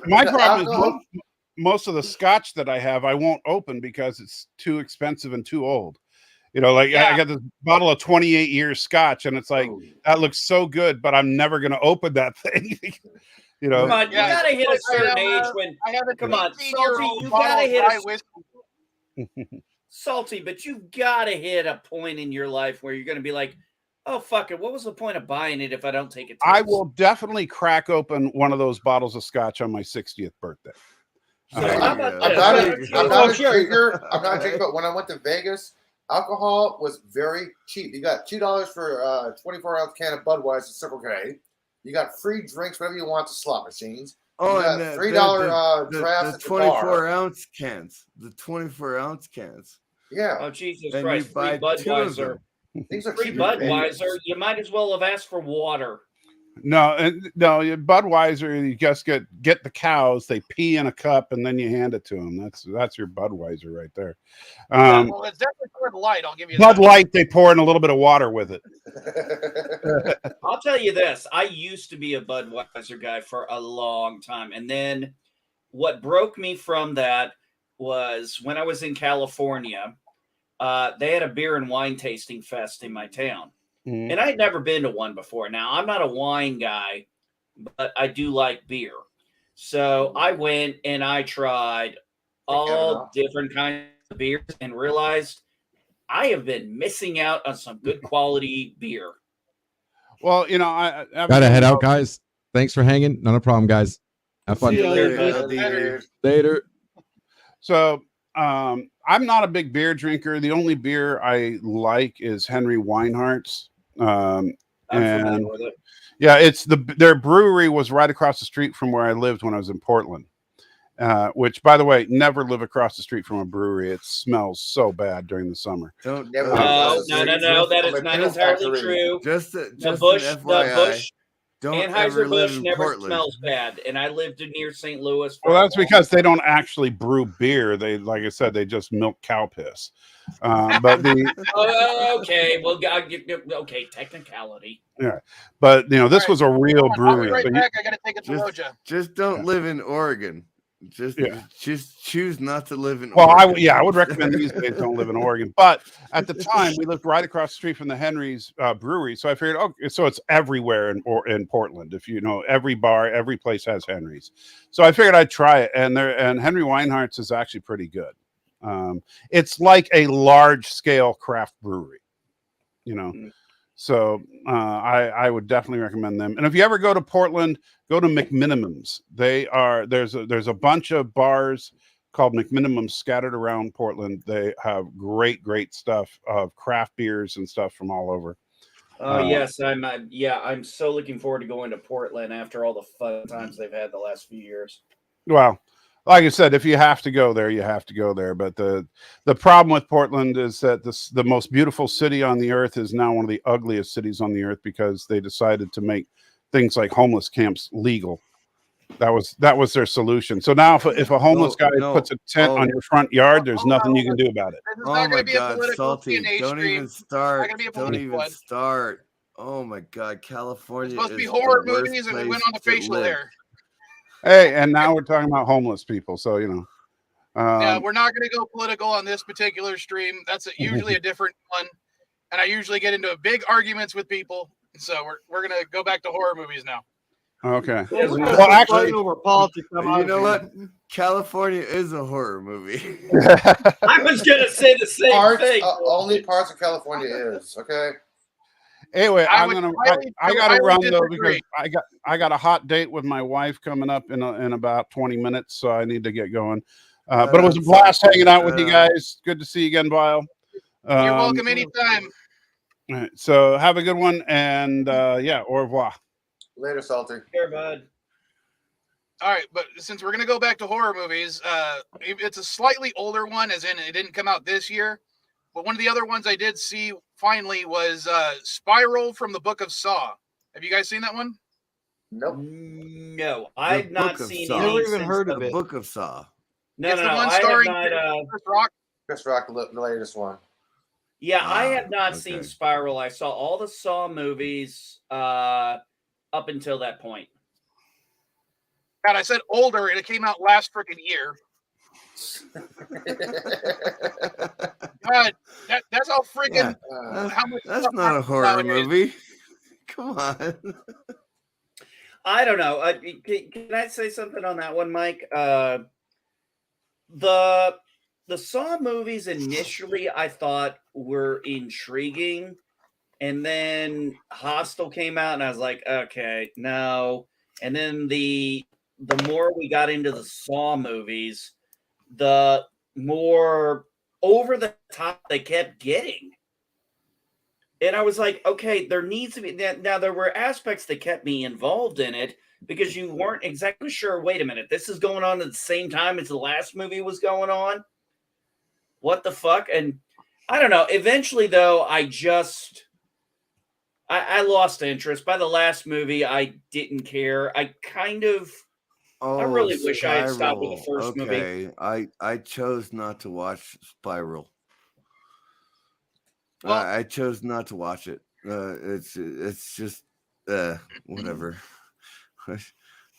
My problem is most of the Scotch that I have, I won't open because it's too expensive and too old. You know, like I got this bottle of 28 years Scotch, and it's like that looks so good, but I'm never going to open that thing. You know, come on, you gotta hit a certain age when. Come on, Salty, you gotta hit Salty, but you've got to hit a point in your life where you're going to be like, oh, fuck it. What was the point of buying it if I don't take it? I will definitely crack open one of those bottles of Scotch on my 60th birthday. So I'm not a drinker, but when I went to Vegas, alcohol was very cheap. You got $2 for a 24-ounce can of Budweiser Circle K. You got free drinks, whatever you want, to slot machines. Oh, you got and $3 drafts. The 24-ounce cans. The 24-ounce cans. Yeah. Oh, Jesus and Christ. Free Budweiser. These are free Budweiser. You might as well have asked for water. No, Budweiser, you just get the cows, they pee in a cup, and then you hand it to them. That's your Budweiser right there. Well, it's definitely Bud Light. I'll give you Bud Light. They pour in a little bit of water with it. I'll tell you this: I used to be a Budweiser guy for a long time, and then what broke me from that was when I was in California. They had a beer and wine tasting fest in my town. And I'd never been to one before. Now, I'm not a wine guy, but I do like beer. So I went and I tried all different kinds of beers and realized I have been missing out on some good quality beer. Well, you know, I gotta head out, guys. Thanks for hanging. Not a problem, guys. Have fun. Later. So, I'm not a big beer drinker. The only beer I like is Henry Weinhardt's. And yeah, it's their brewery was right across the street from where I lived when I was in Portland. Which, by the way, never live across the street from a brewery. It smells so bad during the summer. No, that is not entirely true. Just the Bush, Don't Anheuser-Busch never smells bad, and I lived near St. Louis. Well, that's because they don't actually brew beer. They, like I said, they just milk cow piss. But the okay, well, okay, technicality. Yeah, but you know, this was a real brewery. Right back. I gotta take it to Roja. Just don't live in Oregon. Just choose not to live in. Well, Oregon. I would recommend these days don't live in Oregon. But at the time, we lived right across the street from the Henry's brewery, so I figured, okay, so it's everywhere in Portland. If you know, every bar, every place has Henry's. So I figured I'd try it, and Henry Weinhardt's is actually pretty good. It's like a large scale craft brewery, you know. So I would definitely recommend them. And if you ever go to Portland, go to McMinimum's. There's a bunch of bars called McMinimum, scattered around Portland. They have great stuff of craft beers and stuff from all over. Oh yes, I'm so looking forward to going to Portland after all the fun times they've had the last few years. Well, like I said, if you have to go there, you have to go there. But the problem with Portland is that the most beautiful city on the earth is now one of the ugliest cities on the earth because they decided to make things like homeless camps legal. That was their solution. So now if a homeless guy puts a tent on your front yard, there's nothing you can do about it. Oh my God, Salty! Don't even start. Don't even start. Oh my God, California it's supposed is to be horror the worst movies, and we place went on the to facial live. hair. Hey, and now we're talking about homeless people, so you know. Yeah, we're not going to go political on this particular stream. That's usually a different one, and I usually get into big arguments with people. So we're going to go back to horror movies now. Okay. Well, actually, over politics. You know what? California is a horror movie. I was going to say the same thing. Only parts of California is okay. Anyway, I got to run though because I got a hot date with my wife coming up in about 20 minutes, so I need to get going. But it was a blast hanging out with you guys. Good to see you again, Vile. You're welcome anytime. All right, so have a good one, and yeah, au revoir. Later, Salty. Here, bud. All right, but since we're going to go back to horror movies, it's a slightly older one, as in it didn't come out this year. But one of the other ones I did see finally was Spiral from the Book of Saw. Have you guys seen that one? Nope. No, I've not seen it. Never even heard of it. Book of Saw. It's the one starring Chris Rock. Chris Rock, the latest one. Yeah, I have not seen Spiral. I saw all the Saw movies up until that point. God, I said older, and it came out last freaking year. God, that's how freaking. How much that's not a horror movie. Come on. I don't know. Can I say something on that one, Mike? The Saw movies initially I thought were intriguing, and then Hostel came out, and I was like, okay, no. And then the more we got into the Saw movies, the more over the top they kept getting. And I was like, okay, there needs to be. Now, there were aspects that kept me involved in it because you weren't exactly sure, wait a minute, this is going on at the same time as the last movie was going on? What the fuck? And I don't know. Eventually, though, I lost interest. By the last movie, I didn't care. I really wish I had stopped with the first movie. I chose not to watch Spiral. Well, I chose not to watch it. It's just whatever.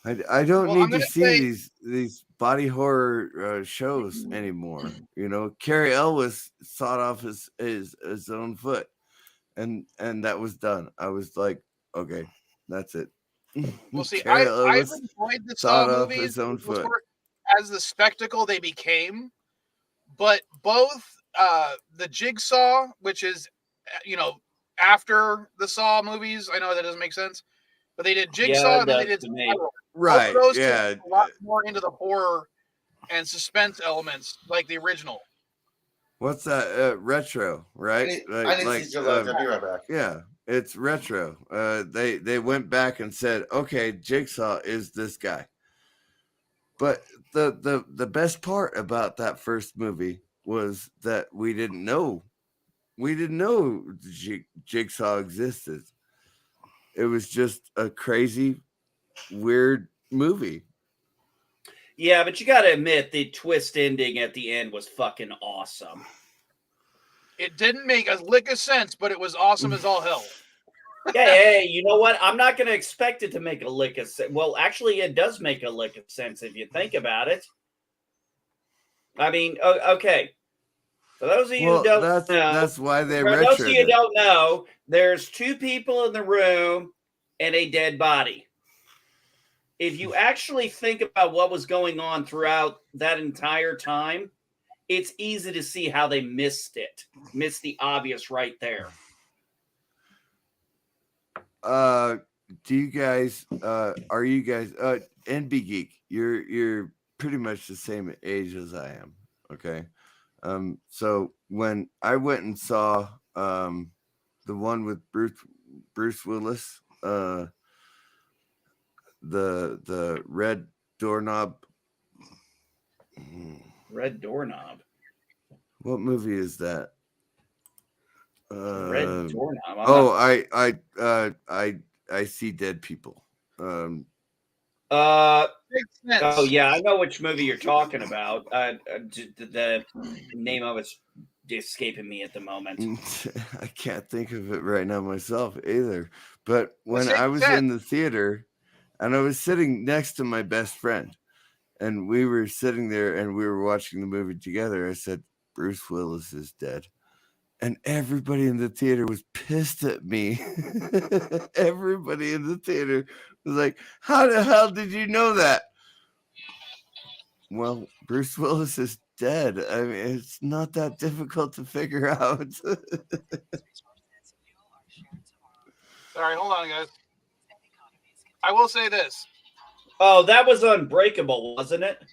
I don't need to see these body horror shows anymore. You know, Carrie Elwes sawed off his own foot, and that was done. I was like, okay, that's it. Well, see, I've enjoyed the Saw movies as the spectacle they became, but both the Jigsaw, which is, after the Saw movies, I know that doesn't make sense, but they did Jigsaw and then they did Spiral. Right, those yeah. a lot more into the horror and suspense elements like the original. What's that? Retro, right? I need to see your look. I'll be right back. Yeah, it's retro. They went back and said, okay, Jigsaw is this guy. But the best part about that first movie was that we didn't know Jigsaw existed. It was just a crazy, weird movie. Yeah, but you got to admit the twist ending at the end was fucking awesome. It didn't make a lick of sense, but it was awesome as all hell. Hey, you know what? I'm not going to expect it to make a lick of sense. Well, actually, it does make a lick of sense if you think about it. I mean, okay. For those of you who don't know, that's why they for those of you who don't know, there's two people in the room and a dead body. If you actually think about what was going on throughout that entire time, it's easy to see how they missed the obvious right there. Do you guys are you guys NB Geek, you're pretty much the same age as I am. Okay. So when I went and saw the one with Bruce Willis, the Red Doorknob. Red Doorknob. What movie is that? Red Doorknob. I see dead people. Oh yeah, I know which movie you're talking about. The name of it's escaping me at the moment. I can't think of it right now myself either. But when I was in the theater, and I was sitting next to my best friend, and we were sitting there and we were watching the movie together, I said, Bruce Willis is dead. And everybody in the theater was pissed at me. Everybody in the theater was like, how the hell did you know that? Well, Bruce Willis is dead. I mean, it's not that difficult to figure out. Sorry, hold on, guys. I will say this. Oh, that was Unbreakable, wasn't it?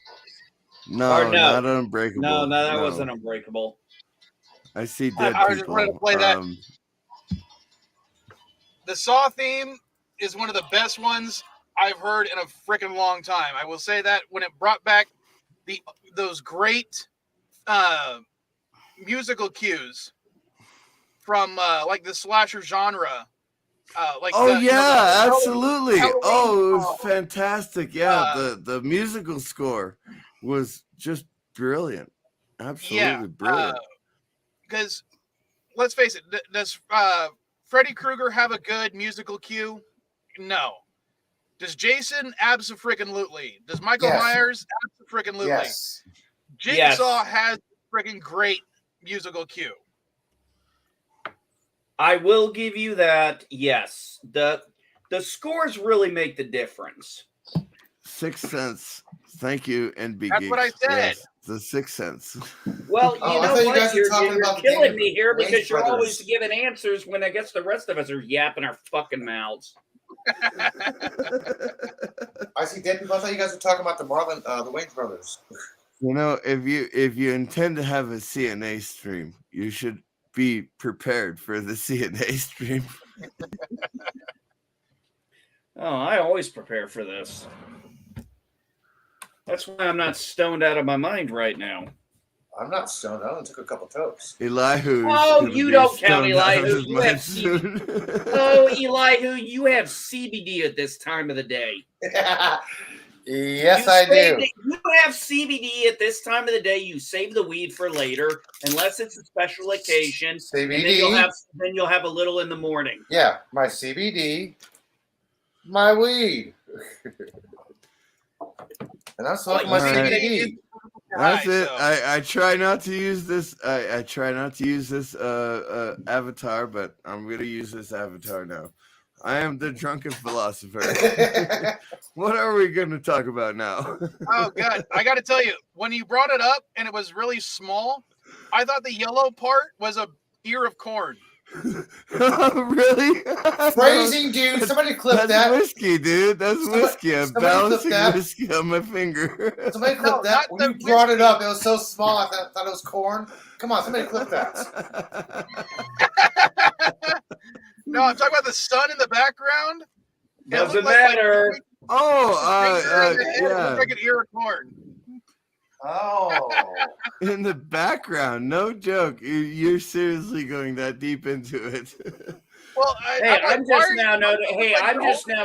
No, not Unbreakable. No, that wasn't Unbreakable. I see dead I people. just wanted to play that. The Saw theme is one of the best ones I've heard in a freaking long time. I will say that when it brought back those great musical cues from like the slasher genre. Absolutely. Halloween. Oh, it was fantastic. Yeah, the musical score was just brilliant. Absolutely brilliant. Because let's face it, does Freddy Krueger have a good musical cue? No. Does Jason? Abso-freaking-lutely. Does Michael Myers? Abso-freaking-lutely. Yes. Jigsaw has a freaking great musical cue. I will give you that. Yes, the scores really make the difference. Sixth Sense. Thank you, NB. That's what I said. Yes, the Sixth Sense. Well, you know what? You're killing me here because you're Brothers. always giving answers when I guess the rest of us are yapping our fucking mouths. I see dead people. I thought you guys were talking about the Wayans brothers. You know, if you intend to have a CNA stream, you should be prepared for the CNA stream. Oh, I always prepare for this. That's why I'm not stoned out of my mind right now. I'm not stoned. I only took a couple tokes. Elihu. Oh, you don't count, Elihu. You have CBD. Oh, Elihu, you have CBD at this time of the day. Yes, I do. You have CBD at this time of the day. You save the weed for later, unless it's a special occasion. CBD. And then you'll have a little in the morning. Yeah, my CBD, my weed. And I'm smoking my CBD. That's it. I try not to use this. I try not to use this avatar, but I'm gonna use this avatar now. I am the drunken philosopher. What are we going to talk about now? Oh, God. I got to tell you, when you brought it up and it was really small, I thought the yellow part was a ear of corn. Really? Phrasing, dude. Somebody clip that. That's whiskey, dude. That's whiskey. I'm balancing whiskey on my finger. Somebody clip that. When you brought it up, it was so small, I thought it was corn. Come on, somebody clip that. No, I'm talking about the sun in the background. Doesn't matter. Yeah. It looked like an ear of corn. Oh. In the background, no joke. You're seriously going that deep into it. Well, I'm just now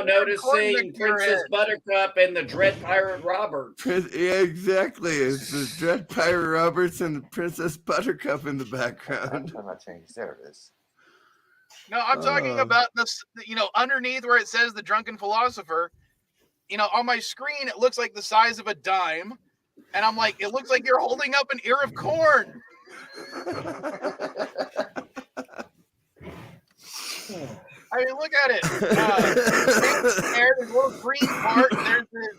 noticing Princess Buttercup and the Dread Pirate Robert. Yeah, exactly. It's the Dread Pirate Roberts and the Princess Buttercup in the background. I'm not changed. There it is. No, I'm talking about this. Underneath where it says the drunken philosopher. On my screen it looks like the size of a dime, and I'm like, it looks like you're holding up an ear of corn. I mean, look at it. There's a little green part. There's this.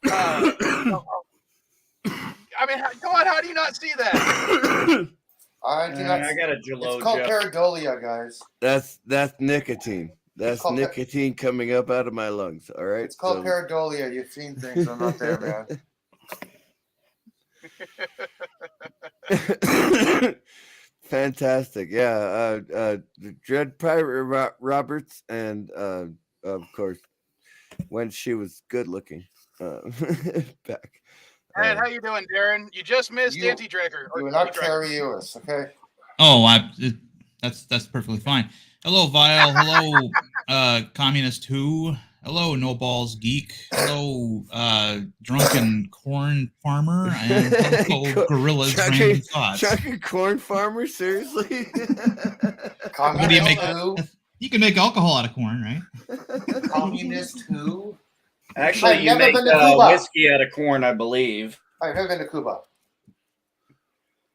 I mean, come on. How do you not see that? I got a Jalo. It's called pareidolia, guys. That's nicotine. That's nicotine coming up out of my lungs. All right. It's called pareidolia. You've seen things. I'm not there, man. Fantastic. Yeah. Dread Pirate Roberts, and of course, when she was good looking. Back. Ed, how you doing, Darren? You just missed You- Anti-Dracker. You are not Carrie Lewis, okay? Oh, that's perfectly fine. Hello, Vile. Hello, Communist Who. Hello, No Balls Geek. Hello, Drunken Corn Farmer. And hello, Gorillas Random Thoughts. Drunken Corn Farmer? Seriously? What do you make? You can make alcohol out of corn, right? Communist Who? Actually, I've you never make been to Cuba. whiskey out of corn, I believe. I've never been to Cuba.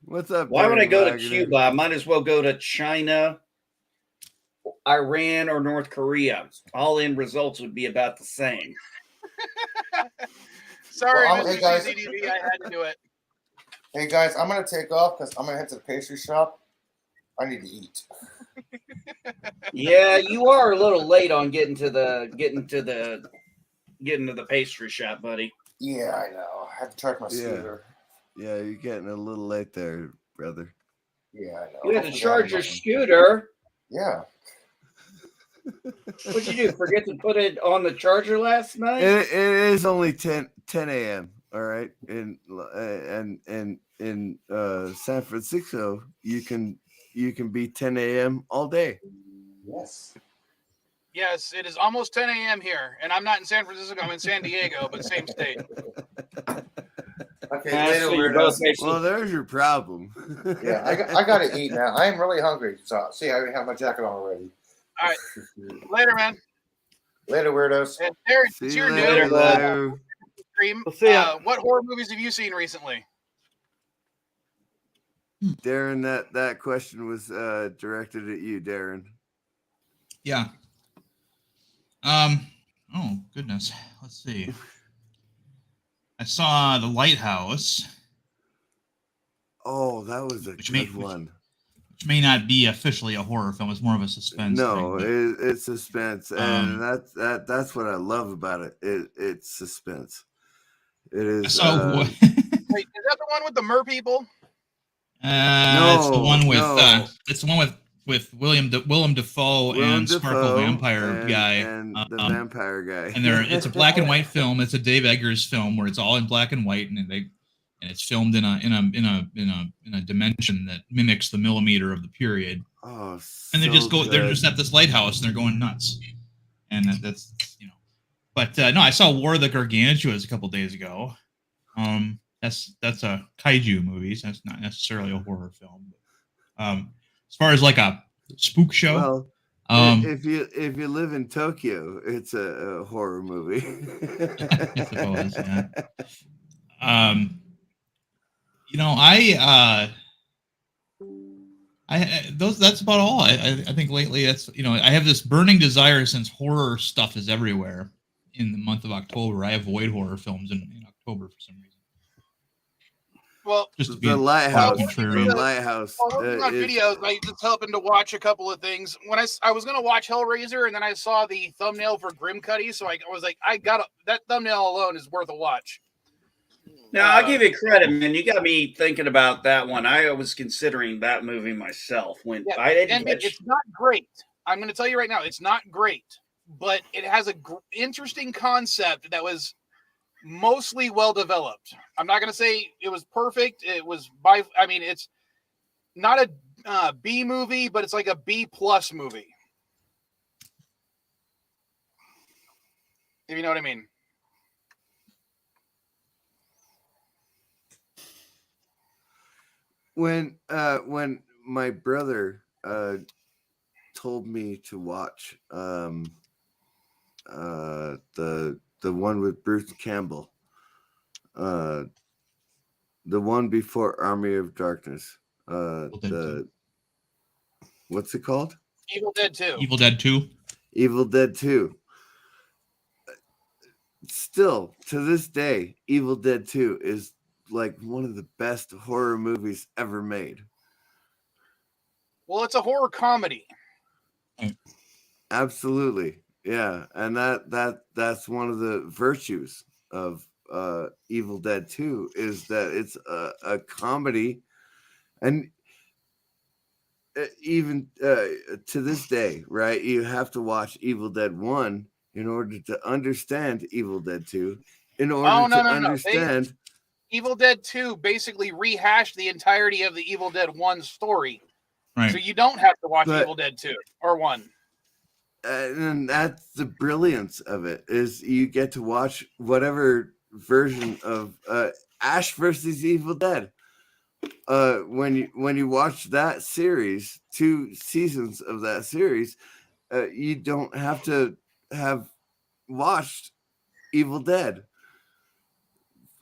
What's up? Why would I Darren go to Wagner? Cuba? I might as well go to China, Iran, or North Korea. All end results would be about the same. Sorry, Well, Mr. hey, guys. CZDV, I had to do it. Hey guys, I'm gonna take off because I'm gonna head to the pastry shop. I need to eat. Yeah, you are a little late on getting to the pastry shop, buddy. Yeah, I know. I have to charge my scooter. Yeah, you're getting a little late there, brother. Yeah, I know. You had to Hopefully charge they'll your have nothing. scooter. Yeah. What'd you do? Forget to put it on the charger last night? It is only 10 a.m. All right, in San Francisco, you can be 10 a.m. all day. Yes. Yes, it is almost 10 a.m. here, and I'm not in San Francisco. I'm in San Diego, but same state. Okay, Ah, later, so you weirdos. both make Well, there's your problem. Yeah, I gotta eat now. I am really hungry. So see, I already have my jacket on already. All right. Later, man. Later, weirdos. And Darren, See it's you your later, new Lou. stream. We'll see ya. What horror movies have you seen recently? Darren, that question was directed at you, Darren. Yeah. Oh goodness. Let's see. I saw The Lighthouse, Oh, that was a Which good may- one. which may not be officially a horror film. It's more of a suspense. No, thing, but- it's suspense, and that's what I love about it. It's suspense. It is. So Wait, is that the one with the mer people? it's the one with no. it's the one with Willem Dafoe Willem and Sparkle Dafoe Vampire guy. and the vampire guy. And it's a black and white film. It's a Dave Eggers film where it's all in black and white, and it's filmed in a dimension that mimics the millimeter of the period. Oh, And they so just go. They're good. just at this lighthouse, and they're going nuts. And that's. But no, I saw War of the Gargantuas a couple days ago. That's a kaiju movie. So that's not necessarily a horror film. But, as far as like a spook show, Well, if you live in Tokyo, it's a horror movie. I suppose. Yeah. That's about all. I think lately that's I have this burning desire since horror stuff is everywhere. In the month of October, I avoid horror films in October for some reason. Well, Just to be The Lighthouse. contrary. The Lighthouse. While working on videos, I just happened to watch a couple of things. When I was going to watch Hellraiser, and then I saw the thumbnail for Grimcutty, so I was like, that thumbnail alone is worth a watch. Now, I'll give you credit, man. You got me thinking about that one. I was considering that movie myself. When Yeah, I didn't and catch, it's not great. I'm going to tell you right now, it's not great, but it has a interesting concept that was mostly well developed. I'm not going to say it was perfect. It was it's not a B movie, but it's like a B+ movie. If you know what I mean. When my brother told me to watch the one with Bruce Campbell, the one before Army of Darkness, what's it called? Evil Dead 2. Evil Dead 2. Evil Dead 2. Still, to this day, Evil Dead 2 is like one of the best horror movies ever made. Well, it's a horror comedy. Absolutely. Yeah. And that's one of the virtues of Evil Dead 2 is that it's a comedy, and even to this day, right? You have to watch Evil Dead 1 in order to understand Evil Dead 2. In order to understand Evil Dead 2 basically rehashed the entirety of the Evil Dead 1 story. Right. So you don't have to watch Evil Dead 2 or 1. And that's the brilliance of it, is you get to watch whatever version of Ash versus Evil Dead. When you watch that series, 2 seasons of that series, you don't have to have watched Evil Dead.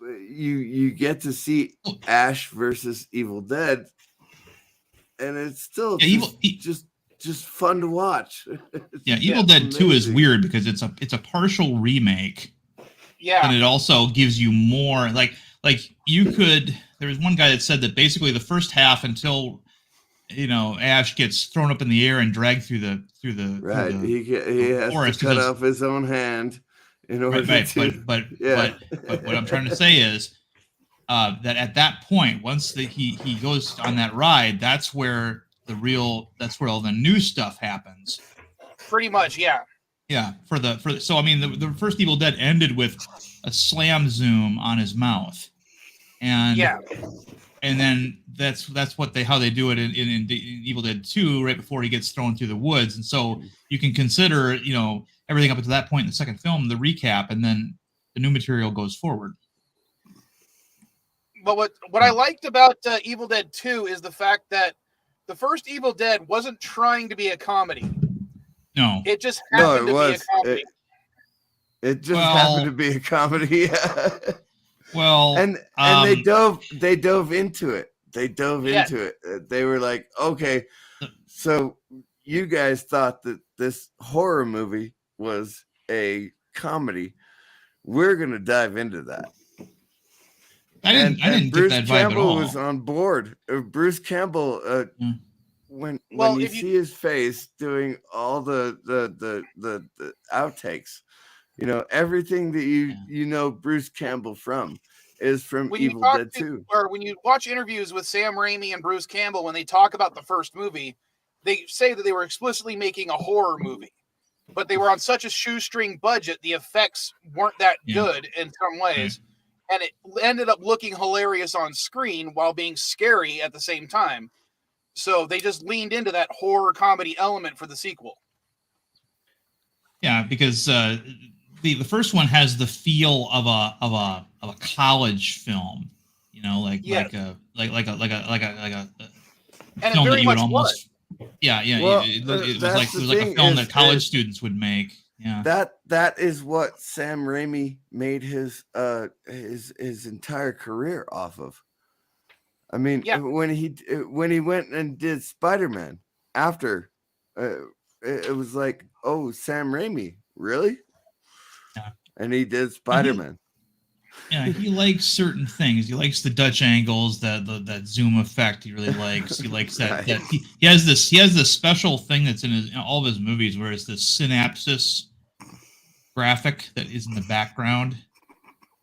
You get to see Ash versus Evil Dead, and it's still just fun to watch. Evil Dead 2 is weird because it's a partial remake. Yeah. And it also gives you more like you could. There was one guy that said that basically the first half until Ash gets thrown up in the air and dragged through the right. He has forest to cut off his own hand in order to. But what I'm trying to say is that at that point, once he goes on that ride, that's where all the new stuff happens. Pretty much, yeah. Yeah, so I mean the first Evil Dead ended with a slam zoom on his mouth, and then that's how they do it in Evil Dead 2 right before he gets thrown through the woods, and so you can consider everything up until that point in the second film the recap, and then the new material goes forward. But what I liked about Evil Dead 2 is the fact that the first Evil Dead wasn't trying to be a comedy. No, it just happened to be a comedy. It just happened to be a comedy. Yeah. Well, and they dove into it. Into it. They were like, okay, so you guys thought that this horror movie was a comedy. We're gonna dive into that. I didn't Bruce get that vibe Campbell at all. was on board. Bruce Campbell, when you see his face doing all the outtakes, everything that you know Bruce Campbell from is from Evil Dead 2. Or when you watch interviews with Sam Raimi and Bruce Campbell, when they talk about the first movie, they say that they were explicitly making a horror movie, but they were on such a shoestring budget, the effects weren't that good in some ways. And it ended up looking hilarious on screen while being scary at the same time. So they just leaned into that horror comedy element for the sequel. Yeah, because the first one has the feel of a college film, like a and film it very that you would much almost was. Well, it was like a film that college students would make. Yeah, that is what Sam Raimi made his entire career off of. I mean, when he went and did Spider-Man after, it was like, oh, Sam Raimi, really? Yeah. And he did Spider-Man. He likes certain things. He likes the Dutch angles, that zoom effect. He really likes. He likes that. Right. He has this special thing that's in all of his movies, where it's this synapsis graphic that is in the background.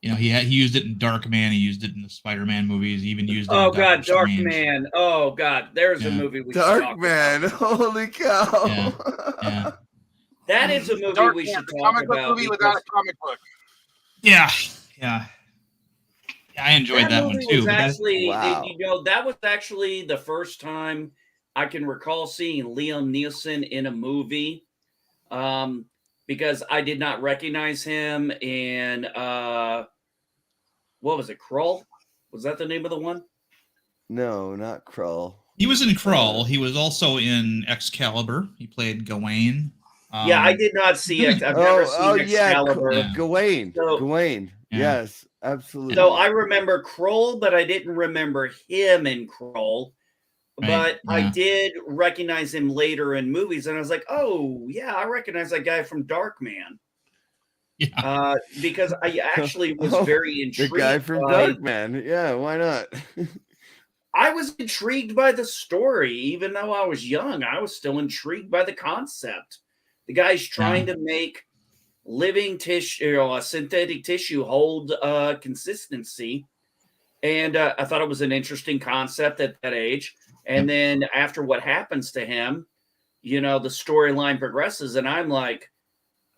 He used it in Darkman. He used it in the Spider-Man movies. He even used it. Oh God, Darkman! Oh God, there's a movie we should talk about. Darkman! Holy cow! Yeah. That is a movie Darkman, we should talk comic book about. Movie without a comic book. Yeah. I enjoyed that one too. That was actually the first time I can recall seeing Liam Neeson in a movie. Because I did not recognize him in what was it, Krull? Was that the name of the one? No, not Krull. He was in Krull. He was also in Excalibur. He played Gawain. I did not see I've never seen Excalibur. Gawain. Gawain. Yeah. Yes, absolutely. So I remember Krull, but I didn't remember him in Krull. But I did recognize him later in movies, and I was like, "Oh, yeah, I recognize that guy from Darkman." Yeah. Because I actually was very intrigued. The guy from Darkman. Yeah, why not? I was intrigued by the story, even though I was young. I was still intrigued by the concept. The guy's trying to make living tissue, synthetic tissue hold consistency. And I thought it was an interesting concept at that age. And then after what happens to him, the storyline progresses. And I'm like,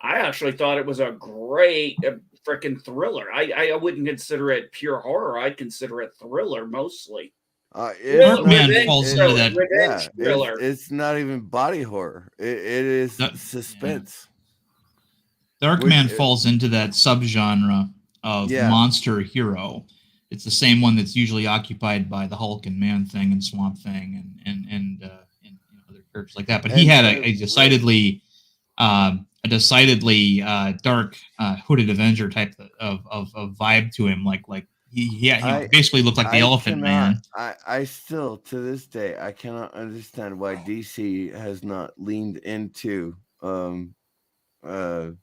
I actually thought it was a great freaking thriller. I wouldn't consider it pure horror. I'd consider it thriller mostly. Darkman falls into that. Revenge thriller. It's not even body horror. It is suspense. Darkman falls into that subgenre of monster hero. It's the same one that's usually occupied by the Hulk and Man-Thing and Swamp Thing and other characters like that. But he had a decidedly dark hooded Avenger type of vibe to him. Like he basically looked like the Elephant Man. I still to this day I cannot understand why DC has not leaned into the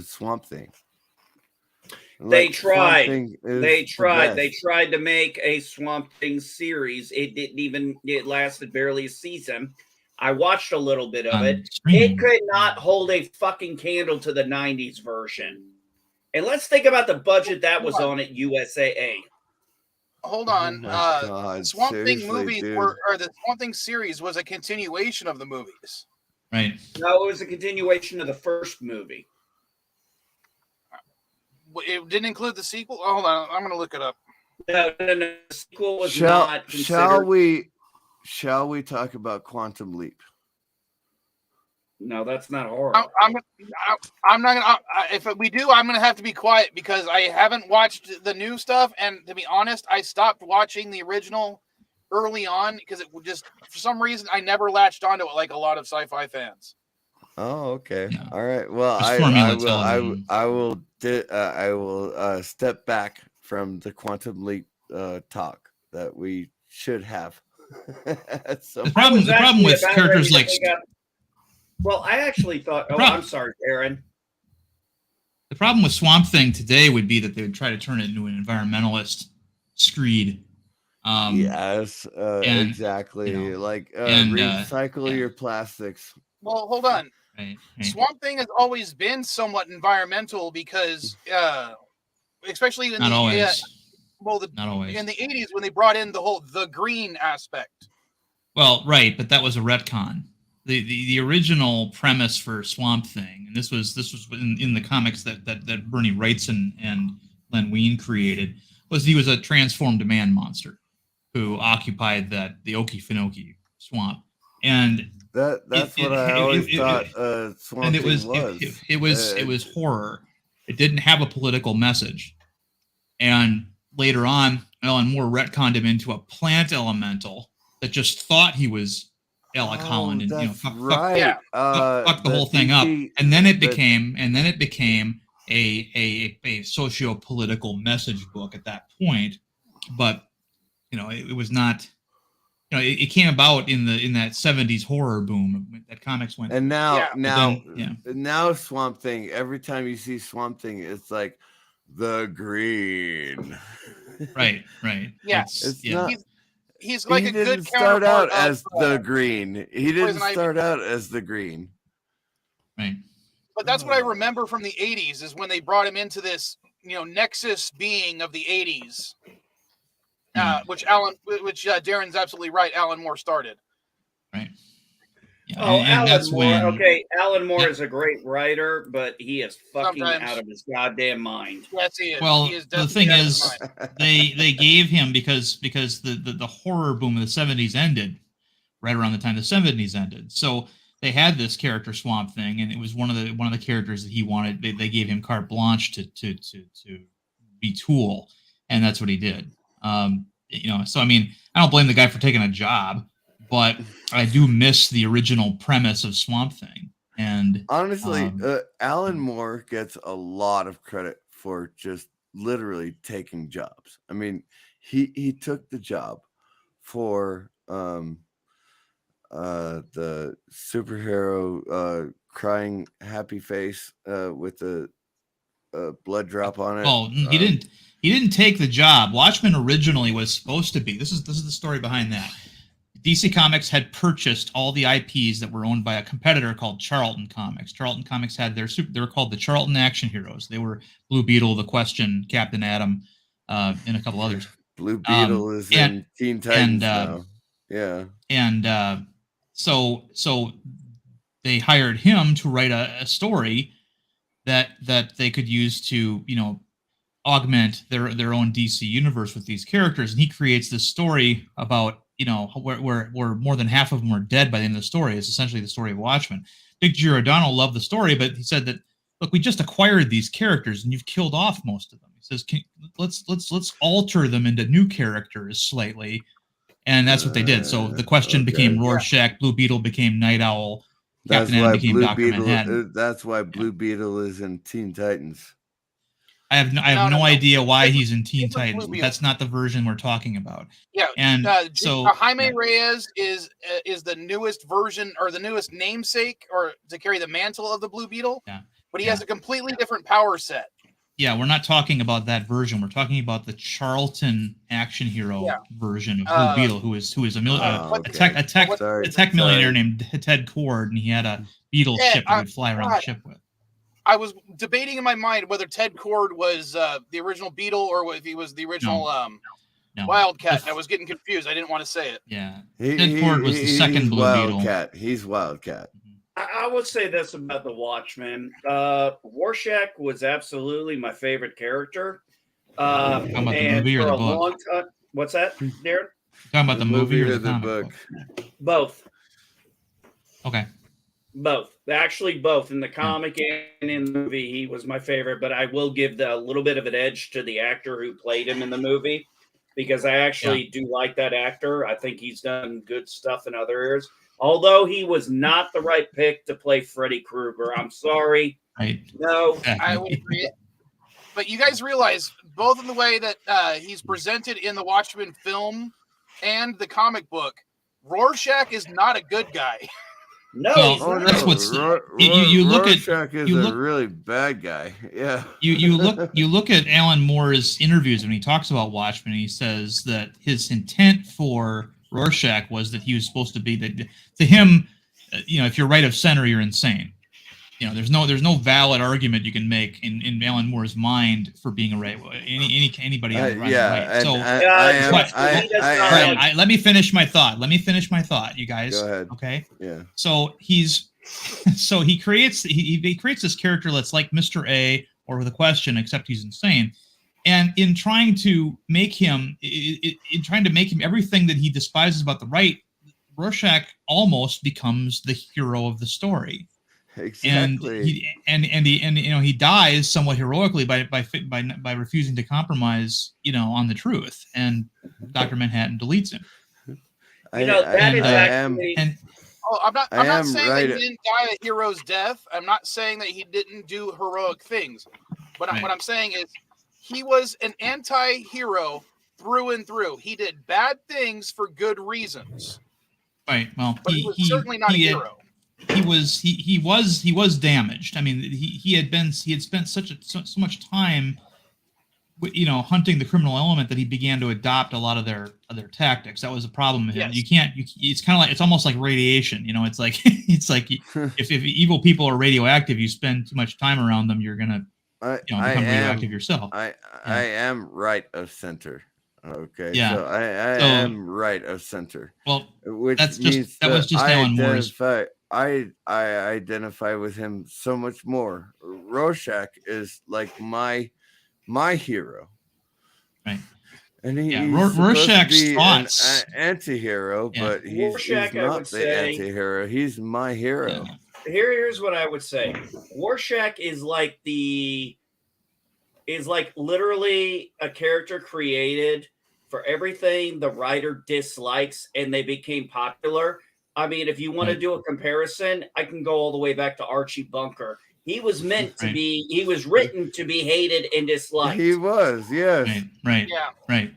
Swamp Thing. They tried. They tried to make a Swamp Thing series. It lasted barely a season. I watched a little bit of it. It could not hold a fucking candle to the 90s version. And let's think about the budget that was on at USAA. Hold on. God, Swamp Thing movies dude. or the Swamp Thing series was a continuation of the movies. Right. No, it was a continuation of the first movie. It didn't include the sequel. Oh, hold on, I'm going to look it up. No. The sequel was not considered. Shall we talk about Quantum Leap? No, that's not horror. I'm not going to. If we do, I'm going to have to be quiet because I haven't watched the new stuff. And to be honest, I stopped watching the original early on because it just, for some reason, I never latched onto it like a lot of sci-fi fans. Oh, okay. Yeah. All right. Well, I will step back from the Quantum Leap talk that we should have. The problem with characters like well, I actually thought. Oh, I'm sorry, Aaron. The problem with Swamp Thing today would be that they would try to turn it into an environmentalist screed. Yes, exactly. Recycle your plastics. Well, hold on. Right. Swamp Thing has always been somewhat environmental because, especially in not always. Not always. In the 80s when they brought in the green aspect. Well, right, but that was a retcon. The original premise for Swamp Thing, and this was in the comics that Bernie Wrightson and Len Wein created, was he was a transformed man monster who occupied the Okefenokee swamp, and that's what I always thought. Swamp Thing was. It was horror. It didn't have a political message, and later on, Alan Moore retconned him into a plant elemental that just thought he was Alec Holland, and fuck the whole thing up. And then it became a socio-political message book at that point. But it was not. It came about in that 70s horror boom that comics went. And now Swamp Thing. Every time you see Swamp Thing, it's like the green. Right. Yeah, he's like he a good didn't start out counterpart as the green. He didn't start out as the green. Right. But that's what I remember from the 80s is when they brought him into this, nexus being of the 80s. Which Darren's absolutely right. Alan Moore started. Right. Yeah, Alan Moore. Okay, Alan Moore is a great writer, but he is fucking out of his goddamn mind. Yes, he is. Well, he is the thing is, they gave him because the horror boom of the 70s ended right around the time the 70s ended. So they had this character Swamp Thing, and it was one of the characters that he wanted. They gave him carte blanche to be Tool, and that's what he did. So I mean, I don't blame the guy for taking a job, but I do miss the original premise of Swamp Thing. And honestly, Alan Moore gets a lot of credit for just literally taking jobs. I mean, he took the job for the superhero crying happy face with the blood drop on it. Oh, he didn't take the job. Watchmen originally was supposed to be. This is the story behind that. DC Comics had purchased all the IPs that were owned by a competitor called Charlton Comics. Charlton Comics had they were called the Charlton Action Heroes. They were Blue Beetle, The Question, Captain Atom, and a couple others. Blue Beetle is in Teen Titans now. Yeah. And so they hired him to write a story that they could use to, augment their own DC universe with these characters. And he creates this story about, where more than half of them are dead by the end of the story. It's essentially the story of Watchmen. Dick Giordano loved the story, but he said that, look, we just acquired these characters and you've killed off most of them. He says, let's alter them into new characters slightly. And that's what they did. So The Question became Rorschach, Blue Beetle became Night Owl, Captain Atom became Dr. Manhattan. That's why Blue Beetle is in Teen Titans. I have no idea why he's in Teen Titans. But that's not the version we're talking about. Yeah, and so Jaime Reyes is the newest version or the newest namesake or to carry the mantle of the Blue Beetle. Yeah, but he has a completely different power set. Yeah, we're not talking about that version. We're talking about the Charlton action hero version of Blue Beetle, who is a tech millionaire named Ted Cord, and he had a Beetle ship he would fly around the ship with. I was debating in my mind whether Ted Cord was the original Beetle or if he was the original Wildcat. I was getting confused. I didn't want to say it. Yeah, Ted Cord was the second Blue Wildcat. Beetle. He's Wildcat. I would say this about the Watchmen. Rorschach was absolutely my favorite character. Talking about the movie or the book? Long time, what's that, Darren? Talking about the movie or the book? Both. Okay. Both. Actually, both. In the comic and in the movie, he was my favorite. But I will give a little bit of an edge to the actor who played him in the movie because I actually do like that actor. I think he's done good stuff in other areas. Although he was not the right pick to play Freddy Krueger. I'm sorry. Right. No. I would agree. But you guys realize both in the way that he's presented in the Watchmen film and the comic book, Rorschach is not a good guy. No, that's what's you look at. Rorschach is a really bad guy. Yeah. You look at Alan Moore's interviews when he talks about Watchmen. And he says that his intent for Rorschach was that he was supposed to be that to him, if you're right of center, you're insane. There's no valid argument you can make in Alan Moore's mind for being a right. Anybody on the right. Let me finish my thought. You guys. Go ahead. Okay. Yeah. So he creates this character that's like Mr. A or The Question, except he's insane. And in trying to make him everything that he despises about the right, Rorschach almost becomes the hero of the story. Exactly. And he dies somewhat heroically by refusing to compromise, on the truth. And Dr. Manhattan deletes him. I'm not saying that he didn't die a hero's death. I'm not saying that he didn't do heroic things. But what I'm saying is he was an anti-hero through and through. He did bad things for good reasons. Right. Well, but he was certainly not a hero. He was damaged. I mean, he had spent so much time, hunting the criminal element that he began to adopt a lot of their tactics. That was a problem with him. Yes. It's kind of like, it's almost like radiation. It's like if evil people are radioactive, you spend too much time around them, you're gonna become radioactive yourself. I am right of center. Okay. Yeah. So I am right of center. Well, which that was just Alan Moore's. I identify with him so much more. Rorschach is like my hero. Right. And he's Rorschach's thoughts. An anti-hero, but he's not the anti-hero. He's my hero. Yeah. Here's what I would say. Rorschach is literally a character created for everything the writer dislikes, and they became popular. I mean, if you want to do a comparison, I can go all the way back to Archie Bunker. He was meant to be. He was written to be hated and disliked. He was, yes. Right. Yeah. Right.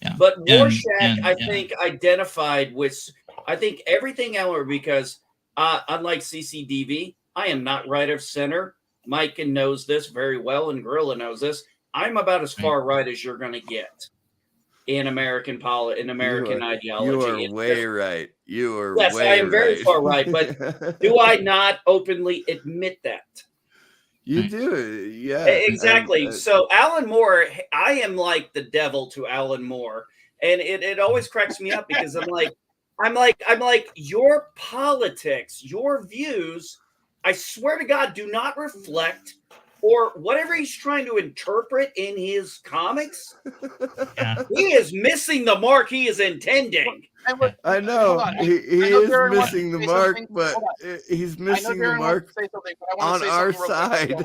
Yeah. But Rorschach, I think, identified with. I think everything else because unlike CCDV, I am not right of center. Mike knows this very well, and Gorilla knows this. I'm about as far right as you're going to get. in American ideology. You are It's way just- right. You are Yes, way I am very right. far right, but do I not openly admit that? You do, yeah. Exactly. And, So Alan Moore, I am like the devil to Alan Moore, and it always cracks me up because I'm like your politics, your views, I swear to God, do not reflect or whatever he's trying to interpret in his comics. Yeah. He is missing the mark he is intending. I know he is missing the mark, but he's missing the mark on our side.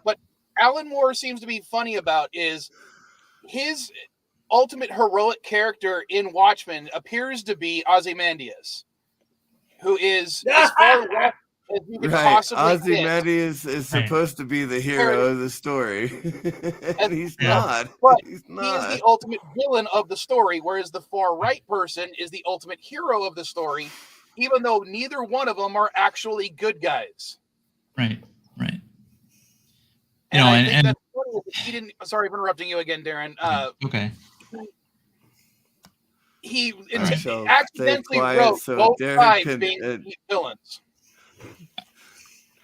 What Alan Moore seems to be funny about is his ultimate heroic character in Watchmen appears to be Ozymandias, who is as far left as you can Right, possibly get. Ozymandias is supposed to be the hero of the story, and he's not. But He's he not. is the ultimate villain of the story, whereas the far right person is the ultimate hero of the story, even though neither one of them are actually good guys. Right. And I think that's funny that he didn't. Sorry for interrupting you again, Darren. Okay. He So accidentally stay quiet wrote so both Darren sides can, being villains.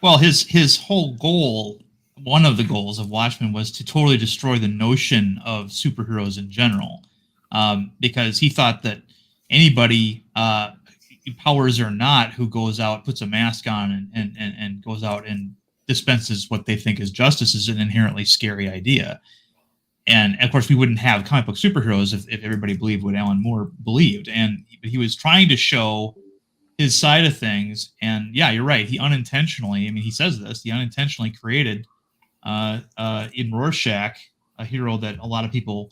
Well, his whole goal, one of the goals of Watchmen, was to totally destroy the notion of superheroes in general, because he thought that anybody, powers or not, who goes out, puts a mask on, and goes out and dispenses what they think is justice is an inherently scary idea. And of course, we wouldn't have comic book superheroes if everybody believed what Alan Moore believed. And he was trying to show his side of things. And yeah, you're right. He unintentionally, I mean, he says this, he unintentionally created in Rorschach a hero that a lot of people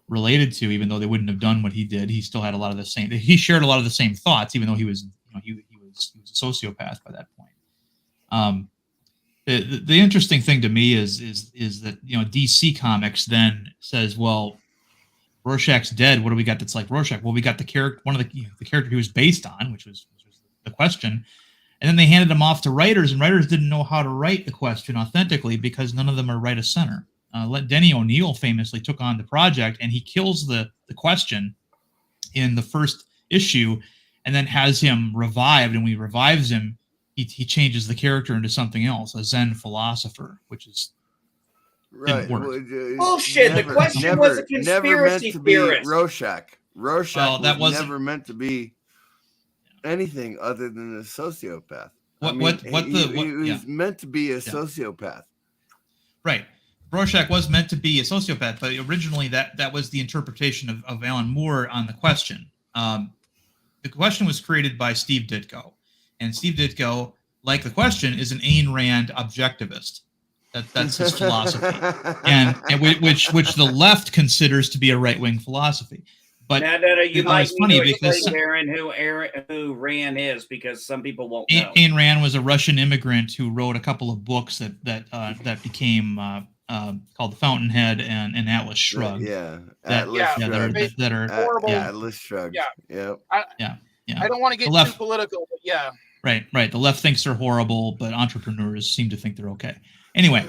related to, even though they wouldn't have done what he did. He still had a lot of the same, he shared a lot of the same thoughts, even though he was, he was a sociopath by that point. The interesting thing to me is that DC Comics then says, well, Rorschach's dead. What do we got that's like Rorschach? Well, we got the character, one of the character he was based on, which was the Question, and then they handed him off to writers, and writers didn't know how to write the Question authentically because none of them are right of center. Denny O'Neil famously took on the project, and he kills the Question in the first issue, and then has him revived. And when he revives him, he changes the character into something else, a Zen philosopher, which is Right. Bullshit. The Question was a conspiracy theorist. Rorschach. Rorschach that was never meant to be anything other than a sociopath. He's meant to be a sociopath. Right. Rorschach was meant to be a sociopath, but originally that was the interpretation of Alan Moore on the Question. The Question was created by Steve Ditko, and Steve Ditko, like the Question, is an Ayn Rand objectivist. That's his philosophy, and which the left considers to be a right-wing philosophy. But you might it's funny because Aaron, who Rand is, because some people won't know. Ayn Rand was a Russian immigrant who wrote a couple of books that became called The Fountainhead and Atlas Shrugged. Atlas Shrugged. I don't want to get too political, but yeah. Right. The left thinks they're horrible, but entrepreneurs seem to think they're okay. Anyway,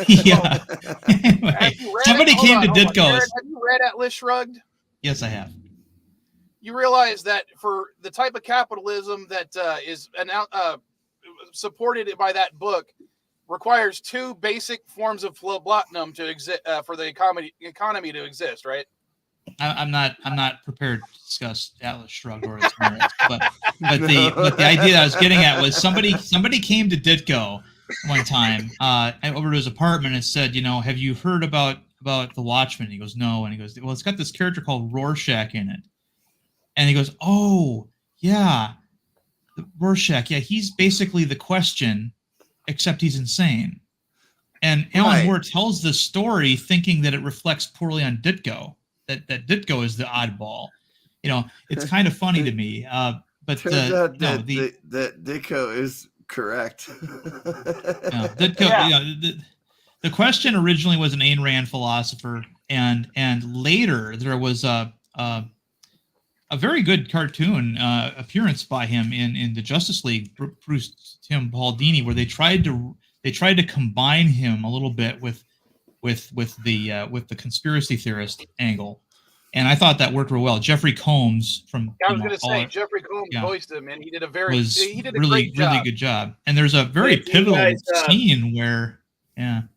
yeah. Anyway, somebody came to Ditko's. Have you read Atlas Shrugged? Yes, I have. You realize that for the type of capitalism that is supported by that book requires two basic forms of platinum to exist for the economy to exist, right? I'm not prepared to discuss Atlas Shrugged or its merits, but the idea I was getting at was somebody came to Ditko one time over to his apartment and said, have you heard about the Watchmen? He goes, no. And he goes, well, it's got this character called Rorschach in it. And he goes, oh yeah, Rorschach. Yeah, he's basically the Question, except he's insane. And Alan Moore tells this story thinking that it reflects poorly on Ditko, that Ditko is the oddball. It's kind of funny to me. But turns out that Ditko is correct. Ditko, the Question originally was an Ayn Rand philosopher, and later there was a very good cartoon appearance by him in the Justice League, Bruce Tim Paul Dini, where they tried to combine him a little bit with with the conspiracy theorist angle, and I thought that worked real well. Jeffrey Combs from I was going to say Jeffrey Combs voiced him, and he did a really great job. really good job. And there's a very pivotal scene where Have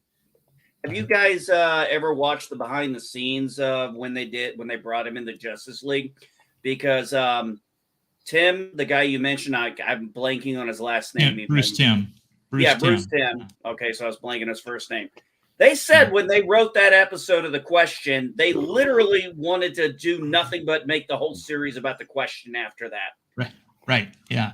you guys ever watched the behind the scenes of when they brought him in the Justice League? Because Tim, the guy you mentioned, I'm blanking on his last name. Bruce Timm. Bruce Timm. Okay, so I was blanking his first name. They said when they wrote that episode of The Question, they literally wanted to do nothing but make the whole series about The Question after that. Right. Yeah.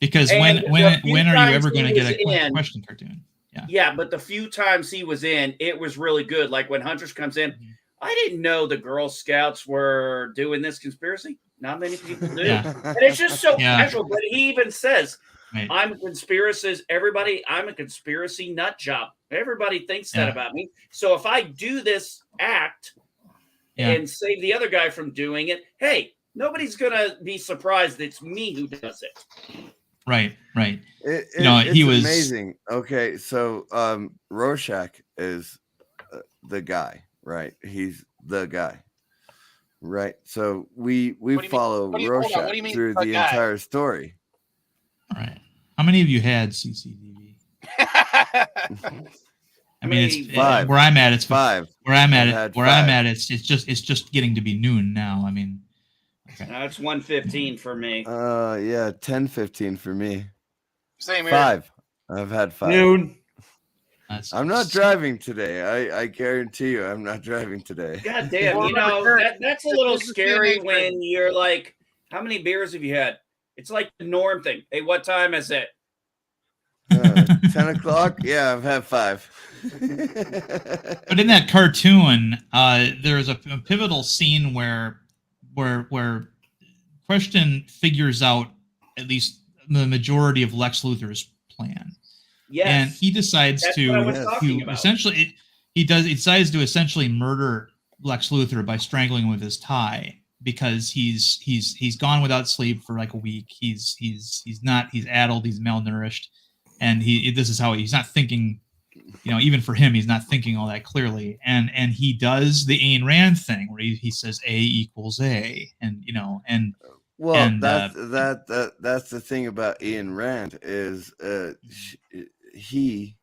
Because when are you ever going to get a Question cartoon? Yeah, but the few times he was in, it was really good. Like when Huntress comes in, I didn't know the Girl Scouts were doing this conspiracy. Not many people do. And it's just so casual. But he even says, I'm a conspiracist. I'm a conspiracy nut job. Everybody thinks that about me. So if I do this act and save the other guy from doing it, hey, nobody's going to be surprised it's me who does it. Right. He was amazing. Okay, so Rorschach is the guy, right? He's the guy, right? So we follow Rorschach through the entire story. All right. How many of you had CCTV? I mean, it's 5. Where I'm at, it's 5. Where I'm at, it's just getting to be noon now. I mean. It's 1:15 for me. 10:15 for me. Same here. 5. I've had 5. Noon. I'm not driving today. I guarantee you, I'm not driving today. God damn! That's a little scary when you're like, "How many beers have you had?" It's like the norm thing. Hey, what time is it? 10 o'clock. Yeah, I've had 5. But in that cartoon, there's a pivotal scene where Question figures out at least the majority of Lex Luthor's plan. Yes. And he decides to essentially he decides to essentially murder Lex Luthor by strangling him with his tie, because he's gone without sleep for like a week. He's addled, he's malnourished, and this is how he's not thinking. Even for him, he's not thinking all that clearly, and he does the Ayn Rand thing where he says A equals A, and that's the thing about Ayn Rand is he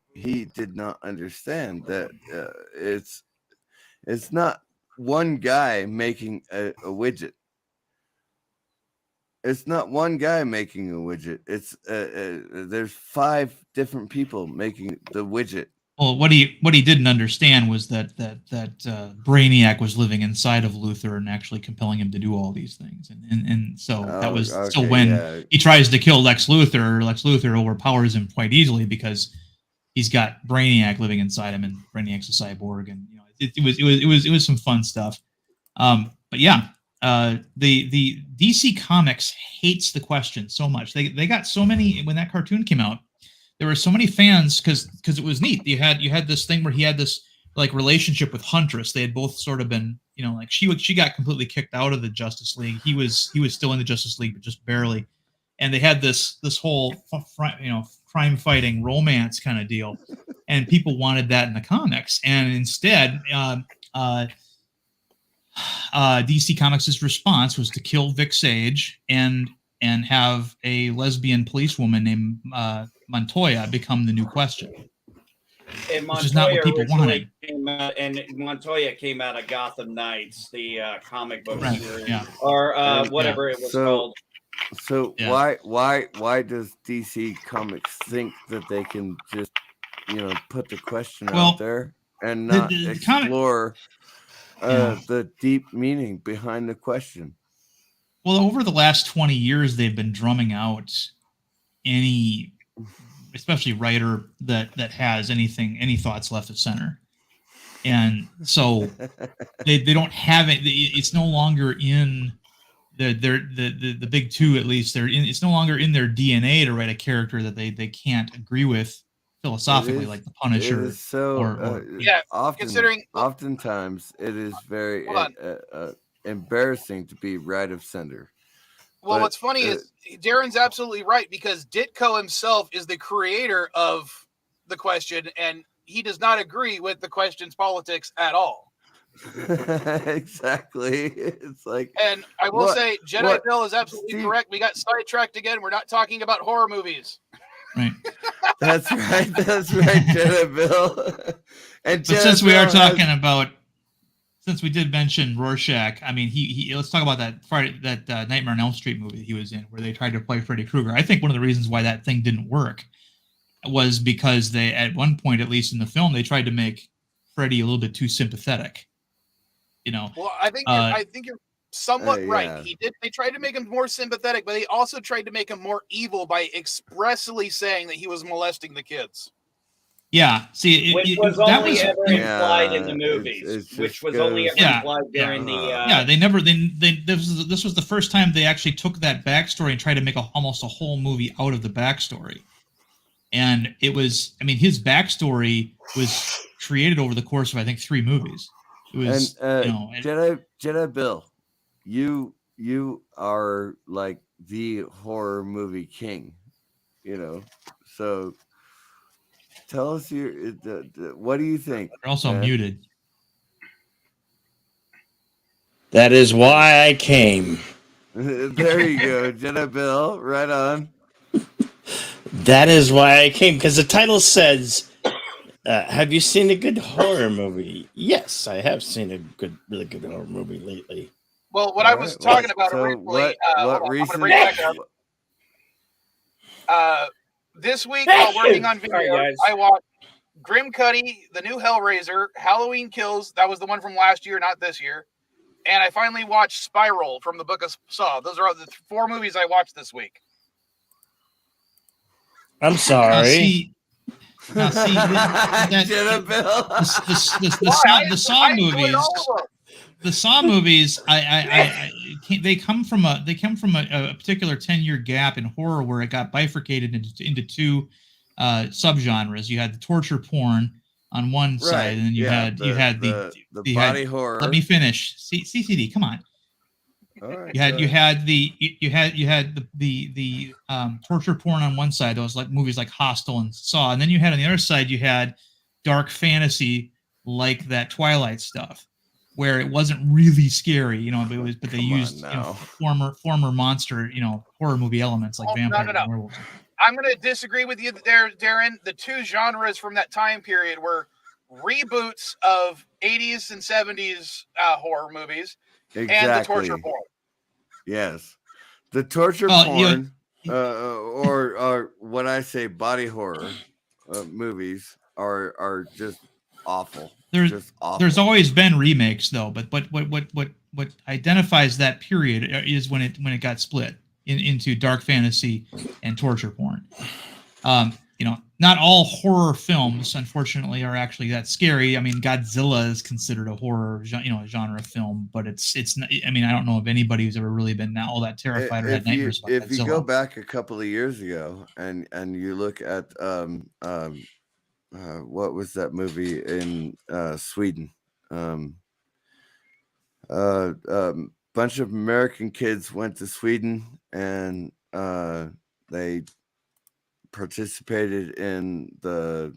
did not understand that it's not one guy making a widget. It's not one guy making a widget. It's there's 5 different people making the widget. Well, what he didn't understand was that Brainiac was living inside of Luthor and actually compelling him to do all these things, and so that was when he tries to kill Lex Luthor overpowers him quite easily because he's got Brainiac living inside him, and Brainiac's a cyborg, and it was some fun stuff. But yeah. The DC Comics hates The Question so much. They got so many when that cartoon came out. There were so many fans because it was neat. You had this thing where he had this like relationship with Huntress. They had both sort of been like she got completely kicked out of the Justice League. He was still in the Justice League, but just barely. And they had this whole crime fighting romance kind of deal, and people wanted that in the comics. And instead, DC Comics' response was to kill Vic Sage and have a lesbian policewoman named Montoya become the new Question, and which is not what people wanted. And Montoya came out of Gotham Knights, the comic book series, or whatever it was called. So why does DC Comics think that they can just put the Question out there and not explore the deep meaning behind the Question? Well, over the last 20 years, they've been drumming out any, especially writer that has any thoughts left of center, and so they don't have it. It's no longer in the big two, at least. It's no longer in their DNA to write a character that they can't agree with philosophically, like the Punisher. Oftentimes it is very embarrassing to be right of center. Well, what's funny is Darren's absolutely right, because Ditko himself is the creator of The Question, and he does not agree with the question's politics at all. Exactly. It's like, and I will say, Jedi Bill is absolutely correct. We got sidetracked again. We're not talking about horror movies. Right. That's right. That's right, Jedi Bill. And but since we are talking about, since we did mention Rorschach, I mean, he let's talk about that Friday, that Nightmare on Elm Street movie he was in, where they tried to play Freddy Krueger. I think one of the reasons why that thing didn't work was because they, at one point, at least in the film, they tried to make Freddy a little bit too sympathetic. You know. Well, I think you're somewhat right. They tried to make him more sympathetic, but they also tried to make him more evil by expressly saying that he was molesting the kids. Yeah, see, which was only ever implied in the movies. Which was only ever implied during the. Yeah, they never. This was the first time they actually took that backstory and tried to make almost a whole movie out of the backstory. And it was, I mean, his backstory was created over the course of, I think, 3 movies. It was, Jedi Bill, you are like the horror movie king, you know. So tell us what do you think? They're also muted. That is why I came. There you go, Jedi Bill, right on. That is why I came, because the title says, have you seen a good horror movie? Yes, I have seen a really good horror movie lately. Well, what I was talking about originally, this week while working on video, I watched Grimcutty, the new Hellraiser, Halloween Kills. That was the one from last year, not this year. And I finally watched Spiral from the Book of Saw. Those are the 4 movies I watched this week. I'm sorry. The Saw movies. They come from a particular 10-year gap in horror where it got bifurcated into 2 subgenres. You had the torture porn on one side, and then you had the body horror. Let me finish. CCD, come on. Right, you had the torture porn on one side, those like movies like Hostel and Saw, and then you had on the other side you had dark fantasy like that Twilight stuff, where it wasn't really scary, you know, but they used former monster, you know, horror movie elements like vampires and werewolves. I'm going to disagree with you there, Darren. The 2 genres from that time period were reboots of 80s and 70s horror movies. Exactly. And the torture porn. Yes. The torture porn, or what I say body horror movies are just awful. There's always been remakes though, but what identifies that period is when it got split into dark fantasy and torture porn. You know, not all horror films, unfortunately, are actually that scary. I mean, Godzilla is considered a horror, genre film, but it's not. I mean, I don't know of anybody who's ever really been all that terrified or had nightmares about Godzilla. If you go back a couple of years ago and you look at what was that movie in Sweden? Bunch of American kids went to Sweden and they participated in it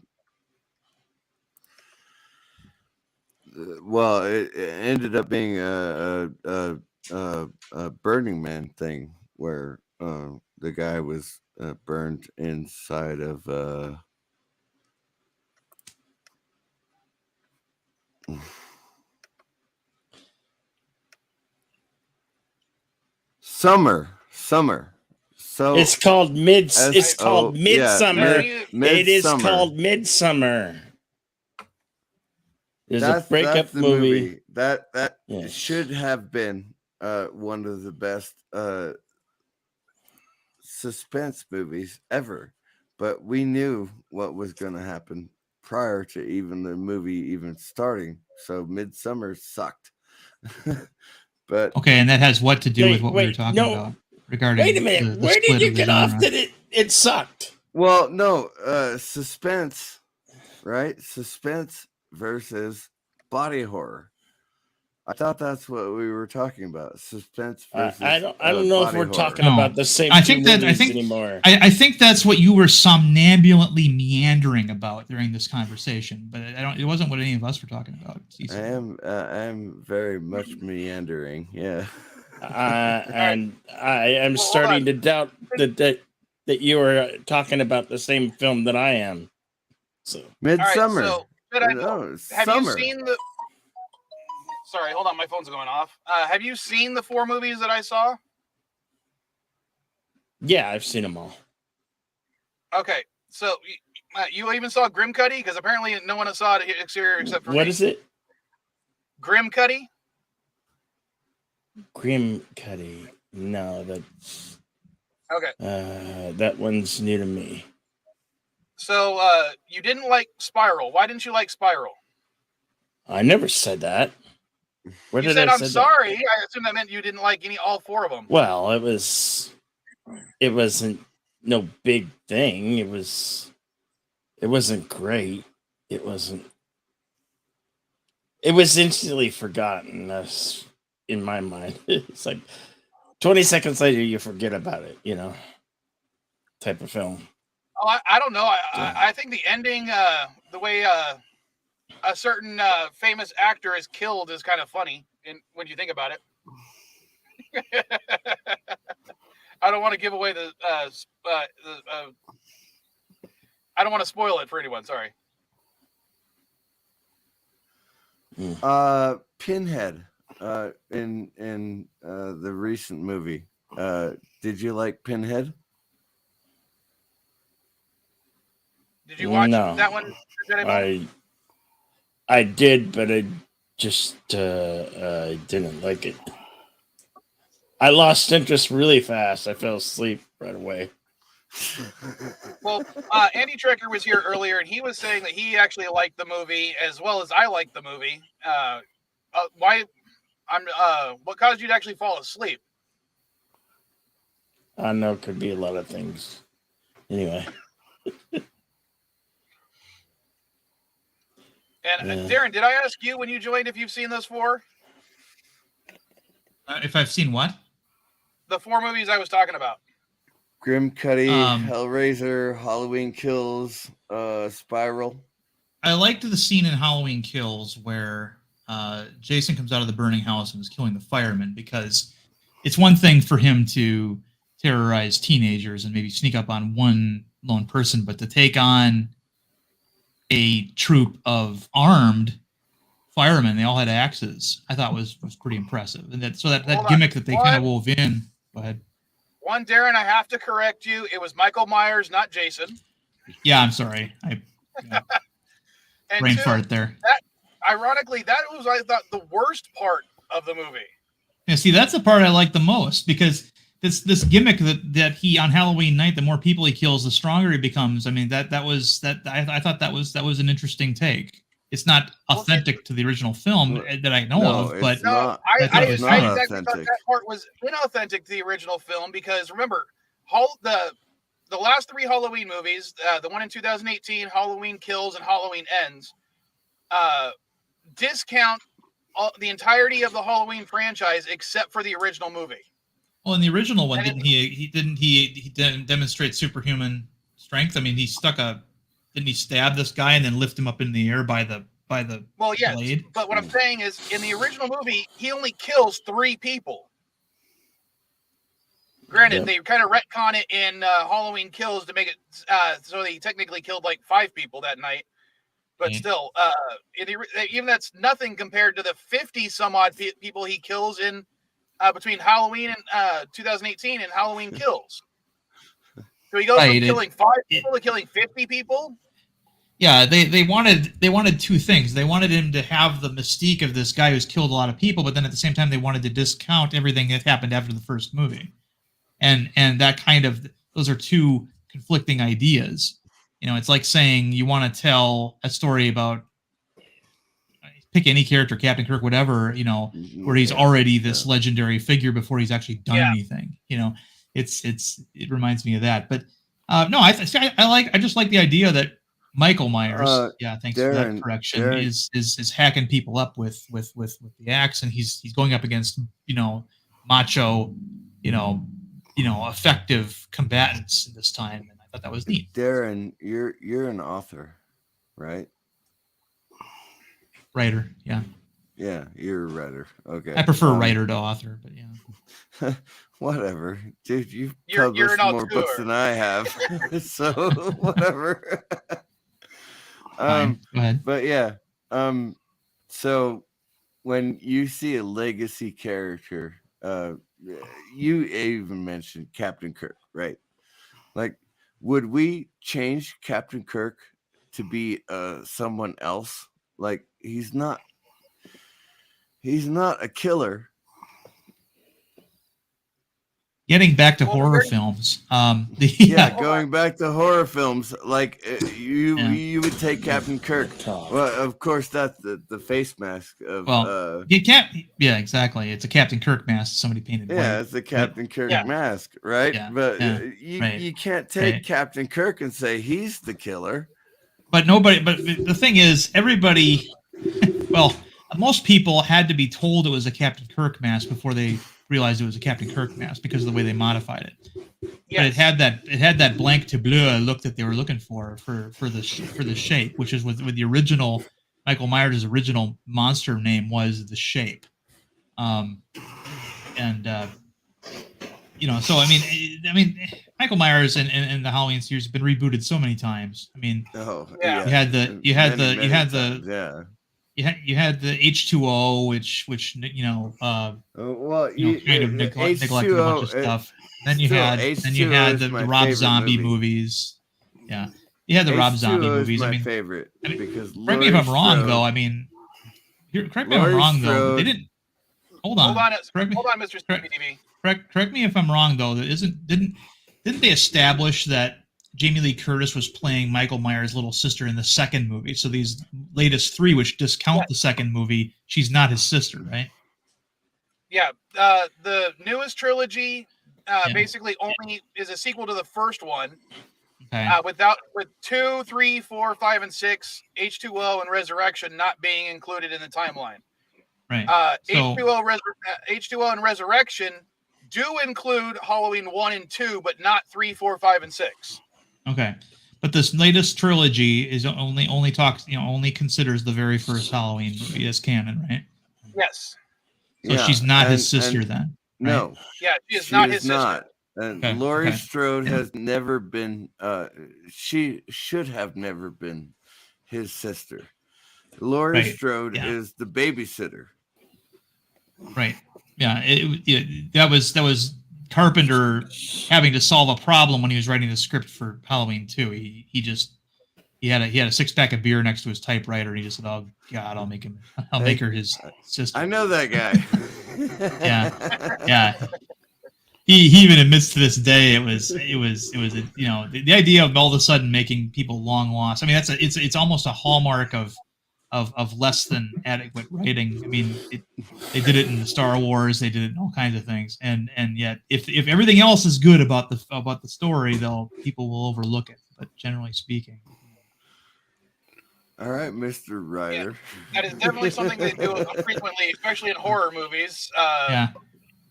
ended up being a Burning Man thing where the guy was burned inside of Summer. So it's called Midsummer. It is called Midsummer. There's a breakup movie. That should have been one of the best suspense movies ever. But we knew what was going to happen prior to even the movie even starting. So Midsummer sucked. But okay, and that has what to do with what we were talking about regarding. Wait a minute, where did you get off that it sucked? Well, no, suspense, right? Suspense versus body horror. I thought that's what we were talking about. Suspense versus. I don't know if we're body talking horror. about the same I two think that movies anymore. I think that's what you were somnambulantly meandering about during this conversation, but it wasn't what any of us were talking about. I am very much meandering. Yeah. And I am starting to doubt that you are talking about the same film that I am. So Midsummer. All right, so have you seen the? Sorry, hold on, my phone's going off. Have you seen the 4 movies that I saw? Yeah, I've seen them all. Okay, so you even saw Grimcutty? Because apparently no one saw it exterior except for me. What is it? Grimcutty? Grimcutty. No, that's okay. That one's new to me. So you didn't like Spiral. Why didn't you like Spiral? I never said that. Where you did said I I'm say sorry. That? I assume that meant you didn't like all 4 of them. Well, it wasn't no big thing. It wasn't great. It was instantly forgotten. That's in my mind. It's like 20 seconds later you forget about it, type of film. Oh, I don't know. I think the ending, the way a certain famous actor is killed is kind of funny when you think about it. I don't want to give away the I don't want to spoil it for anyone. Sorry. Pinhead in the recent movie. Did you like Pinhead? Did you watch that one? I did, but I just didn't like it. I lost interest really fast. I fell asleep right away. Well, Andy Trecker was here earlier, and he was saying that he actually liked the movie as well as I liked the movie. What caused you to actually fall asleep? I know it could be a lot of things. Anyway. And Darren, did I ask you when you joined if you've seen those 4? If I've seen what? The 4 movies I was talking about. Grimcutty, Hellraiser, Halloween Kills, Spiral. I liked the scene in Halloween Kills where Jason comes out of the burning house and is killing the firemen, because it's one thing for him to terrorize teenagers and maybe sneak up on one lone person, but to take on a troop of armed firemen, they all had axes, I thought was pretty impressive. And that gimmick that they kind of wove in. Go ahead. One, Darren, I have to correct you. It was Michael Myers, not Jason. Yeah, I'm sorry. I brain fart there. Ironically, that was, I thought, the worst part of the movie. Yeah, see, that's the part I like the most, because this gimmick that he on Halloween night, the more people he kills, the stronger he becomes. I mean, I thought that was an interesting take. It's not authentic to the original film that I know of, but I exactly thought that part was inauthentic to the original film, because remember, the last 3 Halloween movies, the one in 2018, Halloween Kills, and Halloween Ends, discount the entirety of the Halloween franchise except for the original movie. Well, in the original one, didn't he demonstrate superhuman strength? I mean, didn't he stab this guy and then lift him up in the air by the well, yes, blade? But what I'm saying is, in the original movie, he only kills 3 people. Granted, they kind of retcon it in Halloween Kills to make it so he technically killed like 5 people that night. But still, even that's nothing compared to the 50 some odd people he kills in between Halloween and 2018 and Halloween Kills. So he goes from killing 5 people to killing 50 people. Yeah, they wanted 2 things. They wanted him to have the mystique of this guy who's killed a lot of people, but then at the same time they wanted to discount everything that happened after the first movie. And that kind of, those are 2 conflicting ideas. It's like saying you want to tell a story about, pick any character, Captain Kirk, whatever, where he's already this legendary figure before he's actually done anything. It reminds me of that. But no, I just like the idea that Michael Myers, thanks for that Darren, correction. Darren. Is hacking people up with the axe, and he's going up against macho, effective combatants this time, and I thought that was neat. Darren, you're an author, right? Writer, yeah. Yeah, you're a writer. Okay. I prefer writer to author, but yeah. Whatever, dude. You've You're published an more books auteur. than I have, so whatever. Fine. Go ahead. But yeah, so when you see a legacy character, you even mentioned Captain Kirk, right? Like, would we change Captain Kirk to be someone else? Like, he's not a killer. Getting back to horror films, going back to horror films, like you would take Captain Kirk. Well, of course, that's the face mask of. You can't. Yeah, exactly. It's a Captain Kirk mask somebody painted. Yeah, white. it's a Captain Kirk Yeah. mask, right? Yeah, But yeah, you can't take Captain Kirk and say he's the killer. But the thing is, everybody, most people had to be told it was a Captain Kirk mask before they realized it was a Captain Kirk mask because of the way they modified it. But it had that blanc to bleu look that they were looking for the shape, which is with the original Michael Myers' original monster name was the Shape. So I mean Michael Myers and the Halloween series have been rebooted so many times. I mean, Yeah. you had the H2O, which kind of neglected a bunch of stuff. Then you had the Rob Zombie movies. Yeah, you had the Rob Zombie movies. My favorite because correct me if I'm wrong, though. I mean, correct me if I'm wrong, though. They didn't. Hold on, Mr. CBDB. Correct me if I'm wrong, though. Didn't they establish that Jamie Lee Curtis was playing Michael Myers' little sister in the second movie? So these latest three, which discount the second movie, she's not his sister, right? Yeah, the newest trilogy basically only is a sequel to the first one. Okay. With 2, 3, 4, 5, and 6, H2O and Resurrection not being included in the timeline. Right. H2O and Resurrection do include Halloween 1 and 2, but not 3, 4, 5, and 6. Okay, but this latest trilogy is only considers the very first Halloween movie as canon, right? Yes. So she's not his sister then. Right? No. Yeah, she is not his sister. And Laurie Strode has never been. She should have never been his sister. Laurie Strode is the babysitter. Right. Yeah. That was Carpenter having to solve a problem when he was writing the script for Halloween 2. He had a 6-pack of beer next to his typewriter, and he just said, "Oh God, I'll make her his sister." I know that guy. Yeah. He even admits to this day it was the idea of all of a sudden making people long lost. I mean, it's almost a hallmark of less than adequate writing. I mean, they did it in the Star Wars, they did it in all kinds of things, and yet if everything else is good about the story, people will overlook it. But generally speaking. All right, Mr. Ryder. Yeah, that is definitely something they do frequently, especially in horror movies.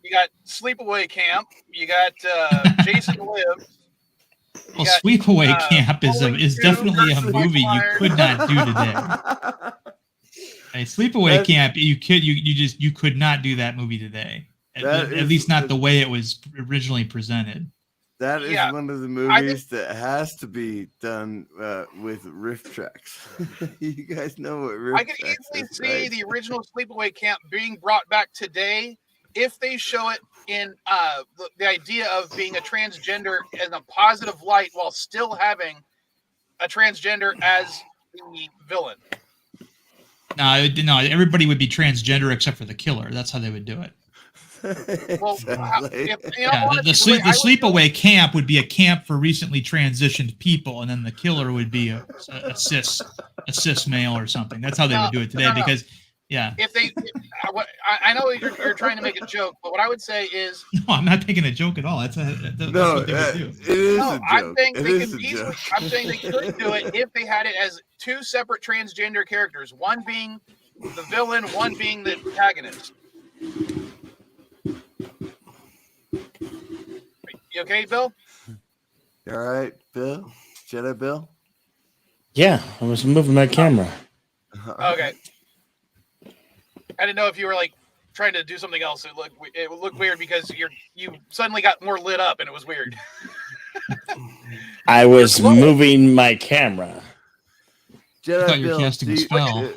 You got Sleepaway Camp. You got Jason Lives. Well, Sleepaway Camp is definitely a movie you could not do today. Hey, Sleepaway Camp, you could not do that movie today. At least not the way it was originally presented. That is one of the movies that has to be done with riff tracks. You guys know what riff tracks is, I can easily see the original Sleepaway Camp being brought back today if they show it in the idea of being a transgender in a positive light while still having a transgender as the villain. No, everybody would be transgender except for the killer. That's how they would do it. Well, the Sleepaway Camp would be a camp for recently transitioned people, and then the killer would be a cis male or something. That's how they would do it today, because Yeah. I know you're trying to make a joke, but what I would say is, No, I'm not making a joke at all. That's what they would do. It is no, a I'm joke. saying It they is can a easily. joke. I'm saying they could do it if they had it as two separate transgender characters, one being the villain, one being the antagonist. You okay, Bill? All right, Bill? Jedi Bill? Yeah, I was moving my camera. Okay. I didn't know if you were like trying to do something else. It would look weird because you suddenly got more lit up and it was weird. I was moving my camera. Jedi thought you were Bill, casting a spell.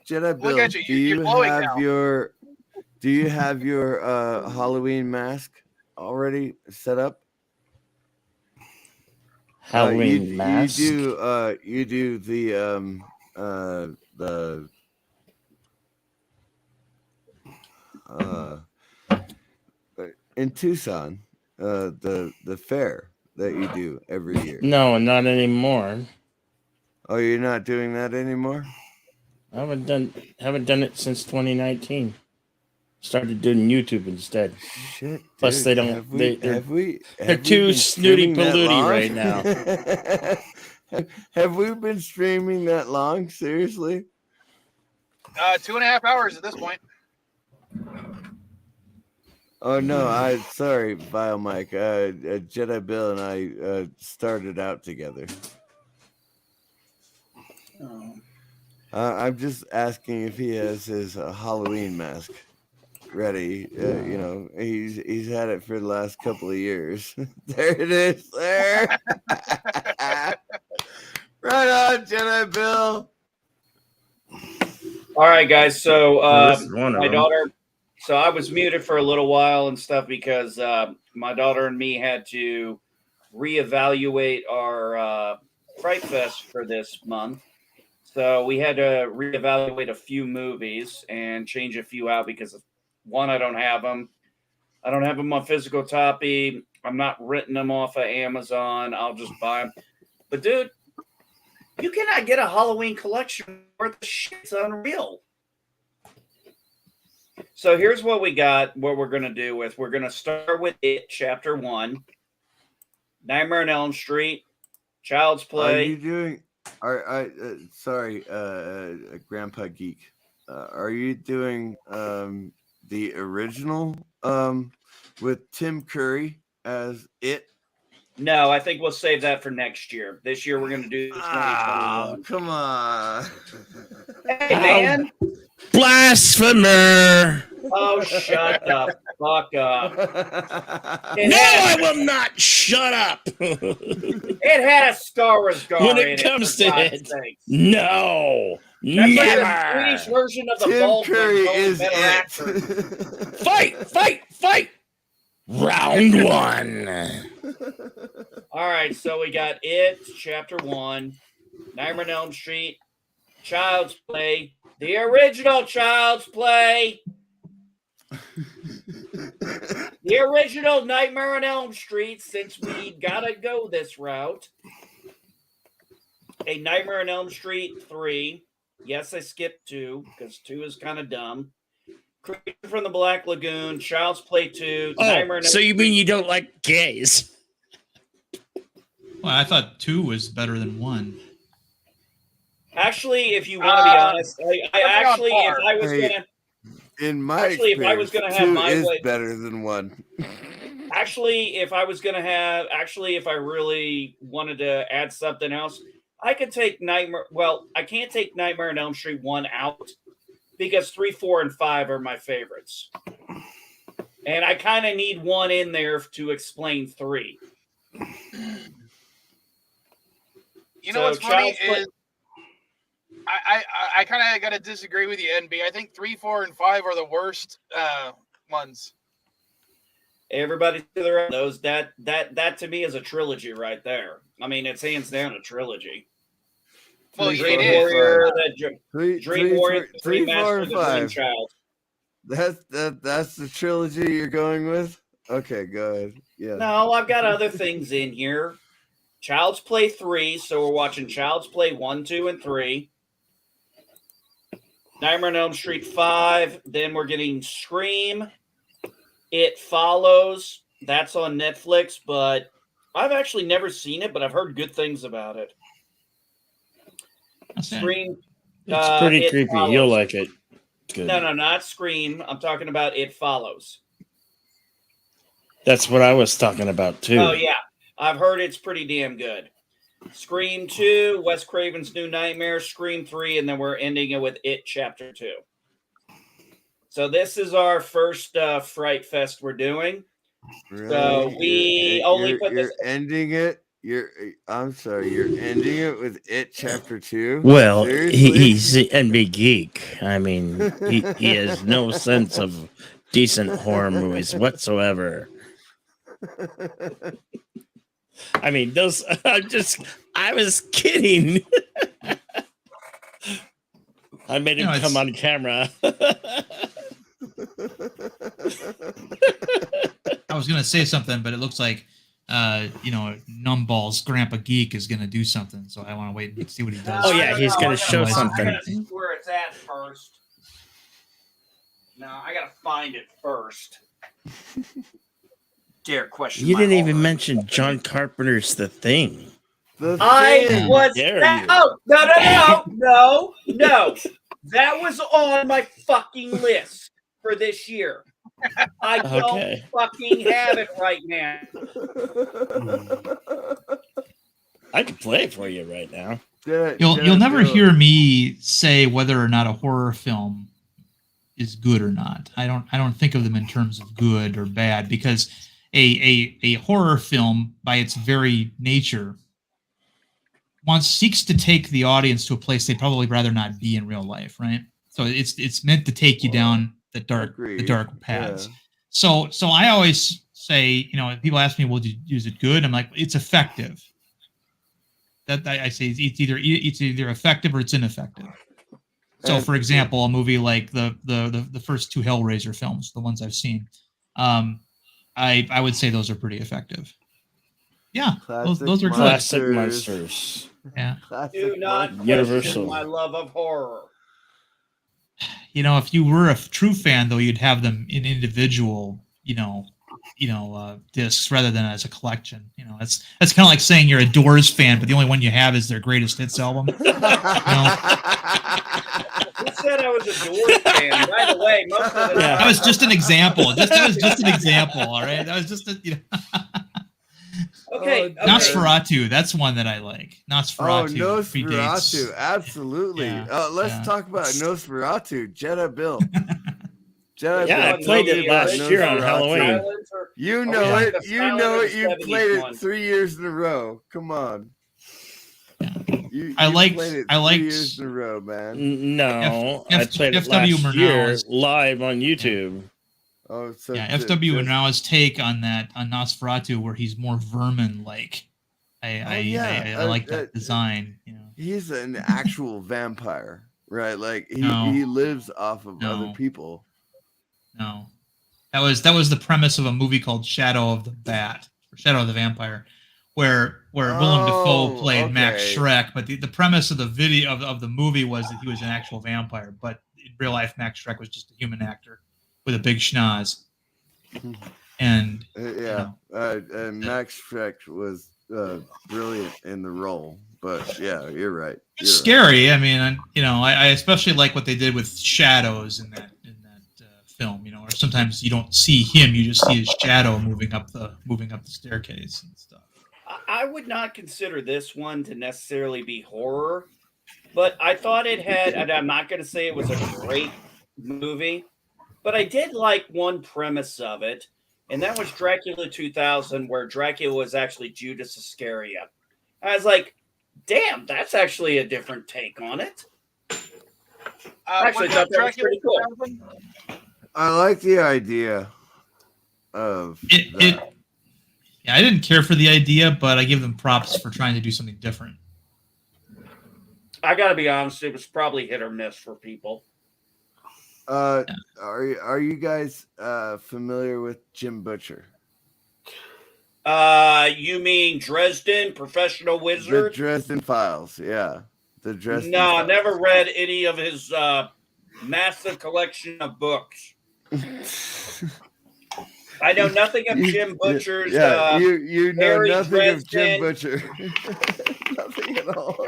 Jedi Bill, Look at you. do You're you glowing have now. your Halloween mask already set up? Halloween mask. You do the in Tucson, the fair that you do every year. No, not anymore. Oh, you're not doing that anymore? I haven't done it since 2019. Started doing YouTube instead. Shit. Plus, Dude, they don't. They're too been snooty streaming that palooty long? right now. Have we been streaming that long? Seriously? 2.5 hours at this point. Oh no, sorry, Bio Mike. Jedi Bill and I started out together. I'm just asking if he has his Halloween mask ready. He's had it for the last couple of years. There it is. There. Right on, Jedi Bill. All right, guys. So this is one of my them. daughter. So I was muted for a little while and stuff because my daughter and me had to reevaluate our Fright Fest for this month. So we had to reevaluate a few movies and change a few out because, one, I don't have them. I don't have them on physical copy. I'm not renting them off of Amazon. I'll just buy them. But, dude, you cannot get a Halloween collection worth of shit. It's unreal. So here's what we got, what we're going to do with. We're going to start with It, Chapter 1, Nightmare on Elm Street, Child's Play. Are you doing... sorry, Grandpa Geek. Are you doing the original with Tim Curry as It? No, I think we'll save that for next year. This year we're going to do 2021. Oh, come on. Hey, man. Blasphemer! Oh, shut the fuck up. No, I will not shut up. It had a Skarsgård When in it comes for to God's it, sakes. no, That's like never. the Swedish version of the Tim Baldwin Curry going is better It. actor. Fight! Round one. All right, so we got It, Chapter 1, Nightmare on Elm Street, Child's Play, the original Child's Play, the original Nightmare on Elm Street, since we gotta go this route, a Nightmare on Elm Street 3. Yes, I skipped 2 because 2 is kind of dumb. Creature from the Black Lagoon, Child's Play 2, Nightmare on So Elm you mean you don't like gays? Well, I thought 2 was better than 1. Actually, if you want to be honest, I actually, if I was Hey, gonna, In my Actually, if I was experience, gonna have 2 my is way- better than 1. actually, if I was gonna have, actually, if I really wanted to add something else, I could take Nightmare. Well, I can't take Nightmare on Elm Street 1 out because 3, 4, and 5 are my favorites, and I kind of need 1 in there to explain 3. You know So what's funny Child's Play- is I kind of got to disagree with you, NB. I think 3, 4, and 5 are the worst ones. Everybody to their own. Those that to me is a trilogy right there. I mean, it's hands down a trilogy. Well, Dream it is. Warrior, Three, Dream Warrior, 3, 4, Remaster, and the Dream 5. Child. That's the trilogy you're going with? Okay, go ahead. Yeah. No, I've got other things in here. Child's Play 3, so we're watching Child's Play 1, 2, and 3. Nightmare on Elm Street 5. Then we're getting Scream. It Follows. That's on Netflix, but I've actually never seen it, but I've heard good things about it. Scream. It's pretty It creepy. Follows. You'll like it. It's good. No, not Scream. I'm talking about It Follows. That's what I was talking about too. Oh, yeah. I've heard it's pretty damn good. Scream 2, Wes Craven's New Nightmare, Scream 3, and then we're ending it with It Chapter 2. So this is our first Fright Fest we're doing. Really? So we only put this. You're ending it. I'm sorry. You're ending it with It Chapter 2. Well, Seriously? he's the NB geek. I mean, he has no sense of decent horror movies whatsoever. I mean, those. I was kidding. I made him come on camera. I was gonna say something, but it looks like Numball's Grandpa Geek is gonna do something, so I want to wait and see what he does. Oh yeah, he's gonna show I something. gotta see where it's at first. No, I gotta find it first. Dare question. You my didn't even horror. mention John Carpenter's The Thing. I was Dare no. That was on my fucking list for this year. I don't fucking have it right now. I can play it for you right now. You'll never hear me say whether or not a horror film is good or not. I don't think of them in terms of good or bad, because a horror film by its very nature seeks to take the audience to a place they'd probably rather not be in real life, right? So it's meant to take you down the dark paths. Yeah. So I always say, people ask me, well, is it good? I'm like, it's effective. That I say it's either effective or it's ineffective. So, for example, a movie like the first two Hellraiser films, the ones I've seen, I would say those are pretty effective. Yeah, those are classic good. monsters. Yeah. Do not Universal. question my love of horror. If you were a true fan, though, you'd have them in individual, discs rather than as a collection. That's kind of like saying you're a Doors fan, but the only one you have is their greatest hits album. Who said I was a Doors fan? By the way, most of the That was just an example. That was just an example. All right. That was just Okay. Nosferatu. That's one that I like. Nosferatu. Nosferatu. predates- Absolutely. Yeah. Let's talk about Nosferatu. Jedi Bill. Jedi Yeah, Bill. I played it last year on Nosferatu. Halloween. You know it. You know it. You played it one. 3 years in a row. Come on. I liked- played it I liked- 3 years in a row, man. No, F- I played it FW last year Murnau's- live on YouTube. Oh, so Yeah, FW and Now's take on Nosferatu, where he's more vermin-like. I like that design. He's an actual vampire, right? Like No. he lives off of No. other people. No, that was the premise of a movie called Shadow of the Bat or Shadow of the Vampire, where Willem Dafoe played Max okay. Schreck. But the premise of the video of the movie was that he was an actual vampire, but in real life, Max Schreck was just a human actor with a big schnoz. And Max Schreck was brilliant in the role. But yeah, you're right. it's scary. I mean, I especially like what they did with shadows in that film. Or sometimes you don't see him, you just see his shadow moving up the staircase and stuff. I would not consider this one to necessarily be horror, but I thought it had, and I'm not going to say it was a great movie, but I did like one premise of it, and that was Dracula 2000, where Dracula was actually Judas Iscariot. I was like, damn, that's actually a different take on it. I actually thought that was pretty cool. I like the idea of that. Yeah, I didn't care for the idea, but I give them props for trying to do something different. I got to be honest, it was probably hit or miss for people. Are you guys familiar with Jim Butcher? You mean Dresden, Professional Wizard? The Dresden Files, yeah. The Dresden No, Files. never read any of his massive collection of books. I know nothing of Jim Butcher's. You know Harry nothing of Jim Dresden. Butcher. Nothing at all.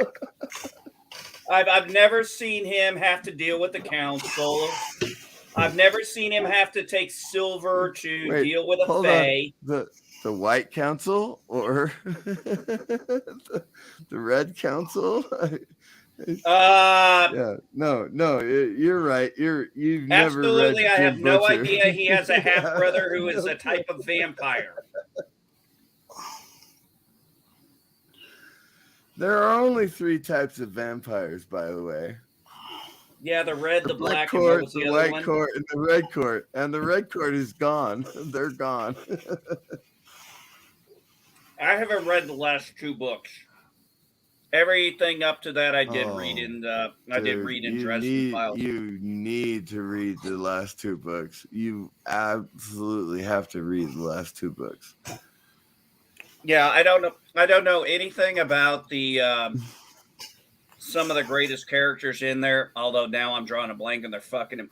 I've never seen him have to deal with the council. I've never seen him have to take silver to deal with a fae. The White Council or the Red Council? Yeah, no, you're right. You've never read Absolutely, I have Jim no Butcher. idea he has a half brother who is a type of vampire. There are only 3 types of vampires, by the way. Yeah, the red, the black, court, and what was the the other white one? court, and the red court. And the red court is gone. They're gone. I haven't read the last 2 books. Everything up to that I did read in Dresden Files. You need to read the last 2 books. You absolutely have to read the last 2 books. Yeah, I don't know anything about the some of the greatest characters in there. Although now I'm drawing a blank on their fucking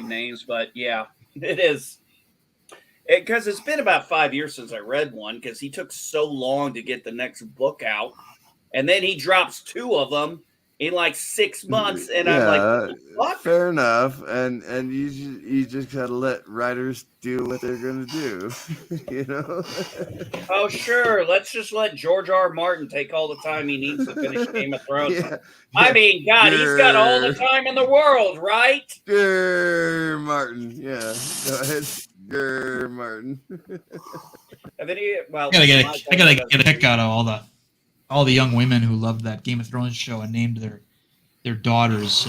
names. But yeah, it is because it's been about 5 years since I read one because he took so long to get the next book out, and then he drops 2 of them in like 6 months, and I'm like, what? Fair enough, and you just gotta let writers do what they're gonna do, you know. Oh sure, let's just let George R. Martin take all the time he needs to finish Game of Thrones. I mean, God, he's got all the time in the world, right? Martin, yeah, go ahead, Martin. And then I gotta get a kick out of all the young women who loved that Game of Thrones show and named their daughters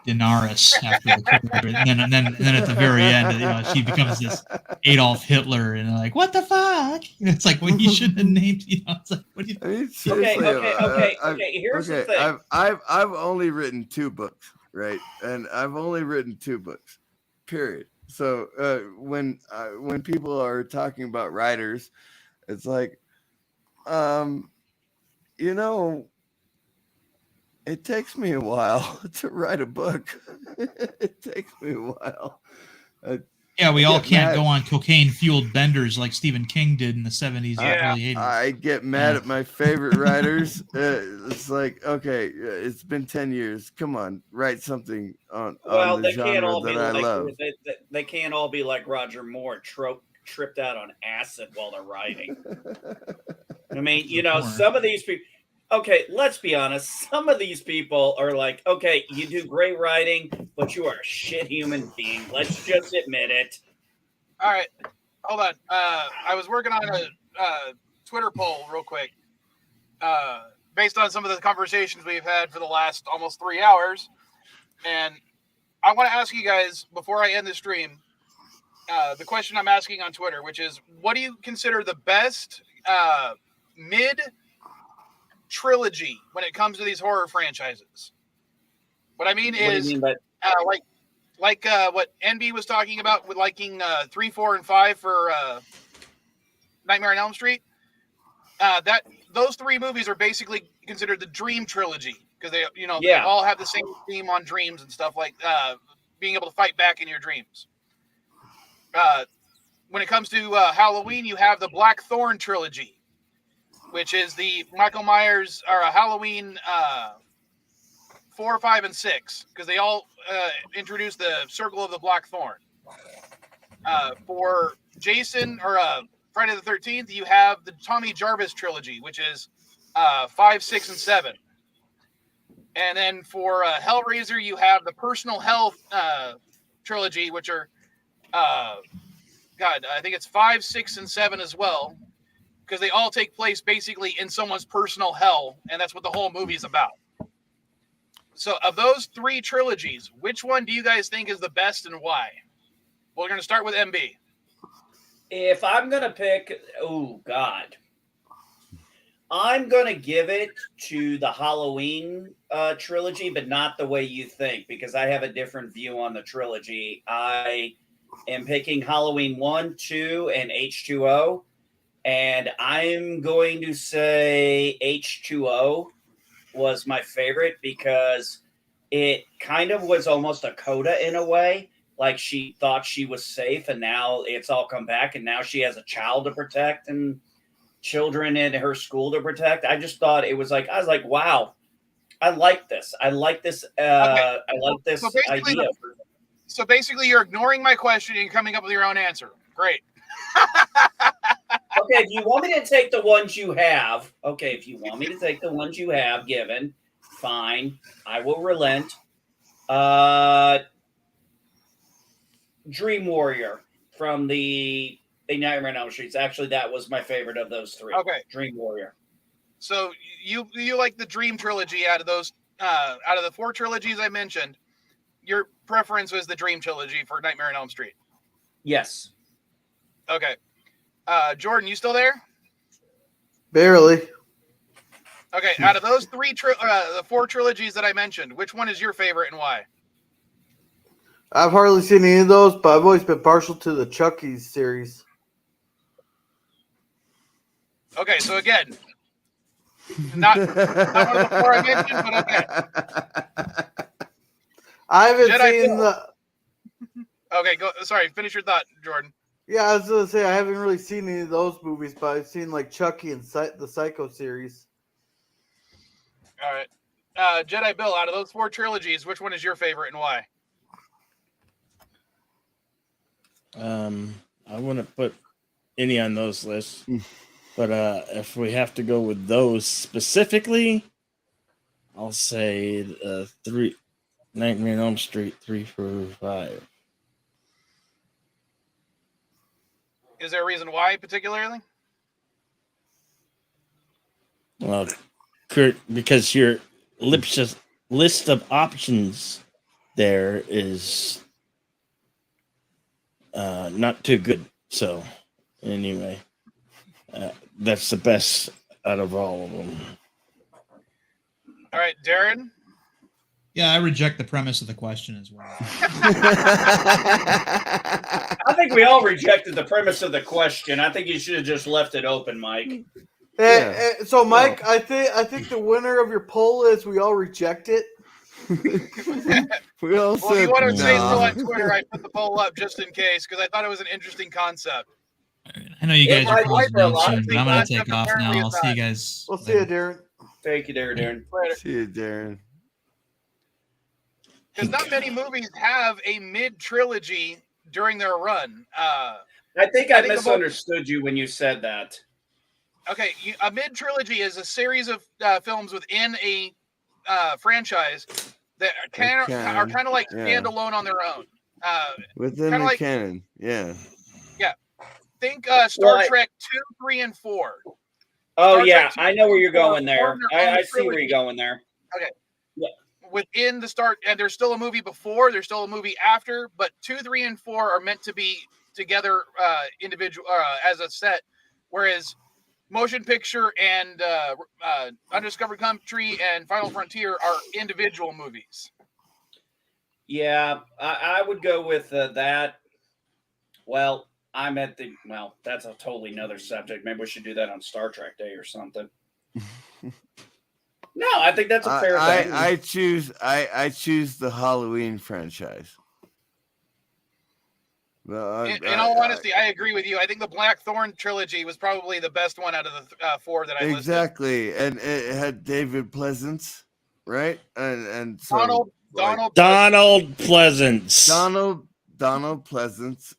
Daenerys after the character. And then at the very end, she becomes this Adolf Hitler, and they're like, what the fuck? It's like, well, you shouldn't have named. It's like, what do you? I mean, Okay. Here's the thing. I've only written 2 books, right? And I've only written 2 books, period. So when people are talking about writers, it's like, it takes me a while to write a book. It takes me a while. Yeah, we all can't go on cocaine-fueled benders like Stephen King did in the 70s and early 80s. I get mad at my favorite writers. It's like, okay, it's been 10 years. Come on, write something on the genre that I love. They can't all be like Roger Moore, tripped out on acid while they're writing. I mean, some of these people. Okay, let's be honest. Some of these people are like, okay, you do great writing, but you are a shit human being. Let's just admit it. All right, hold on. I was working on a Twitter poll real quick, based on some of the conversations we've had for the last almost 3 hours, and I want to ask you guys before I end the stream, the question I'm asking on Twitter, which is, what do you consider the best mid trilogy when it comes to these horror franchises? What I mean is, like what NB was talking about with liking 3, 4, and 5 for Nightmare on Elm Street. Those 3 movies are basically considered the Dream trilogy because they all have the same theme on dreams and stuff, like being able to fight back in your dreams. When it comes to Halloween, you have the Black Thorn trilogy, which is the Michael Myers or Halloween 4, 5, and 6, because they all introduce the Circle of the Black Thorn. For Jason or Friday the 13th, you have the Tommy Jarvis trilogy, which is 5, 6, and 7. And then for Hellraiser, you have the Personal Hell trilogy, which are, I think it's 5, 6, and 7 as well, because they all take place basically in someone's personal hell, and that's what the whole movie is about. So of those 3 trilogies, which one do you guys think is the best and why? Well, we're going to start with MB. If I'm going to pick, I'm going to give it to the Halloween trilogy, but not the way you think, because I have a different view on the trilogy. I am picking Halloween 1, 2, and H2O. And I'm going to say H2O was my favorite because it kind of was almost a coda in a way. Like she thought she was safe, and now it's all come back, and now she has a child to protect and children in her school to protect. I just thought it was like, I was like, wow, I like this. I like this. I like this idea. So basically, you're ignoring my question and coming up with your own answer. Great. Okay, if you want me to take the ones you have, given, fine. I will relent. Dream Warrior from the Nightmare on Elm Street. Actually, that was my favorite of those three. Okay. Dream Warrior. So you like the Dream trilogy out of those out of the 4 trilogies I mentioned. Your preference was the Dream trilogy for Nightmare on Elm Street. Yes. Okay. Jordan, you still there? Barely. Okay. Out of those the 4 trilogies that I mentioned, which one is your favorite and why? I've hardly seen any of those, but I've always been partial to the Chucky's series. Okay, so again, not one of the 4 I mentioned, but okay. I haven't seen the. Okay, go. Sorry, finish your thought, Jordan. Yeah, I was gonna say I haven't really seen any of those movies, but I've seen like Chucky and the Psycho series. All right, Jedi Bill. Out of those 4 trilogies, which one is your favorite and why? I wouldn't put any on those lists, but if we have to go with those specifically, I'll say 3 Nightmare on Elm Street 3, 4, 5. Is there a reason why particularly? Well, Kurt, because your list of options there is not too good. So, anyway, that's the best out of all of them. All right, Darren. Yeah, I reject the premise of the question as well. I think we all rejected the premise of the question. I think you should have just left it open, Mike. So, Mike, I think the winner of your poll is we all reject it. We all Well, if you want to say so on Twitter, I put the poll up just in case because I thought it was an interesting concept. I know you guys are closing down lot soon, of but I'm going to concept take off apparently now. I'll is see you not. guys. We'll see you, Darren. Thank you, Darren. Later. See you, Darren. Because not many movies have a mid-trilogy during their run. I think I misunderstood you when you said that. Okay, a mid-trilogy is a series of films within a franchise that are kind of like standalone on their own. Within the canon, yeah. Yeah. Think Star Trek 2, 3, and 4. Oh, Star yeah. Trek 2, I know where you're 4 going there. I see where trilogy. you're going there. Okay. Within the start, and there's still a movie before, there's still a movie after, but 2, 3, and 4 are meant to be together individual as a set, whereas Motion Picture and Undiscovered Country and Final Frontier are individual movies. Yeah, I would go with that. Well, that's a totally another subject. Maybe we should do that on Star Trek Day or something. No, I think that's a fair thing. I choose the Halloween franchise. Well, in all honesty, I agree with you. I think the Blackthorn trilogy was probably the best one out of the 4 that I listed. Exactly, and it had David Pleasance, right? And so Donald Pleasance. Donald Pleasance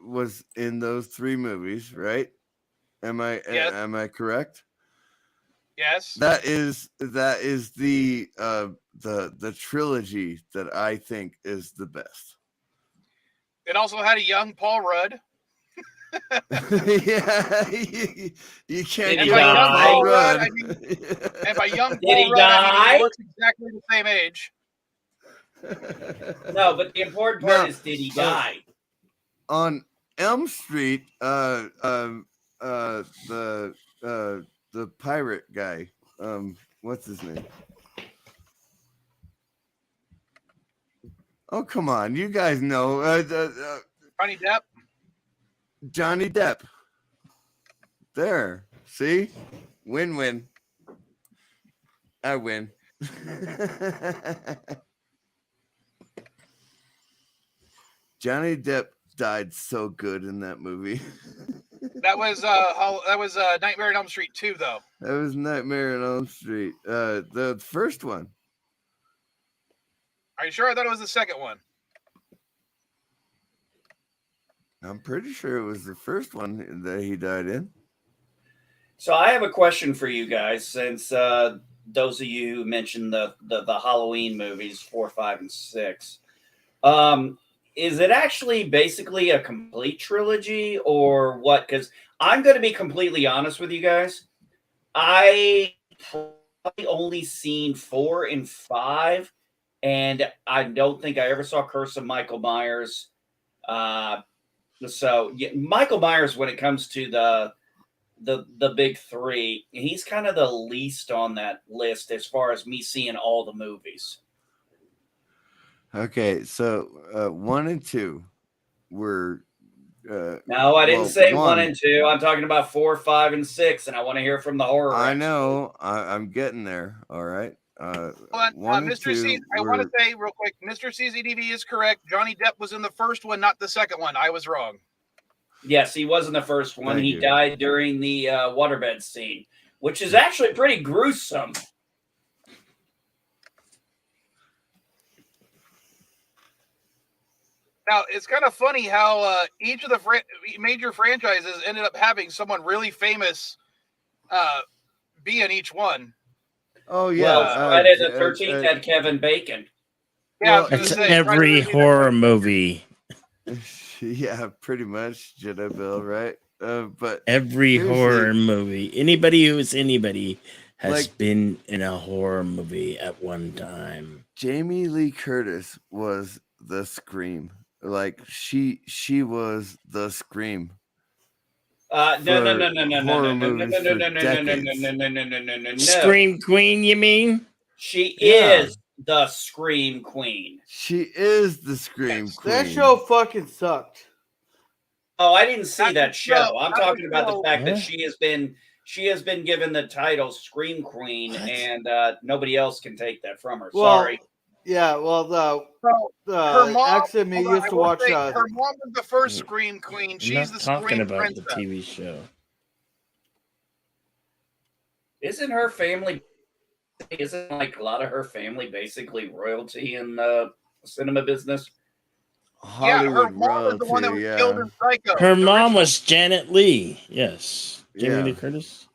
was in those 3 movies, right? Am I correct? Yes. That is the trilogy that I think is the best. It also had a young Paul Rudd. Yeah, you can't and get by young young Paul Rudd, Rudd. I mean, and by young Did Paul he Rudd, I mean, die? he looks exactly the same age. No, but the important part is, did he die? On Elm Street, the pirate guy, what's his name? Oh, come on, you guys know. Johnny Depp. Johnny Depp. There, see, win-win. I win. Johnny Depp died so good in that movie. That was Nightmare on Elm Street 2, though. That was Nightmare on Elm Street. The first one. Are you sure? I thought it was the second one. I'm pretty sure it was the first one that he died in. So I have a question for you guys, since those of you who mentioned the Halloween movies 4, 5, and 6. Is it actually basically a complete trilogy or what? Because I'm going to be completely honest with you guys. I probably only seen 4 and 5, and I don't think I ever saw Curse of Michael Myers. So yeah, Michael Myers, when it comes to the big 3, he's kind of the least on that list as far as me seeing all the movies. Okay, so 1 and 2 were. No, I didn't say 1 and 2. I'm talking about 4, 5, and 6, and I want to hear from the horror. I know. I'm getting there. All right. Hold on, Mr. C, I want to say real quick, Mr. CZDV is correct. Johnny Depp was in the first one, not the second one. I was wrong. Yes, he was in the first one. Thank He you. died during the waterbed scene, which is actually pretty gruesome. Now, it's kind of funny how each of the major franchises ended up having someone really famous be in each one. Oh, yeah. Well, Friday the 13th had Kevin Bacon. Yeah, Well, That's every horror movie. Yeah, pretty much, Jedi Bill, right? But Every seriously, horror movie. Anybody who is anybody has Like- been in a horror movie at one time. Jamie Lee Curtis was the Scream. Like she was the Scream. No. Scream Queen, you mean? She Yeah. is the Scream Queen. She is the Scream Queen. That show fucking sucked. Oh, I didn't see that show. no, I'm that talking was about no- the fact that What? she has been given the title Scream Queen, What? and nobody else can take that from her. Well, Sorry. Yeah, well, So, her mom, X and me hold on, used I to will watch. say, her mom was the first Scream Queen. I'm She's not the talking Scream about Princess. the TV show. Isn't her family? Isn't like a lot of her family basically royalty in the cinema business? Yeah, her Hollywood mom was the one that was royalty, killed yeah. in Psycho. Her the mom original. was Janet Leigh. Yes. Jamie Yeah. Lee Curtis.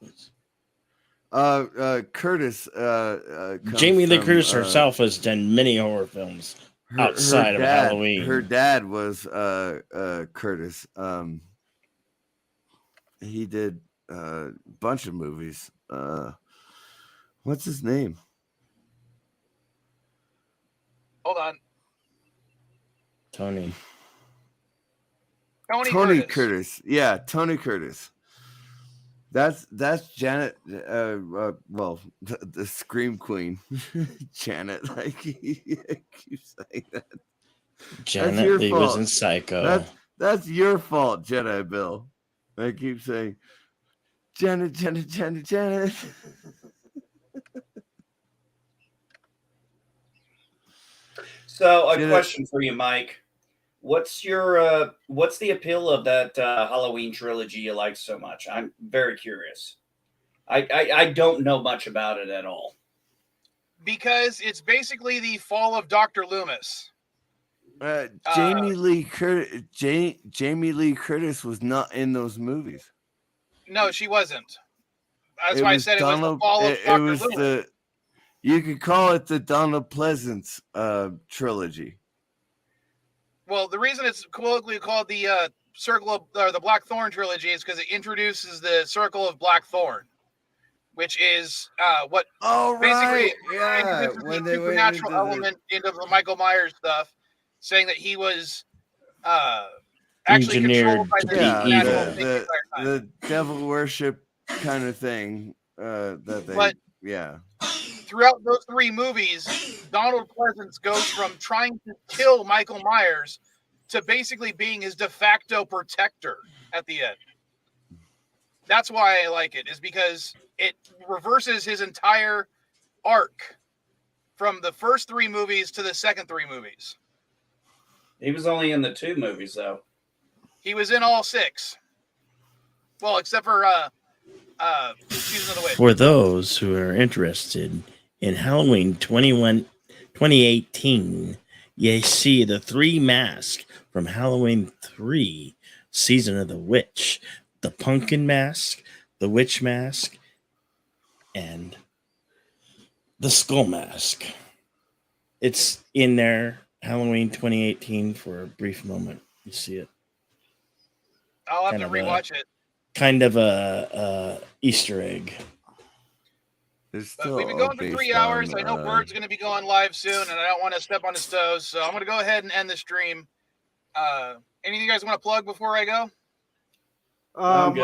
Curtis. Comes Jamie Lee from, Curtis herself has done many horror films outside of Halloween. Her dad was Curtis. He did a bunch of movies. What's his name? Hold on. Tony. Tony Curtis. Yeah, Tony Curtis. That's Janet. Well, the Scream Queen, Janet. Like you keep saying that. Janet your Leigh was fault. in Psycho. That's your fault, Jedi Bill. I keep saying, Janet. So, a Janet- question for you, Mike. What's the appeal of that Halloween trilogy you like so much? I'm very curious. I don't know much about it at all. Because it's basically the fall of Dr. Loomis. Jamie Lee Curtis was not in those movies. No, she wasn't. That's It why I was said it was the Donald- fall of it Dr. was Loomis. you could call it the Donald Pleasance trilogy. Well, the reason it's colloquially called the Circle of the Black Thorn trilogy is because it introduces the Circle of Black Thorn, which is what Oh, basically yeah. introduces When the they went supernatural into the- element into the Michael Myers stuff, saying that he was actually Engineered controlled by to the be supernatural evil. thing the entire time. the devil worship kind of thing that they But- yeah. Throughout those 3 movies, Donald Pleasance goes from trying to kill Michael Myers to basically being his de facto protector at the end. That's why I like it, is because it reverses his entire arc from the first 3 movies to the second 3 movies. He was only in the 2 movies, though. He was in all 6. Well, except for Season of the Witch. For those who are interested in Halloween 2018, you see the 3 masks from Halloween 3, Season of the Witch. The pumpkin mask, the witch mask, and the skull mask. It's in there, Halloween 2018, for a brief moment. You see it. I'll have to rewatch it. Kind of a Easter egg. But we've been going for 3 hours. I know Bird's going to be going live soon, and I don't want to step on his toes, so I'm going to go ahead and end the stream. Anything you guys want to plug before I go? On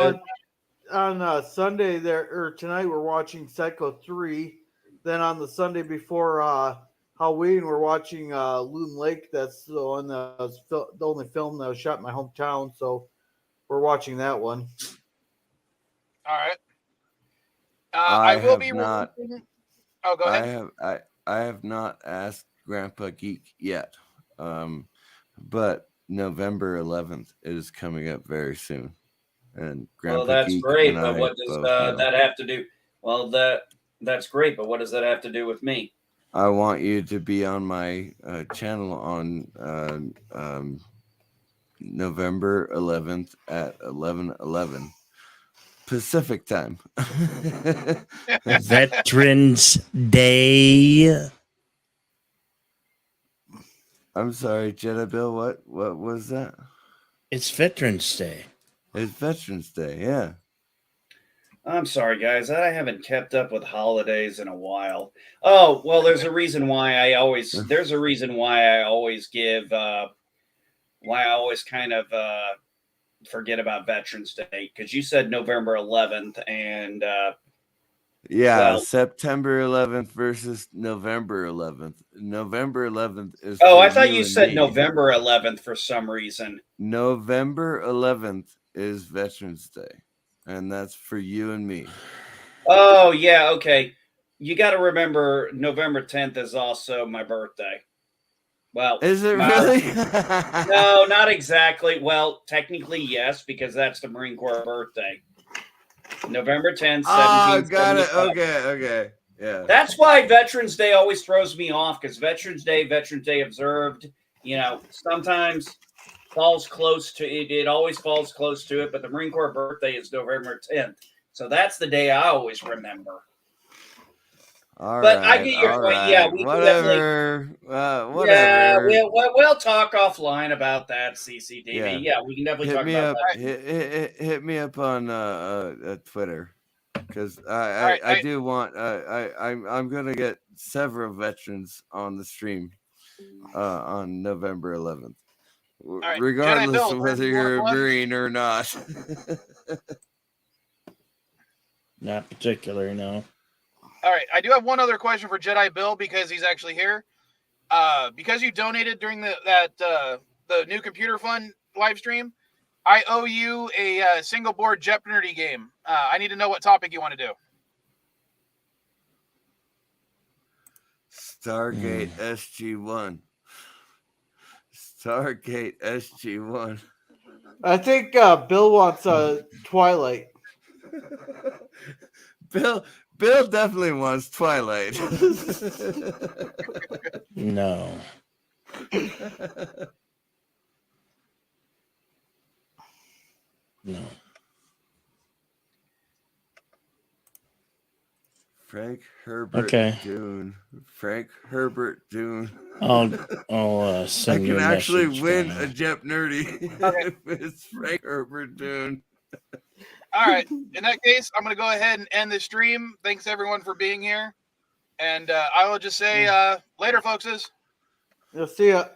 Sunday tonight we're watching Psycho 3. Then on the Sunday before Halloween we're watching Loon Lake. That's the one that was the only film that was shot in my hometown, so we're watching that one. All right. I will be not. Oh, go ahead. I have not asked Grandpa Geek yet, but November 11th is coming up very soon, and Grandpa that's Geek great. and But I what does both that have to do? Well, that's great, but what does that have to do with me? I want you to be on my channel on November 11th at 11:11 Pacific time. Veterans Day. I'm sorry, Jedi Bill. What was that? It's Veterans Day. It's Veterans Day. Yeah. I'm sorry, guys. I haven't kept up with holidays in a while. Oh, well, there's a reason why I always give why I always kind of forget about Veterans Day, because you said November 11th, and September 11th versus November 11th. November 11th is. Oh, I thought you said November 11th for some reason. November 11th is Veterans Day, and that's for you and me. Oh, yeah, okay. You got to remember November 10th is also my birthday. Well, is it really? No, not exactly. Well, technically, yes, because that's the Marine Corps birthday. November 10th, 1775. Oh, got it. Okay. Yeah. That's why Veterans Day always throws me off, because Veterans Day observed, sometimes falls close to it. It always falls close to it, but the Marine Corps birthday is November 10th. So that's the day I always remember. I get your point. Right. Yeah, we whatever. Whatever. Yeah, we'll talk offline about that, CCTV. Yeah, we can definitely talk about that. Hit me up on Twitter, because I do want. I'm gonna get several veterans on the stream on November 11th, regardless of whether you're a Marine or not. Not particular, no. All right, I do have one other question for Jedi Bill, because he's actually here. Because you donated during the new computer fund live stream, I owe you a single board Jeopardy game. I need to know what topic you want to do. Stargate SG-1. Stargate SG-1. I think Bill wants Twilight. Bill definitely wants Twilight. No. No. Frank Herbert Dune. Frank Herbert Dune. I'll send you a message. I can actually win a Jep Nerdy if it's Frank Herbert Dune. All right. In that case, I'm going to go ahead and end the stream. Thanks, everyone, for being here. And I will just say later, folks. You'll see ya.